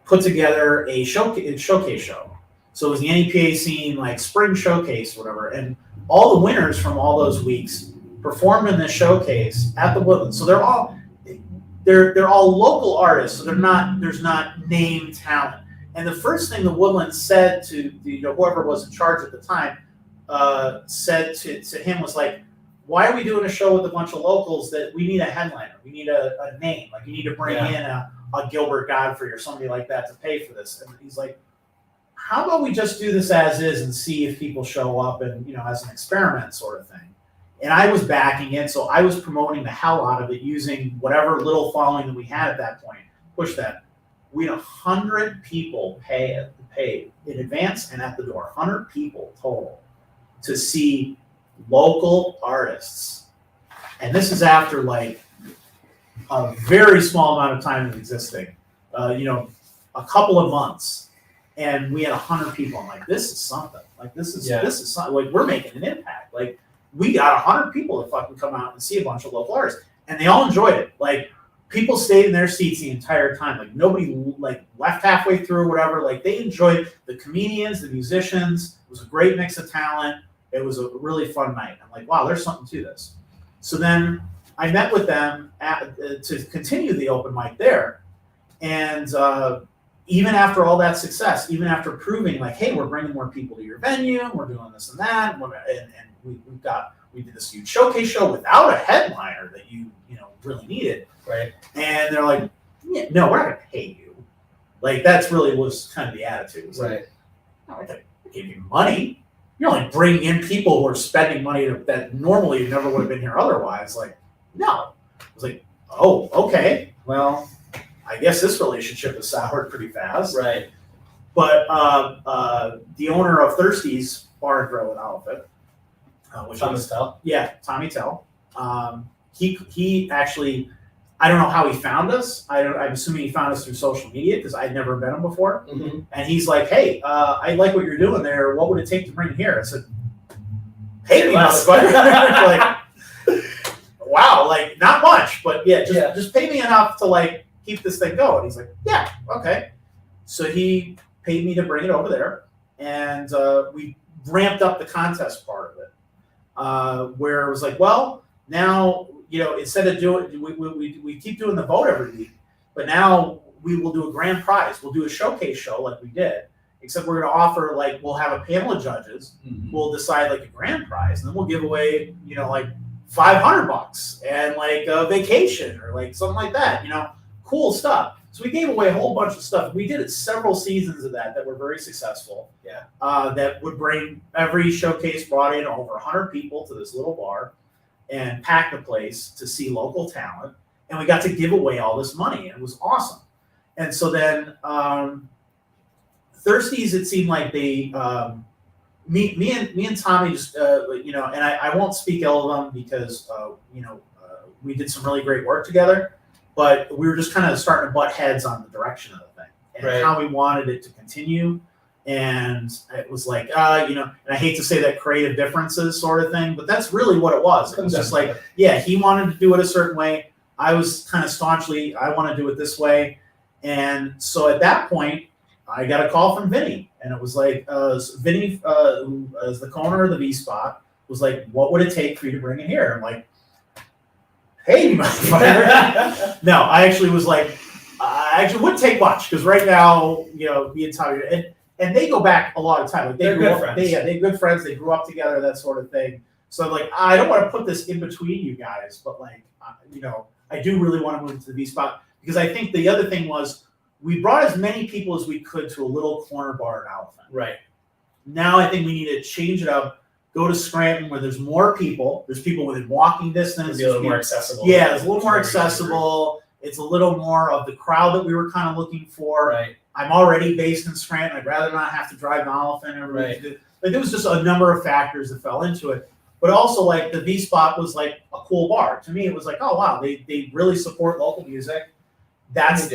put together a showcase show. So it was the NEPA Scene, like spring showcase, or whatever, and all the winners from all those weeks performed in this showcase at the Woodlands. So they're all local artists. So there's not named talent. And the first thing the Woodlands said to whoever was in charge at the time said to him was like, why are we doing a show with a bunch of locals? That we need a headliner, we need a name, like you need to bring in a Gilbert Godfrey or somebody like that to pay for this. And he's like, how about we just do this as is and see if people show up, and as an experiment sort of thing. And I was backing it, so I was promoting the hell out of it, using whatever little following that we had at that point. Push that. We had 100 people pay in advance and at the door. 100 people total to see local artists. And this is after like a very small amount of time of existing. A couple of months, and we had 100 people. I'm like, this is something. Like this is something. Like we're making an impact. Like we got 100 people to fucking come out and see a bunch of local artists, and they all enjoyed it. Like people stayed in their seats the entire time. Like nobody like left halfway through or whatever. Like they enjoyed the comedians, the musicians. It was a great mix of talent. It was a really fun night. I'm like, wow, there's something to this. So then I met with them to continue the open mic there, and even after all that success, even after proving like, hey, we're bringing more people to your venue, we're doing this and that, and we did this huge showcase show without a headliner that you really needed. Right. And they're like, yeah, no, we're not gonna pay you. Like that's really was kind of the attitude. It was right. Like, no, I give you money. You're only bringing in people who are spending money that normally never would have been here otherwise. Like, no. I was like, oh, okay. Well, I guess this relationship is soured pretty fast. Right. But the owner of Thirsty's Bar and Grill in Oliphant, which Thomas Tell. Yeah, Tommy Tell. He actually, I don't know how he found us. I'm assuming he found us through social media because I'd never met him before. Mm-hmm. And he's like, hey, I like what you're doing there. What would it take to bring it here? I said, pay me, motherfucker. Like, wow, like not much, but just pay me enough to like keep this thing going. He's like, yeah, okay. So he paid me to bring it over there, and we ramped up the contest part of it, where it was like, well, now instead of doing, we keep doing the vote every week, but now we will do a grand prize. We'll do a showcase show like we did, except we're going to offer we'll have a panel of judges. Mm-hmm. We'll decide like a grand prize, and then we'll give away like $500 and like a vacation or like something like that, cool stuff. So we gave away a whole bunch of stuff. We did it several seasons of that were very successful. Yeah. That would bring every showcase brought in over 100 people to this little bar and packed the place to see local talent. And we got to give away all this money, and it was awesome. And so then Thirsties, it seemed like they me and Tommy just and I won't speak ill of them because we did some really great work together. But we were just kind of starting to butt heads on the direction of the thing and how we wanted it to continue. And it was like, and I hate to say that creative differences sort of thing, but that's really what it was. It was just like, he wanted to do it a certain way. I was kind of staunchly, I want to do it this way. And so at that point, I got a call from Vinny. And it was like, Vinny, who is the owner of the V Spot, was like, what would it take for you to bring it here? I'm like, hey, motherfucker. No, I actually was like, I actually wouldn't take much because right now, me and Tommy, and they go back a lot of time. Like they're good friends. They're good friends. They grew up together, that sort of thing. So I'm like, I don't want to put this in between you guys, but like, I do really want to move to the V Spot because I think the other thing was we brought as many people as we could to a little corner bar in Elephant. Right. Now I think we need to change it up. Go to Scranton where there's more people. There's people within walking distance. It'll be a little more accessible. Yeah, it's a little more accessible. It's a little more of the crowd that we were kind of looking for. Right. I'm already based in Scranton. I'd rather not have to drive to Elephant. Like there was just a number of factors that fell into it. But also like the V Spot was like a cool bar. To me, it was like, oh wow, they really support local music. That's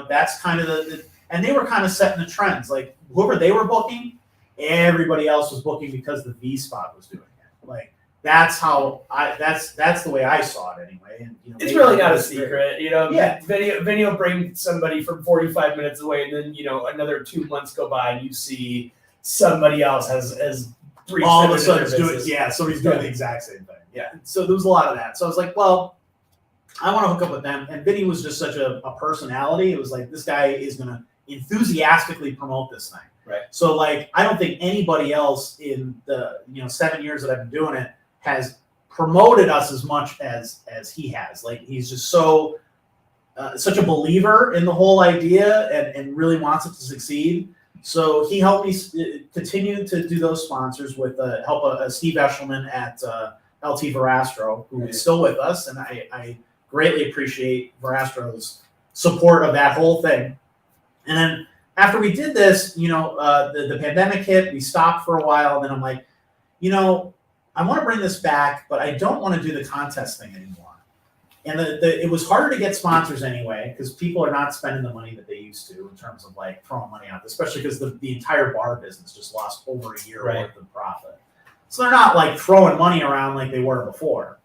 that's kind of the and they were kind of setting the trends. Like whoever they were booking, everybody else was booking because the V Spot was doing it. Like that's how that's the way I saw it anyway. And it's really not a secret, Yeah. Vinny will bring somebody from 45 minutes away, and then another 2 months go by, and you see somebody else has all of a sudden somebody's doing the exact same thing. Yeah. So there was a lot of that. So I was like, well, I want to hook up with them. And Vinny was just such a personality. It was like this guy is gonna enthusiastically promote this thing. Right. So like I don't think anybody else in the 7 years that I've been doing it has promoted us as much as he has. Like he's just so such a believer in the whole idea and really wants it to succeed. So he helped me continue to do those sponsors with help of Steve Eshelman at LT Verastro, who is still with us, and I greatly appreciate Verastro's support of that whole thing. And then after we did this, the pandemic hit, we stopped for a while, and then I'm like, I want to bring this back, but I don't want to do the contest thing anymore. And it was harder to get sponsors anyway, because people are not spending the money that they used to in terms of like throwing money out, especially because the entire bar business just lost over a year worth of profit. So they're not like throwing money around like they were before.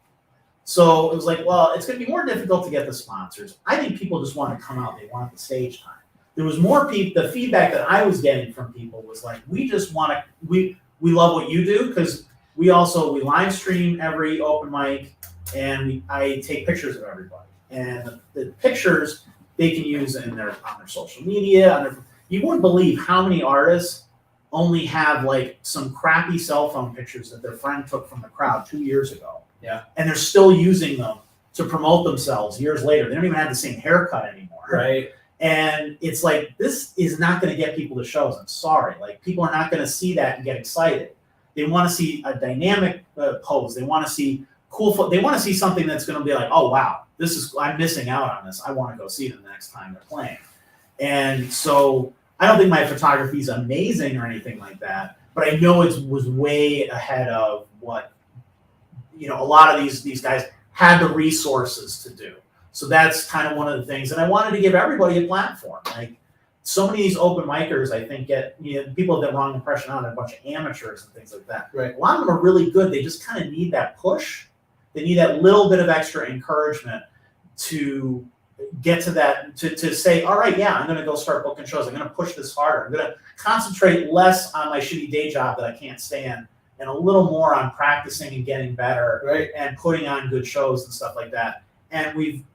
So it was like, well, it's going to be more difficult to get the sponsors. I think people just want to come out. They want the stage time. There was more people. The feedback that I was getting from people was like, we just want to, we love what you do because we live stream every open mic and I take pictures of everybody. And the pictures they can use on their social media. You wouldn't believe how many artists only have like some crappy cell phone pictures that their friend took from the crowd 2 years ago. Yeah. And they're still using them to promote themselves years later. They don't even have the same haircut anymore. Right. And it's like, this is not going to get people to shows. I'm sorry. Like people are not going to see that and get excited. They want to see a dynamic pose. They want to see they want to see something that's going to be like, oh, wow, I'm missing out on this. I want to go see them the next time they're playing. And so I don't think my photography is amazing or anything like that, but I know it was way ahead of what, a lot of these guys had the resources to do. So that's kind of one of the things. And I wanted to give everybody a platform. Like so many of these open micers, I think people have the wrong impression on a bunch of amateurs and things like that. Right. A lot of them are really good. They just kind of need that push. They need that little bit of extra encouragement to get to that, to say, all right, yeah, I'm going to go start booking shows. I'm going to push this harder. I'm going to concentrate less on my shitty day job that I can't stand and a little more on practicing and getting better and putting on good shows and stuff like that. And we've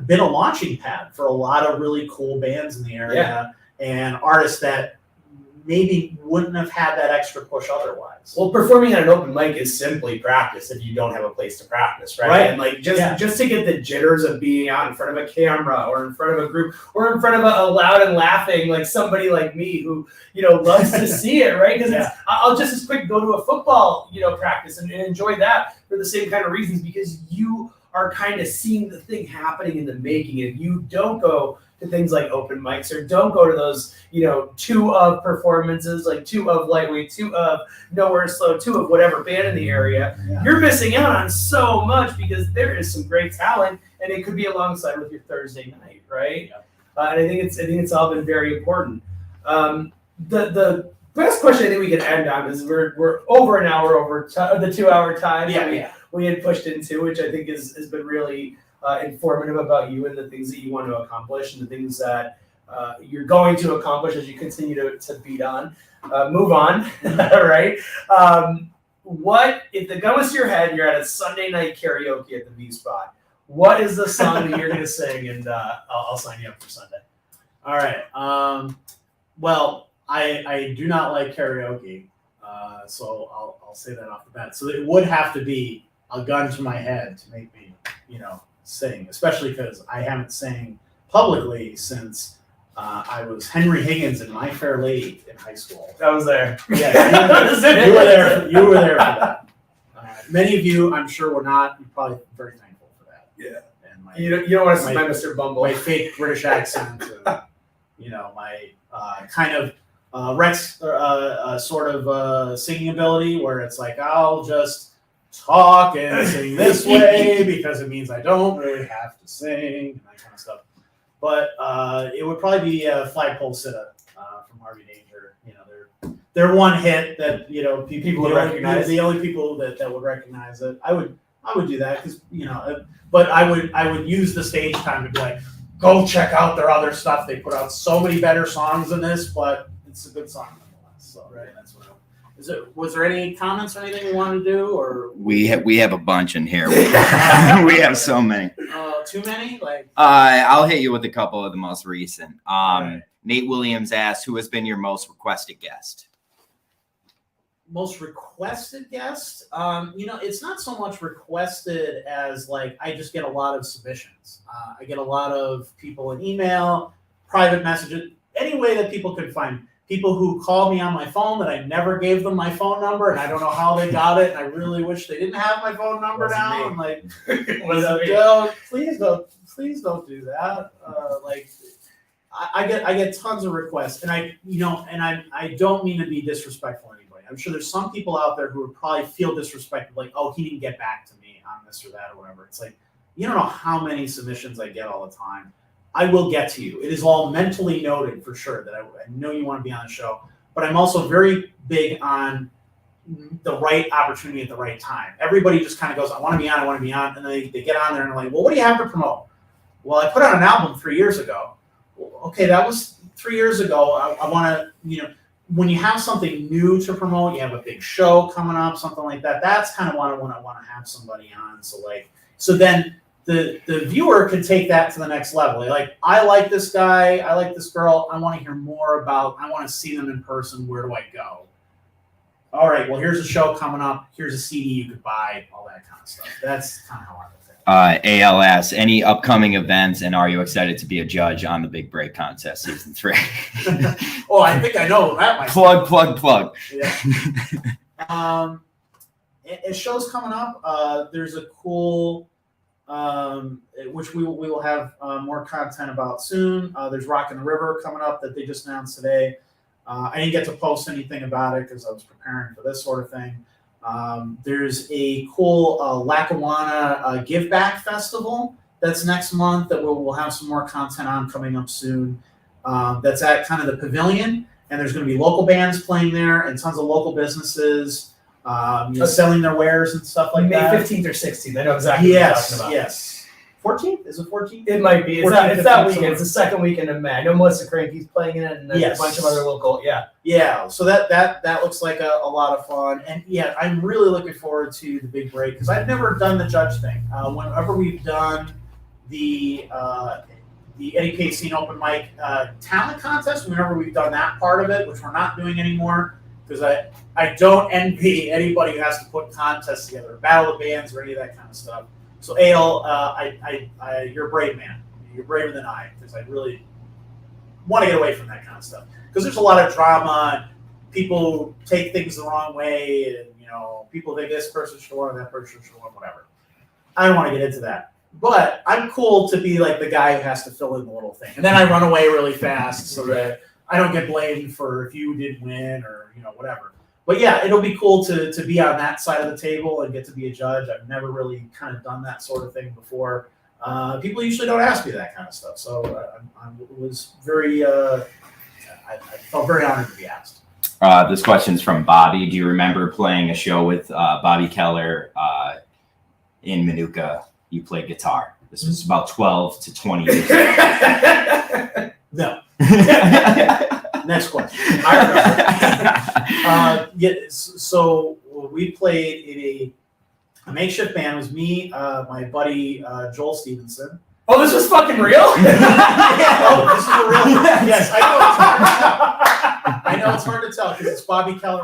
been a launching pad for a lot of really cool bands in the area and artists that maybe wouldn't have had that extra push otherwise. Well, performing at an open mic is simply practice if you don't have a place to practice, right? Right. And like just to get the jitters of being out in front of a camera or in front of a group or in front of a loud and laughing like somebody like me who loves to see it, right? Because I'll just as quick go to a football practice and enjoy that for the same kind of reasons, because you are kind of seeing the thing happening in the making, and you don't go to things like open mics or don't go to those, 2 of performances, like 2 of lightweight, 2 of nowhere slow, 2 of whatever band in the area. Yeah. You're missing out on so much because there is some great talent, and it could be alongside with your Thursday night, right? Yeah. And I think it's all been very important. The best question I think we can end on is we're over an hour over the 2-hour time we had pushed into, which I think has been really informative about you and the things that you want to accomplish and the things that you're going to accomplish as you continue to move on, right? What if the gun was to your head, you're at a Sunday night karaoke at the V Spot, what is the song that you're going to sing, and I'll sign you up for Sunday? All right. Well, I do not like karaoke, so I'll say that off the bat. So it would have to be a gun to my head to make me, sing, especially because I haven't sang publicly since I was Henry Higgins in My Fair Lady in high school. I was there. Yeah, you were there. You were there for that. Many of you, I'm sure, were not. You're probably very thankful for that. Yeah. And you don't want to see my Mr. Bumble. My fake British accent, and, my kind of Rex sort of singing ability, where it's like I'll just talk and sing this way because it means I don't really have to sing and that kind of stuff. But it would probably be Flagpole Sitta from Harvey Danger. They're one hit that people would recognize. The only people that would recognize it. I would do that because but I would use the stage time to be like, go check out their other stuff. They put out so many better songs than this, but it's a good song nonetheless. So right, that's what. Was there any comments or anything you wanted to do, or we have a bunch in here. We have so many. Too many? Like I'll hit you with a couple of the most recent. Right. Nate Williams asked, "Who has been your most requested guest?" Most requested guest? It's not so much requested as like I just get a lot of submissions. I get a lot of people in email, private messages, any way that people could find. People who call me on my phone that I never gave them my phone number, and I don't know how they got it. And I really wish they didn't have my phone number now. I'm like, please don't do that. I get tons of requests, and I don't mean to be disrespectful to anybody. I'm sure there's some people out there who would probably feel disrespected, like, oh, he didn't get back to me on this or that or whatever. It's like, you don't know how many submissions I get all the time. I will get to you. It is all mentally noted for sure that I know you want to be on the show, but I'm also very big on the right opportunity at the right time. Everybody just kind of goes, I want to be on, and then they get on there and they're like, well, what do you have to promote? Well, I put out an album 3 years ago. Well, okay, that was 3 years ago. I want to, when you have something new to promote, you have a big show coming up, something like that. That's kind of when I want to have somebody on. So then the viewer could take that to the next level. They're like, I like this guy, I like this girl, I want to hear more about, I want to see them in person, where do I go? All right, well, here's a show coming up, here's a CD you could buy, all that kind of stuff. That's kind of how I look at it. ALS, any upcoming events, and are you excited to be a judge on the Big Break Contest Season 3? Oh, I think I know that might Plug. Yeah. As shows coming up, there's a cool which we will have more content about soon. There's Rock in the River coming up that they just announced today. I didn't get to post anything about it because I was preparing for this sort of thing. There's a cool Lackawanna Give Back Festival that's next month that we'll have some more content on coming up soon. That's at kind of the pavilion, and there's going to be local bands playing there and tons of local businesses selling their wares and stuff like that. May 15th or 16th. I know exactly what you're talking about. Yes. 14th? Is it 14th? It might be. It's 14th, that weekend. It's the second weekend of May. I know Melissa Cranky's playing in it, and there's Yes. a bunch of other local. Yeah. Yeah. So that looks like a lot of fun. And yeah, I'm really looking forward to the Big Break because I've never done the judge thing. Whenever we've done the the NEPA Scene open mic talent contest. Whenever we've done that part of it, which we're not doing anymore, because I don't envy anybody who has to put contests together, battle of bands, or any of that kind of stuff. So Ale, you're a brave man. You're braver than I, because I really want to get away from that kind of stuff. Because there's a lot of drama, and people take things the wrong way, and people think this person should win, that person should win, whatever. I don't want to get into that. But I'm cool to be like the guy who has to fill in the little thing. And then I run away really fast so that I don't get blamed for if you did win or, whatever. But yeah, it'll be cool to be on that side of the table and get to be a judge. I've never really kind of done that sort of thing before. People usually don't ask me that kind of stuff. So I was very, I felt very honored to be asked. This question's from Bobby. Do you remember playing a show with Bobby Keller in Manuka? You played guitar. This was about 12 to 20 years ago. No. Next question. I remember. So we played in a makeshift band. It was me, my buddy Joel Stevenson. Oh, this was fucking real? Oh, this is a real. Yes, I know it's hard to tell because it's Bobby Keller.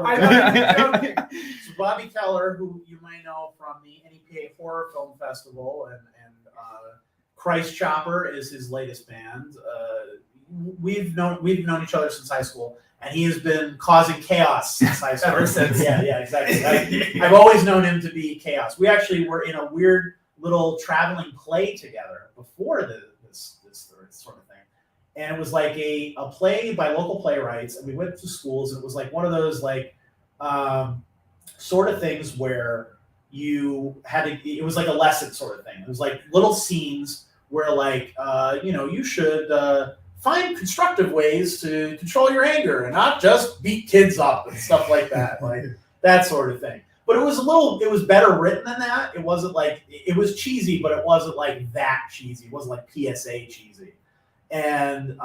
So Bobby Keller, who you might know from the NEPA Horror Film Festival, and Christ Chopper is his latest band. We've known each other since high school, and he has been causing chaos since high school. Ever since. Yeah, exactly. I've always known him to be chaos. We actually were in a weird little traveling play together before this sort of thing, and it was like a play by local playwrights, and we went to schools, and it was like one of those sort of things where you had to, it was like a lesson sort of thing. It was like little scenes where you should find constructive ways to control your anger and not just beat kids up and stuff like that, like that sort of thing. But it was better written than that. It wasn't like, it was cheesy, but it wasn't like that cheesy. It wasn't like PSA cheesy. And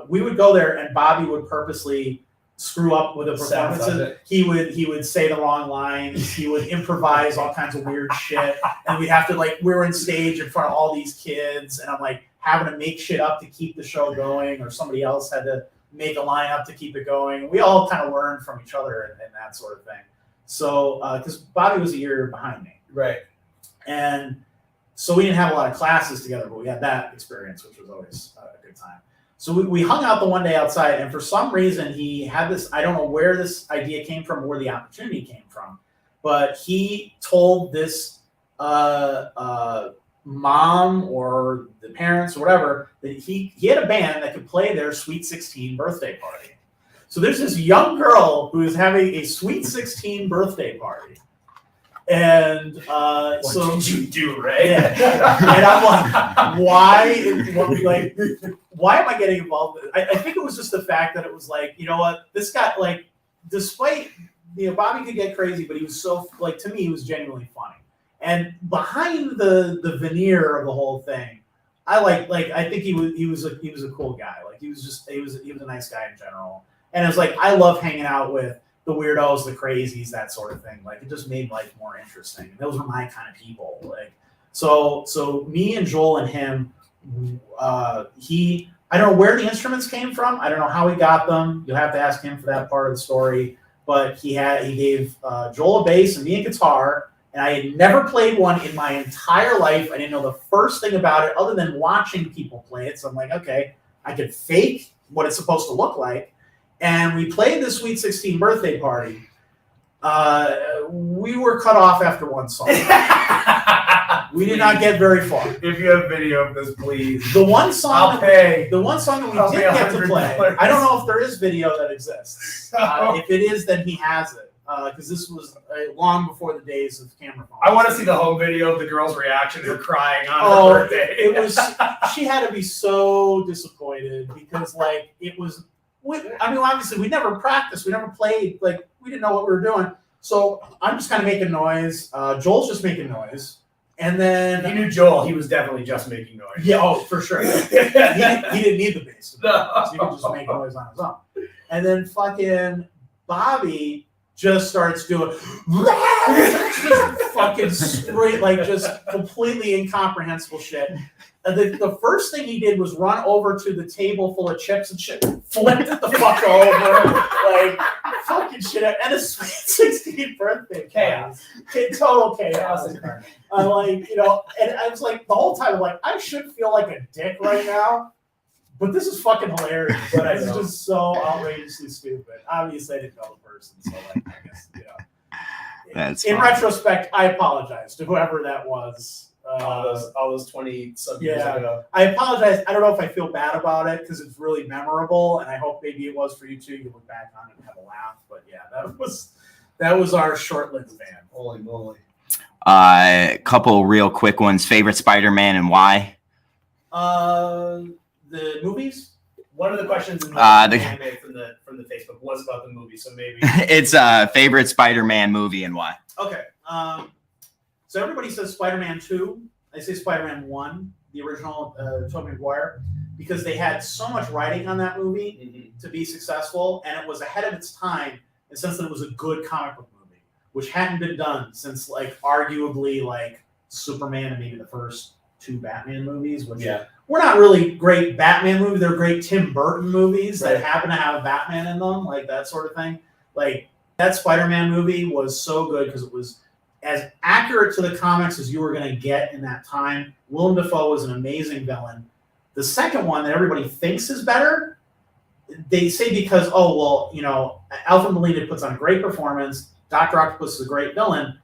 we would go there, and Bobby would purposely screw up with the performances. He would say the wrong lines. He would improvise all kinds of weird shit. And we'd have to we were in stage in front of all these kids, and I'm like having to make shit up to keep the show going, or somebody else had to make a line up to keep it going. We all kind of learned from each other and that sort of thing. So, because Bobby was a year behind me. Right. And so we didn't have a lot of classes together, but we had that experience, which was always a good time. So we hung out the one day outside, and for some reason he had this, I don't know where this idea came from or where the opportunity came from, but he told this mom or the parents or whatever that he had a band that could play their Sweet 16 birthday party. So there's this young girl who is having a Sweet 16 birthday party. And what did you do, Ray? Yeah. And I'm like, why am I getting involved? I think it was just the fact that it was like, you know what, this guy, despite, Bobby could get crazy, but he was so, to me, he was genuinely funny. And behind the veneer of the whole thing, I think he was a cool guy. He was a nice guy in general. And it was like, I love hanging out with the weirdos, the crazies, that sort of thing. It just made life more interesting. And those were my kind of people. So me and Joel and him, I don't know where the instruments came from. I don't know how he got them. You'll have to ask him for that part of the story. But he gave Joel a bass and me a guitar. And I had never played one in my entire life. I didn't know the first thing about it other than watching people play it. So I'm like, okay, I could fake what it's supposed to look like. And we played the Sweet 16 birthday party. We were cut off after one song. We did not get very far. If you have video of this, please. The one song that we I'll did get to play, I don't know if there is video that exists. If it is, then he has it. Because this was long before the days of camera phones. I want to see the home video of the girl's reaction to her crying on her birthday. It was. She had to be so disappointed because it was. Obviously, we never practiced. We never played. We didn't know what we were doing. So I'm just kind of making noise. Joel's just making noise. And then... You knew Joel. He was definitely just making noise. Yeah, oh, for sure. He didn't need the bass. So he could just make noise on his own. And then fucking Bobby just starts doing just fucking straight, like just completely incomprehensible shit. And the first thing he did was run over to the table full of chips and shit, flipped it the fuck over, like fucking shit. And a sweet 16th birthday Chaos. Total chaos. I'm like, and I was like, the whole time, I'm like, I should feel like a dick right now, but this is fucking hilarious. But this is just so outrageously stupid. Obviously, I didn't know the person, so like, I guess, That's in fine. retrospect, I apologize to whoever that was. All those 20-some years ago. I apologize. I don't know if I feel bad about it because it's really memorable, and I hope maybe it was for you too. You look back on it and have a laugh. But yeah, that was our short-lived band. Holy moly! Couple real quick ones. Favorite Spider-Man and why? The movies. One of the questions in the from the Facebook was about the movie, so maybe It's favorite Spider-Man movie and why? Okay. So everybody says Spider-Man 2. I say Spider-Man 1, the original Tobey Maguire, because they had so much writing on that movie to be successful, and it was ahead of its time in the sense that it was a good comic book movie, which hadn't been done since like arguably like Superman and maybe the first 2 Batman movies, which were not really great Batman movies. They're great Tim Burton movies that happen to have Batman in them, like that sort of thing. Like that Spider-Man movie was so good because it was as accurate to the comics as you were going to get in that time. Willem Dafoe was an amazing villain. The second one that everybody thinks is better, they say because, Alfred Molina puts on a great performance, Dr. Octopus is a great villain,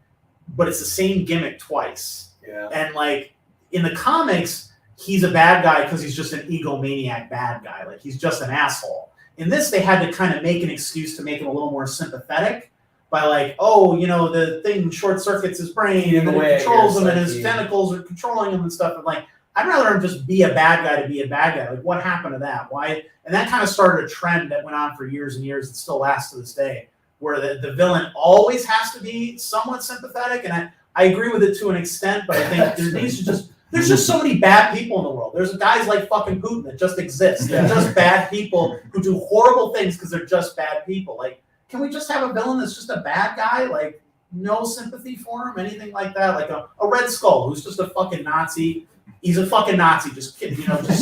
but it's the same gimmick twice. Yeah. And like in the comics, he's a bad guy because he's just an egomaniac bad guy. Like he's just an asshole. In this, they had to kind of make an excuse to make him a little more sympathetic by like, the thing short circuits his brain and then it controls him and his tentacles are controlling him and stuff. And like, I'd rather him just be a bad guy to be a bad guy. Like, what happened to that? Why? And that kind of started a trend that went on for years and years that still lasts to this day, where the villain always has to be somewhat sympathetic. And I agree with it to an extent, but I think there's just so many bad people in the world. There's guys like fucking Putin that just exist. They're just bad people who do horrible things because they're just bad people. Like, can we just have a villain that's just a bad guy? Like, no sympathy for him, anything like that? Like a Red Skull who's just a fucking Nazi. He's a fucking Nazi. Just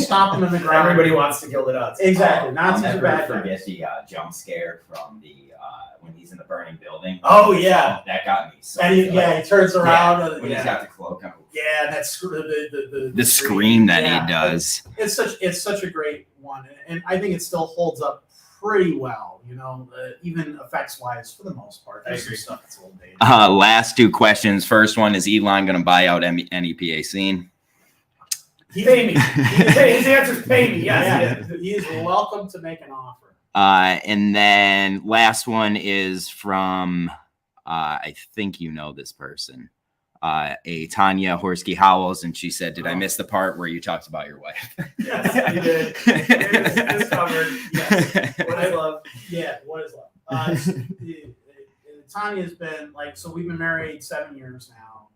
stop him in the ground. Everybody wants to kill the Nazis. Exactly. Nazis I'll are bad never guys. forget the jump scare from the when he's in the burning building. Oh yeah, that got me. So and he turns around. When he's got the cloak on. Yeah, and that's the scream that he does. It's such a great one, and I think it still holds up pretty well. Even effects wise, for the most part. There's some stuff that's a little dated. Last 2 questions. First one, is Elon going to buy out NEPA Scene? Pay me. His answer's pay me. Yes. Yeah, he is welcome to make an offer. And then last one is from, I think you know this person, a Tanya Horsky Howells, and she said, "Did I miss the part where you talked about your wife?" Yes, you did. It's covered. Yes. What is love? Yeah, what is love? Tanya's been so we've been married 7 years now,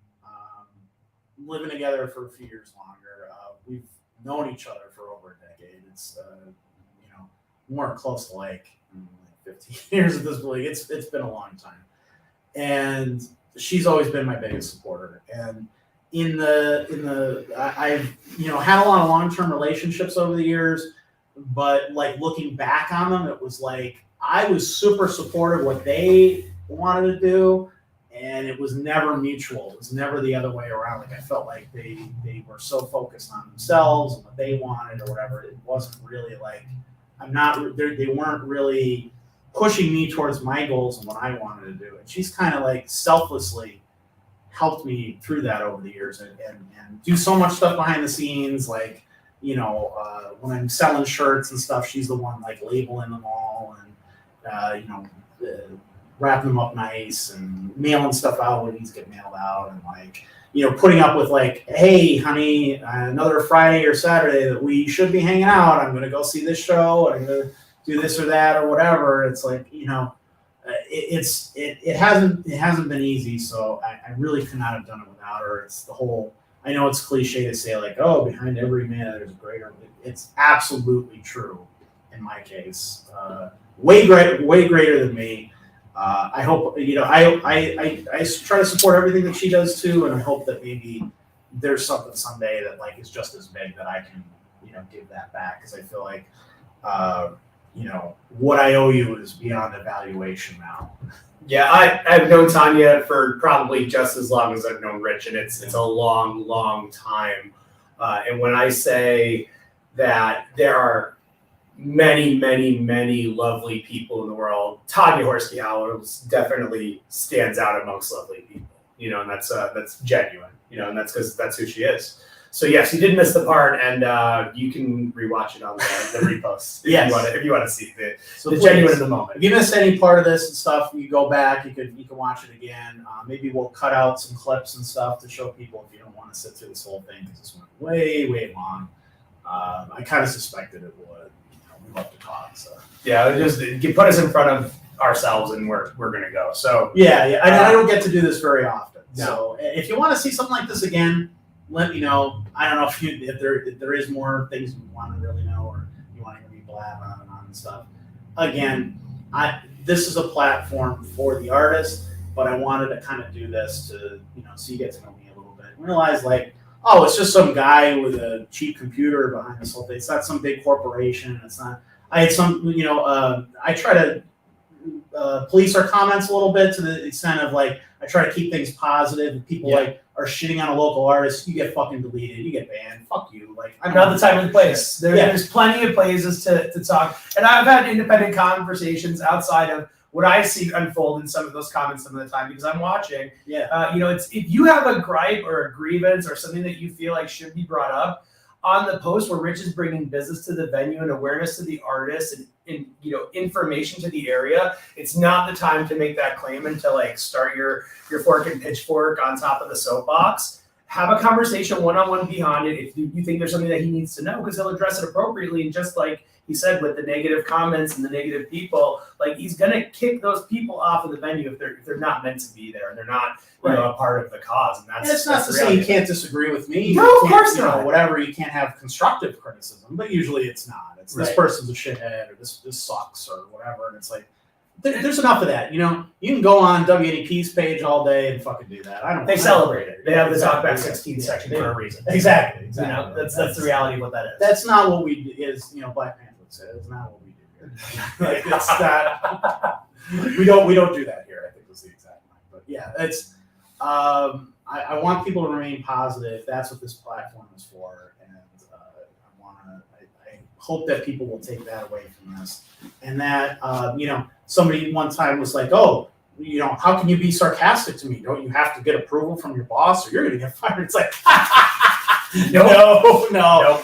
living together for a few years longer. We've known each other for over a decade. It's more close to 15 years at this point. It's been a long time, and she's always been my biggest supporter. And I've had a lot of long-term relationships over the years, but looking back on them, it was I was super supportive of what they wanted to do, and it was never mutual. It was never the other way around. I felt like they were so focused on themselves and what they wanted or whatever. It wasn't really they weren't really pushing me towards my goals and what I wanted to do. And she's kind of selflessly helped me through that over the years and do so much stuff behind the scenes. When I'm selling shirts and stuff, she's the one labeling them all and, wrapping them up nice and mailing stuff out when these get mailed out and putting up with hey honey, another Friday or Saturday that we should be hanging out. I'm going to go see this show. I'm going to do this or that or whatever. It's it hasn't been easy. So I really could not have done it without her. It's the whole, I know it's cliche to say behind every man there's a greater. It's absolutely true in my case. Way greater than me. I hope, I try to support everything that she does too, and I hope that maybe there's something someday that like is just as big that I can, give that back, because I feel like, what I owe you is beyond evaluation now. Yeah, I've known Tanya for probably just as long as I've known Rich, and it's a long, long time. And when I say that there are many, many, many lovely people in the world, Tanya Horsky-Howells definitely stands out amongst lovely people. And that's genuine. And that's because that's who she is. So yes, you did miss the part, and you can rewatch it on the repost if you want to see the genuine in the moment. If you missed any part of this and stuff, you go back. You can watch it again. Maybe we'll cut out some clips and stuff to show people if you don't want to sit through this whole thing, because this went way, way long. I kind of suspected it would. We love to talk, so yeah, just put us in front of ourselves, and we're gonna go. So yeah. I don't get to do this very often. No. So if you want to see something like this again, let me know. I don't know if there is more things you want to really know, or you want to hear me blab on and on and stuff. Again, this is a platform for the artist, but I wanted to kind of do this to so you get to know me a little bit. Realize it's just some guy with a cheap computer behind this whole thing. It's not some big corporation. It's not. I had some. I try to police our comments a little bit to the extent of I try to keep things positive. If people are shitting on a local artist, you get fucking deleted, you get banned. Fuck you. I don't not the time and place. There's plenty of places to talk, and I've had independent conversations outside of what I see unfold in some of those comments some of the time, because I'm watching. Yeah. It's if you have a gripe or a grievance or something that you feel like should be brought up on the post where Rich is bringing business to the venue and awareness to the artist and information to the area, it's not the time to make that claim and to start your fork and pitchfork on top of the soapbox. Have a conversation one-on-one beyond it if you think there's something that he needs to know, because he'll address it appropriately. And just like he said with the negative comments and the negative people, he's gonna kick those people off of the venue if they're not meant to be there and they're not a part of the cause. And it's not to say you can't disagree with me. No, of course not. Whatever, you can't have constructive criticism, but usually it's not. It's this person's a shithead, or this sucks, or whatever. And it's there's enough of that. You can go on WNEP's page all day and fucking do that. They celebrate it. They have the Talkback 16 section for a reason. Exactly. That's the reality of what that is. That's not what we do. Black Panther would say. It's not what we do here. It's not. We don't do that here, I think was the exact line. But yeah, it's. I want people to remain positive. That's what this platform is for, and I hope that people will take that away from this, and that somebody one time was like, "Oh, how can you be sarcastic to me? Don't you have to get approval from your boss, or you're going to get fired?" It's no.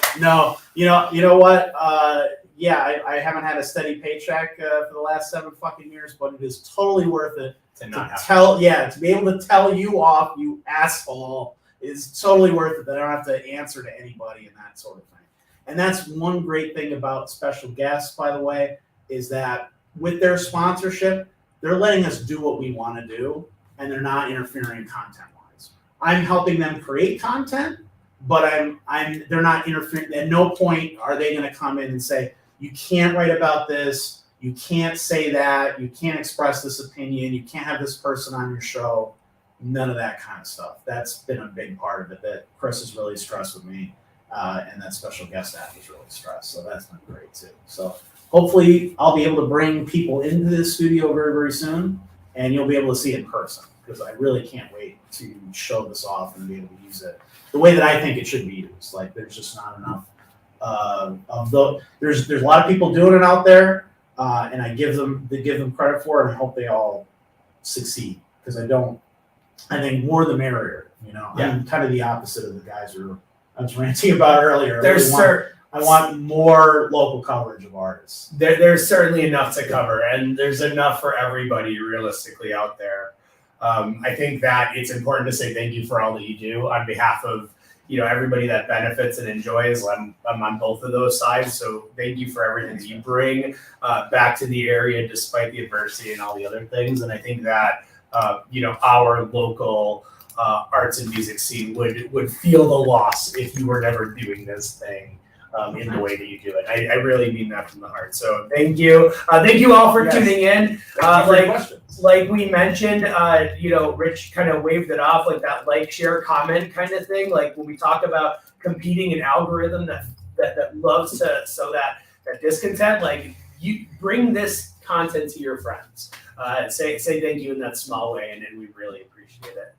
You know what? I haven't had a steady paycheck for the last 7 fucking years, but it is totally worth it to be able to tell you off, you asshole, is totally worth it. That I don't have to answer to anybody and that sort of thing. And that's one great thing about special guests, by the way, is that with their sponsorship, they're letting us do what we want to do, and they're not interfering content-wise. I'm helping them create content, but they're not interfering. At no point are they going to come in and say, you can't write about this, you can't say that, you can't express this opinion, you can't have this person on your show. None of that kind of stuff. That's been a big part of it that Chris is really stressed with me, and that special guest staff is really stressed. So that's been great too. So hopefully I'll be able to bring people into this studio very, very soon, and you'll be able to see it in person, because I really can't wait to show this off and be able to use it the way that I think it should be used. There's just not enough there's a lot of people doing it out there, and I give them credit for it, and I hope they all succeed, because I think more the merrier. I'm kind of the opposite of the guys who I was ranting about earlier. I want more local coverage of artists. There's certainly enough to cover, and there's enough for everybody realistically out there. I think that it's important to say thank you for all that you do on behalf of everybody that benefits and enjoys. I'm on both of those sides, so thank you for everything that you bring back to the area despite the adversity and all the other things. And I think that our local arts and music scene would feel the loss if you were never doing this thing. in the way that you do it. I really mean that from the heart. So thank you. Thank you all for tuning in. Like we mentioned, Rich kind of waved it off, like that like, share, comment kind of thing. Like when we talk about competing an algorithm that loves to sow that discontent, like you bring this content to your friends. Say thank you in that small way, and we really appreciate it.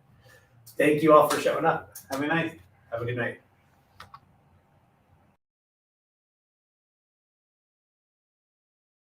Thank you all for showing up. Have a good night. Have a good night.